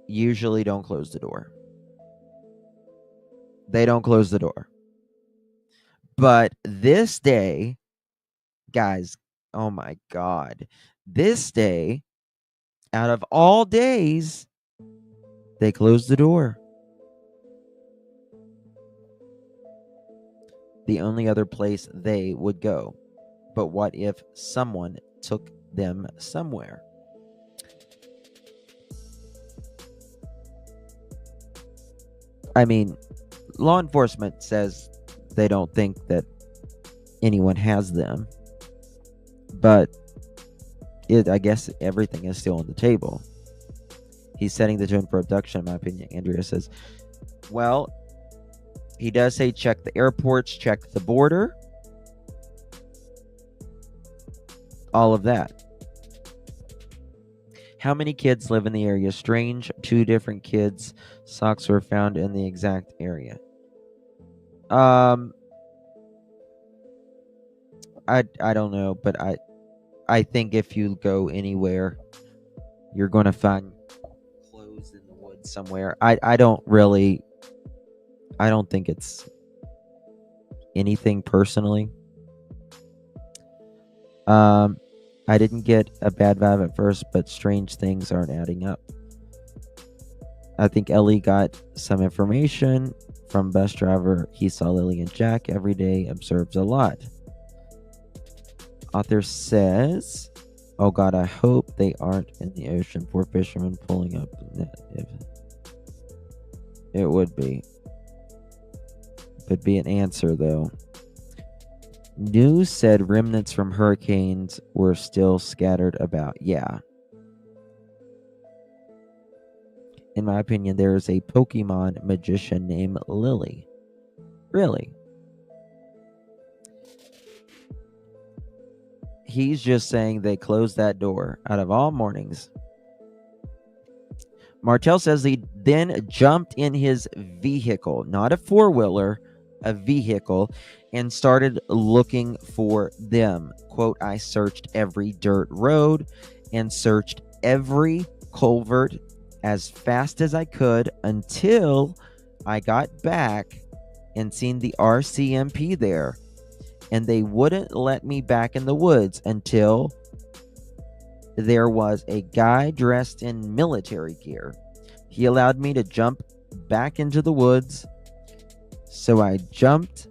usually don't close the door. They don't close the door. But this day, guys, oh my God, this day, out of all days, they closed the door. The only other place they would go. But what if someone took them somewhere? I mean, law enforcement says they don't think that anyone has them. But I guess everything is still on the table. He's setting the tone for abduction, in my opinion. Andrea says, well, he does say check the airports, check the border. All of that. How many kids live in the area? Strange. 2 different kids' socks were found in the exact area. I don't know, but I think if you go anywhere, you're going to find clothes in the woods somewhere. I don't think it's anything personally. I didn't get a bad vibe at first, but strange things aren't adding up. I think Ellie got some information from bus driver. He saw Lily and Jack every day, observes a lot. Author says, oh God, I hope they aren't in the ocean. Poor fishermen pulling up the net. It would be. Could be an answer, though. News said remnants from hurricanes were still scattered about. Yeah. In my opinion, there is a Pokemon magician named Lily. Really? He's just saying they closed that door out of all mornings. Martel says he then jumped in his vehicle, not a 4-wheeler, a vehicle, and started looking for them. Quote, I searched every dirt road and searched every culvert as fast as I could until I got back and seen the RCMP there. And they wouldn't let me back in the woods until there was a guy dressed in military gear. He allowed me to jump back into the woods. So I jumped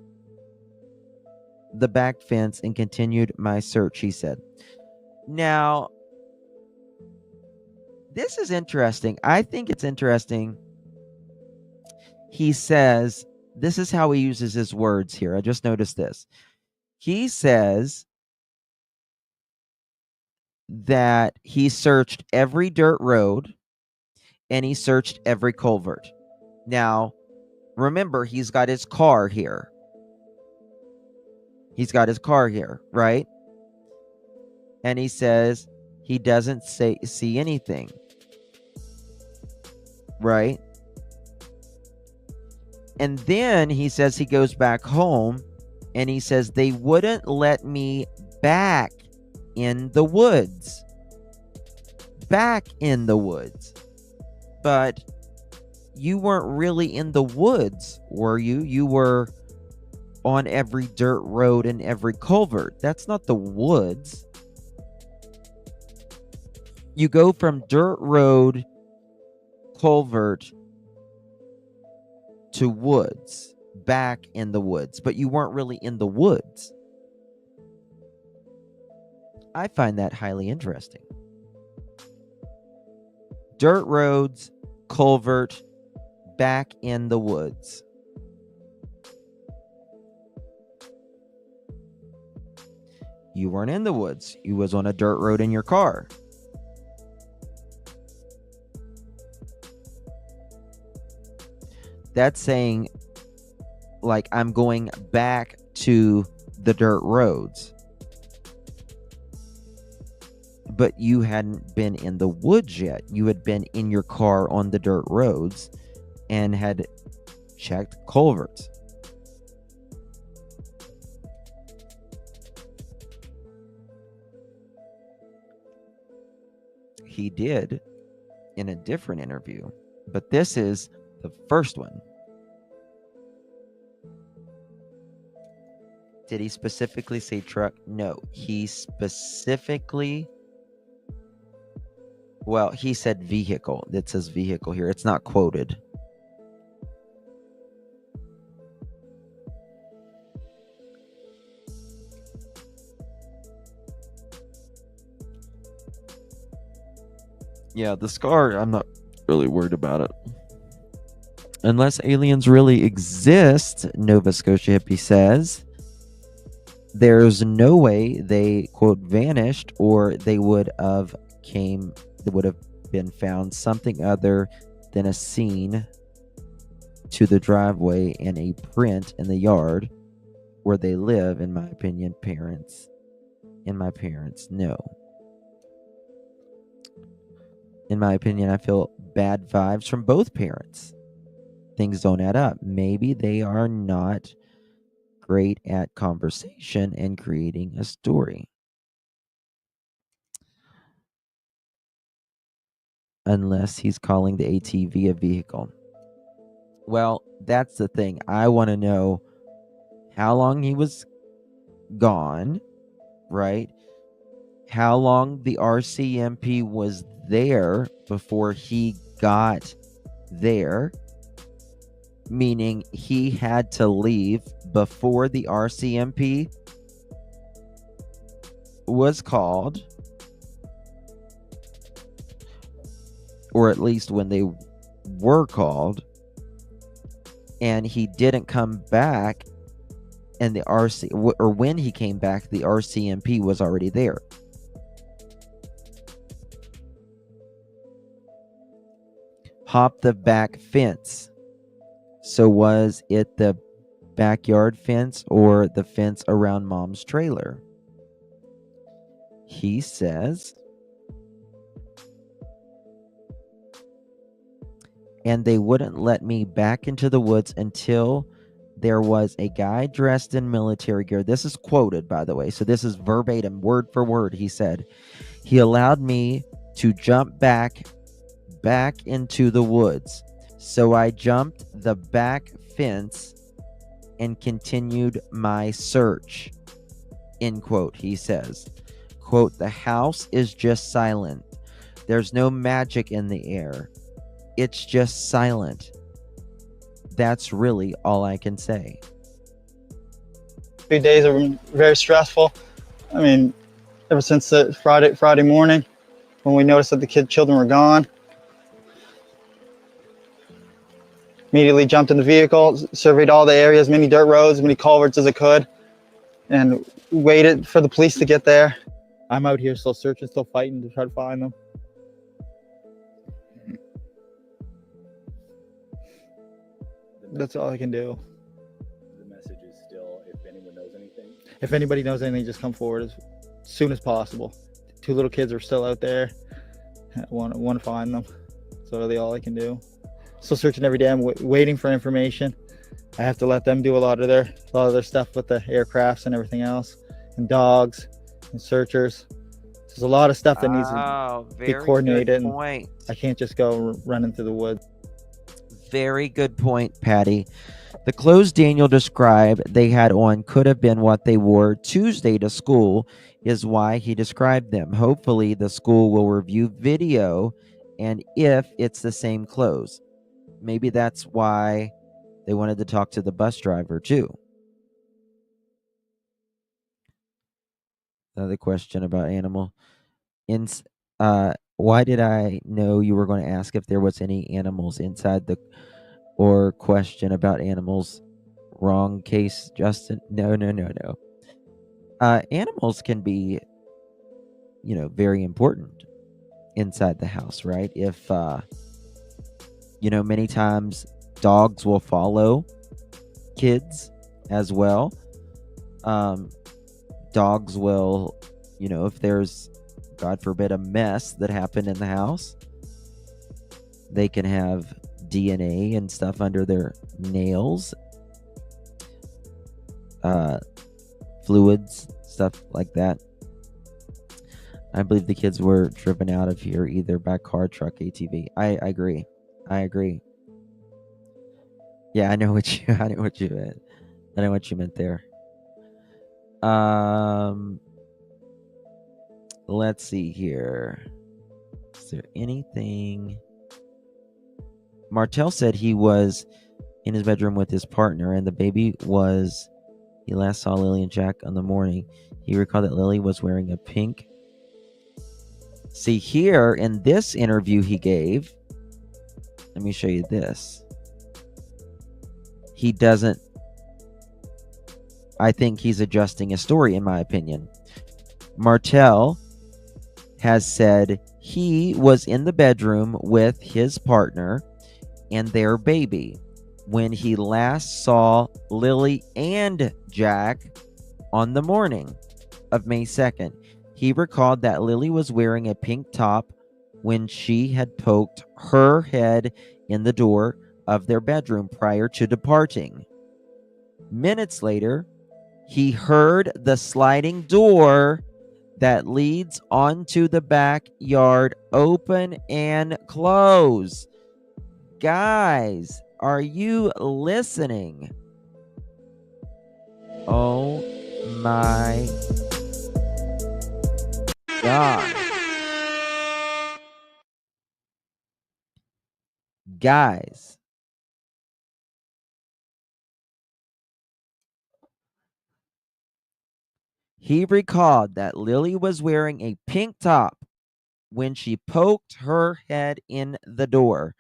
the back fence and continued my search, he said. Now, this is interesting. I think it's interesting. He says, this is how he uses his words here. I just noticed this. He says that he searched every dirt road and he searched every culvert. Now, remember, he's got his car here. He's got his car here, right? And he says he doesn't see anything, right? And then he says he goes back home and he says they wouldn't let me back in the woods. Back in the woods. But you weren't really in the woods, were you? You were on every dirt road and every culvert. That's not the woods. You go from dirt road, culvert, to woods, back in the woods, but you weren't really in the woods. I find that highly interesting. Dirt roads, culvert, back in the woods. You weren't in the woods. You was on a dirt road in your car. That's saying, like, I'm going back to the dirt roads. But you hadn't been in the woods yet. You had been in your car on the dirt roads and had checked culverts. He did in a different interview, but this is the first one. Did he specifically say truck? No, he specifically, well, he said vehicle. It says vehicle here. It's not quoted. Yeah, the scar, I'm not really worried about it. Unless aliens really exist, Nova Scotia hippie says, there's no way they, quote, vanished, or they would have been found something other than a scene to the driveway and a print in the yard where they live. In my opinion, my parents know. In my opinion, I feel bad vibes from both parents. Things don't add up. Maybe they are not great at conversation and creating a story. Unless he's calling the ATV a vehicle. Well, that's the thing. I want to know how long he was gone, right? How long the RCMP was there before he got there, meaning he had to leave before the RCMP was called, or at least when they were called, and he didn't come back, and when he came back, the RCMP was already there. Hop the back fence. So was it the backyard fence or the fence around mom's trailer? He says, and they wouldn't let me back into the woods until there was a guy dressed in military gear. This is quoted, by the way. So this is verbatim, word for word. He said, he allowed me to jump back into the woods. So I jumped the back fence and continued my search. End quote, he says. Quote, the house is just silent. There's no magic in the air. It's just silent. That's really all I can say. 3 days are very stressful. I mean, ever since Friday morning, when we noticed that the children were gone, immediately jumped in the vehicle, surveyed all the areas, many dirt roads, many culverts as I could, and waited for the police to get there. I'm out here still searching, still fighting to try to find them. That's all I can do. The message is still, if anyone knows anything. If anybody knows anything, just come forward as soon as possible. 2 little kids are still out there. I want to find them. So really all I can do. Still searching every day. I'm waiting for information. I have to let them do a lot of their stuff with the aircrafts and everything else, and dogs and searchers. There's a lot of stuff that needs to be coordinated. Good point. I can't just go running through the woods. Very good point, Patty. The clothes Daniel described they had on could have been what they wore Tuesday to school, is why he described them. Hopefully, the school will review video and if it's the same clothes. Maybe that's why they wanted to talk to the bus driver, too. Another question about animal. Why did I know you were going to ask if there was any animals inside the, or question about animals? Wrong case, Justin. No. Animals can be, very important inside the house, right? If, many times dogs will follow kids as well. Dogs will, if there's, God forbid, a mess that happened in the house, they can have DNA and stuff under their nails, fluids, stuff like that. I believe the kids were driven out of here either by car, truck, ATV. I agree. Yeah, I know what you meant. I know what you meant there. Let's see here. Is there anything? Martel said he was in his bedroom with his partner, and the baby was. He last saw Lily and Jack on the morning. He recalled that Lily was wearing a pink. See here in this interview he gave. Let me show you this. He doesn't. I think he's adjusting his story, in my opinion. Martel has said he was in the bedroom with his partner and their baby when he last saw Lily and Jack on the morning of May 2nd. He recalled that Lily was wearing a pink top when she had poked her head in the door of their bedroom prior to departing. Minutes later, he heard the sliding door that leads onto the backyard open and close. Guys, are you listening? Oh my God. Guys. He recalled that Lily was wearing a pink top when she poked her head in the door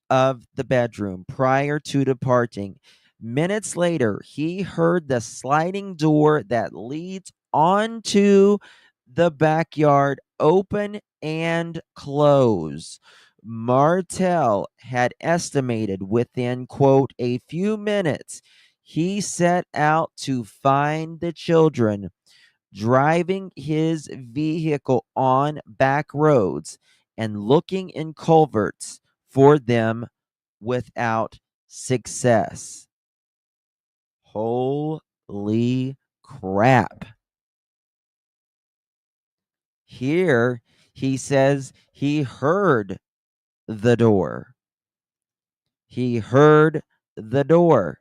of the bedroom prior to departing. Minutes later, he heard the sliding door that leads onto the backyard open and close. Martel had estimated within, quote, a few minutes, he set out to find the children, driving his vehicle on back roads and looking in culverts for them without success. Holy crap. Here he says he heard the door. He heard the door.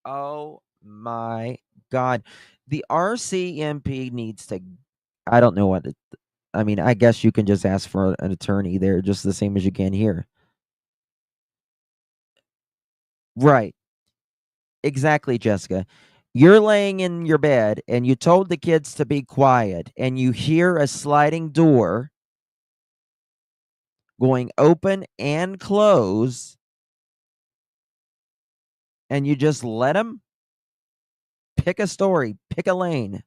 Oh my God. The RCMP needs to, I don't know what, I mean, I guess you can just ask for an attorney there, just the same as you can here. Right. Exactly, Jessica. You're laying in your bed and you told the kids to be quiet and you hear a sliding door going open and close and you just let them pick a story, pick a lane.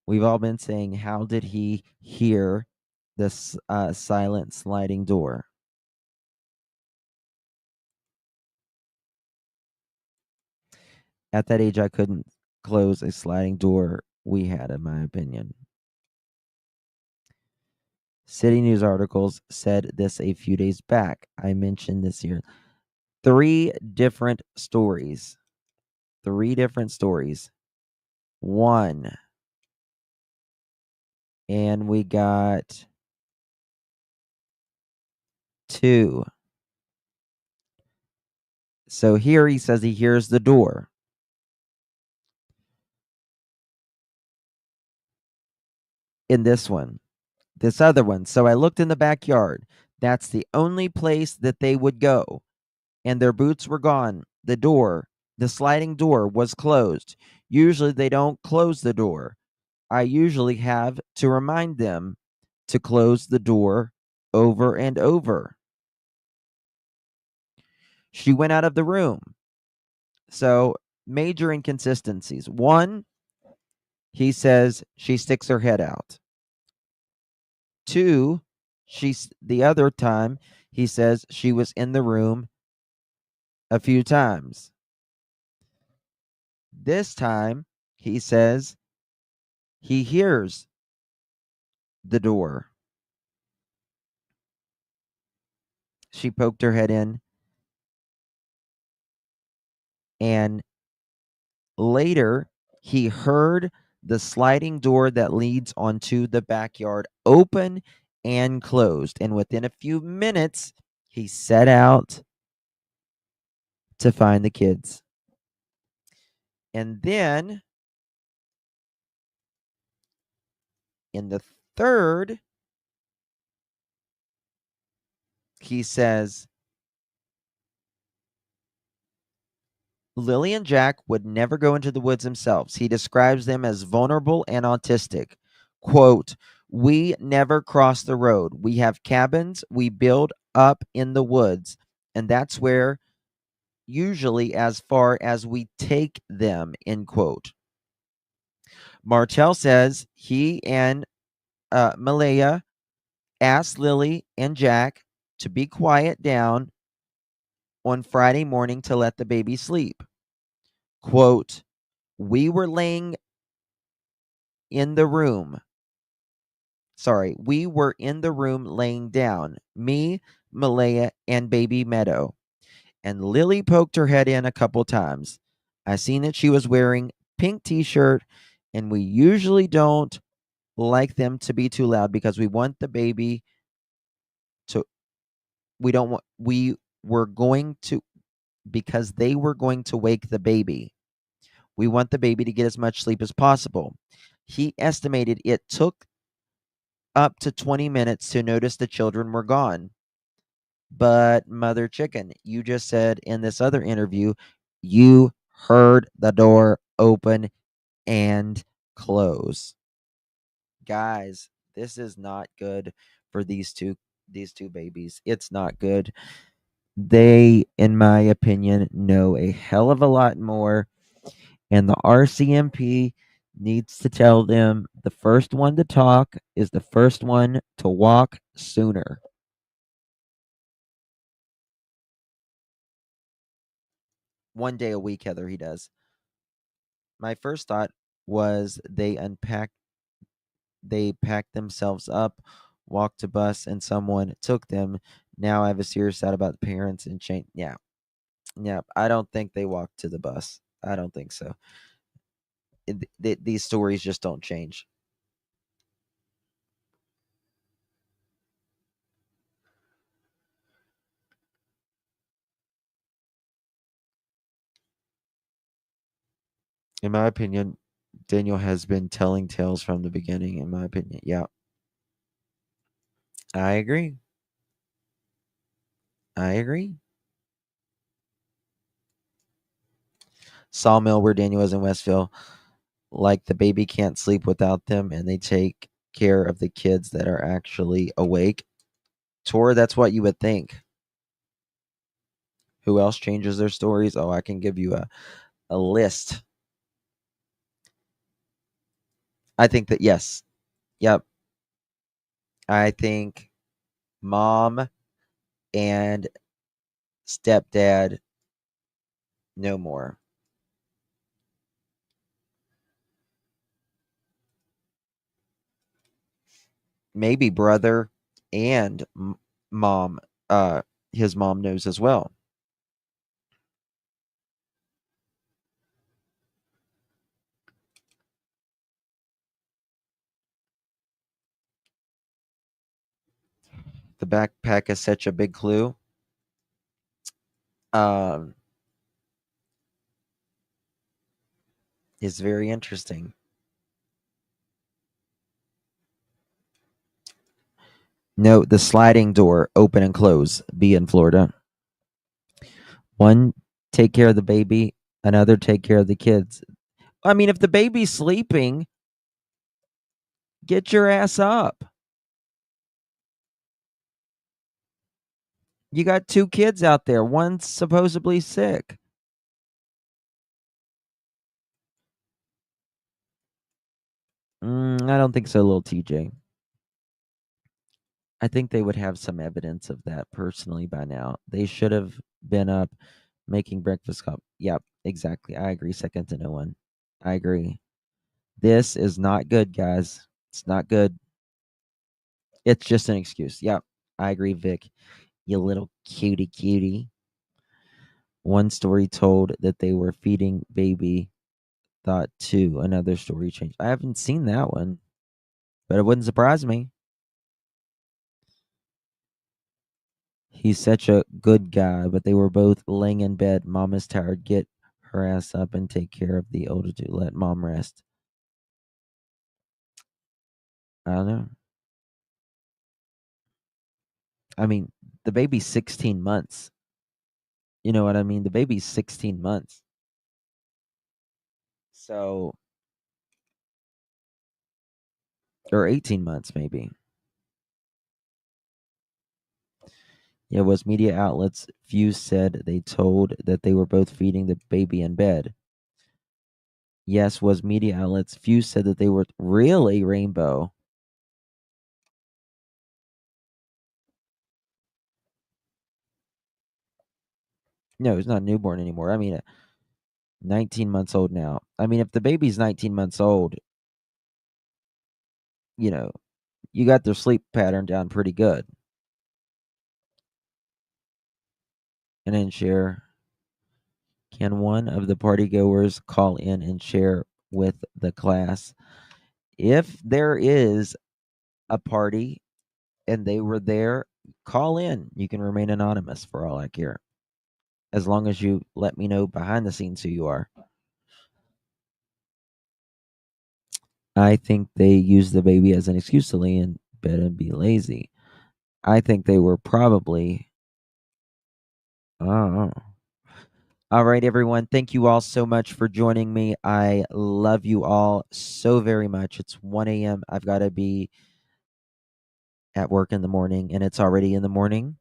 We've all been saying, how did he hear this silent sliding door. At that age, I couldn't close a sliding door we had, in my opinion. City News articles said this a few days back. I mentioned this here. 3 different stories. 3 different stories. 1. And we got 2. So here he says he hears the door. In this one. This other one. So I looked in the backyard. That's the only place that they would go. And their boots were gone. The door, the sliding door was closed. Usually they don't close the door. I usually have to remind them to close the door over and over. She went out of the room. So, major inconsistencies. 1, he says she sticks her head out. 2, the other time he says she was in the room a few times. This time he says he hears the door. She poked her head in, and later he heard the sliding door that leads onto the backyard open and closed. And within a few minutes, he set out to find the kids. And then in the third, he says Lily and Jack would never go into the woods themselves. He describes them as vulnerable and autistic. Quote, "We never cross the road. We have cabins we build up in the woods, and that's where usually as far as we take them," end quote. Martell says he and Malaya asked Lily and Jack to be quiet down on Friday morning to let the baby sleep. Quote, "We were laying in the room. We were in the room laying down, me, Malaya, and baby Meadow. And Lily poked her head in a couple times. I seen that she was wearing pink t-shirt, and we usually don't like them to be too loud because we want the baby to we were going to because they were going to wake the baby. We want the baby to get as much sleep as possible." He estimated it took up to 20 minutes to notice the children were gone. But Mother Chicken, you just said in this other interview, you heard the door open and close. Guys, this is not good for these two babies. It's not good. They, in my opinion, know a hell of a lot more, and the RCMP needs to tell them the first one to talk is the first one to walk sooner. One day a week, Heather, he does. My first thought was they packed themselves up, walked to bus, and someone took them. Now I have a serious doubt about the parents and change. Yeah. I don't think they walked to the bus. I don't think so. These stories just don't change. In my opinion, Daniel has been telling tales from the beginning, in my opinion. Yeah. I agree. Sawmill, where Daniel is in Westville, like the baby can't sleep without them, and they take care of the kids that are actually awake. Tor, that's what you would think. Who else changes their stories? Oh, I can give you a list. I think that yes. Yep. I think mom and stepdad, no more. Maybe brother and mom, his mom knows as well. The backpack is such a big clue. Is very interesting. No, the sliding door, open and close, be in Florida. One, take care of the baby. Another, take care of the kids. I mean, if the baby's sleeping, get your ass up. You got 2 kids out there. One's supposedly sick. I don't think so, little TJ. I think they would have some evidence of that personally by now. They should have been up making breakfast cup. Yep, exactly. I agree. Second to no one. I agree. This is not good, guys. It's not good. It's just an excuse. Yep, I agree, Vic. You little cutie. One story told that they were feeding baby thought 2. Another story changed. I haven't seen that one, but it wouldn't surprise me. He's such a good guy, but they were both laying in bed. Mom is tired. Get her ass up and take care of the older 2. Let mom rest. I don't know. I mean, the baby's 16 months. You know what I mean? The baby's 16 months. So, or 18 months maybe. Yeah, was media outlets. Few said they told that they were both feeding the baby in bed. Yes, was media outlets. Few said that they were really Rainbow. No, he's not newborn anymore. I mean, 19 months old now. I mean, if the baby's 19 months old, you know, you got their sleep pattern down pretty good. And then share. Can one of the party goers call in and share with the class? If there is a party and they were there, call in. You can remain anonymous for all I care. As long as you let me know behind the scenes who you are. I think they used the baby as an excuse to lay in bed and be lazy. I think they were probably. Oh. All right, everyone. Thank you all so much for joining me. I love you all so very much. It's 1 a.m. I've got to be at work in the morning, and it's already in the morning.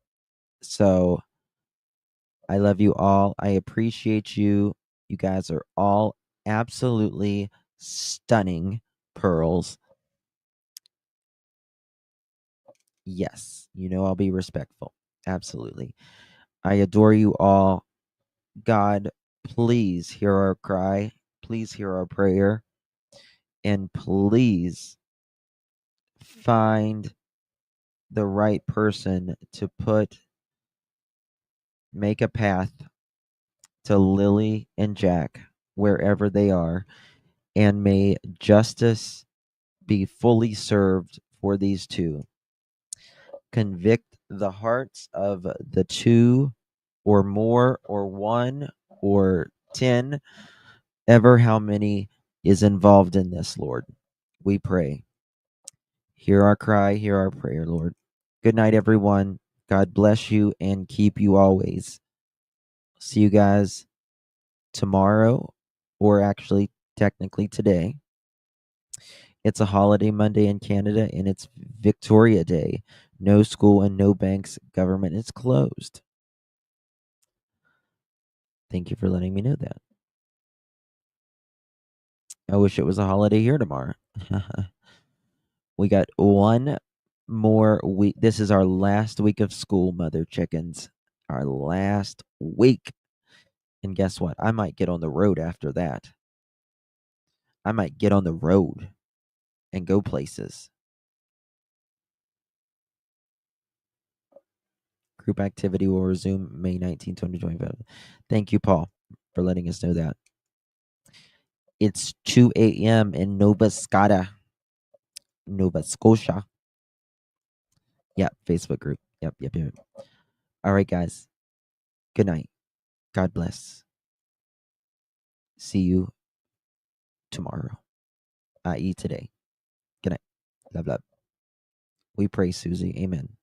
So I love you all. I appreciate you. You guys are all absolutely stunning pearls. Yes, I'll be respectful. Absolutely. I adore you all. God, please hear our cry. Please hear our prayer. And please find the right person to make a path to Lily and Jack wherever they are. And may justice be fully served for these 2. Convict the hearts of the 2 or more or 1 or 10, ever how many is involved in this, Lord. We pray. Hear our cry, hear our prayer, Lord. Good night, everyone. God bless you and keep you always. See you guys tomorrow, or actually, technically today. It's a holiday Monday in Canada, and it's Victoria Day. No school and no banks. Government is closed. Thank you for letting me know that. I wish it was a holiday here tomorrow. We got one more week. This is our last week of school, mother chickens. Our last week. And guess what? I might get on the road after that. I might get on the road and go places. Group activity will resume May 19, 2025. Thank you, Paul, for letting us know that. It's 2 a.m. in Nova Scotia. Yep, Facebook group. Yep. All right, guys. Good night. God bless. See you tomorrow, i.e. today. Good night. Love. We pray, Susie. Amen.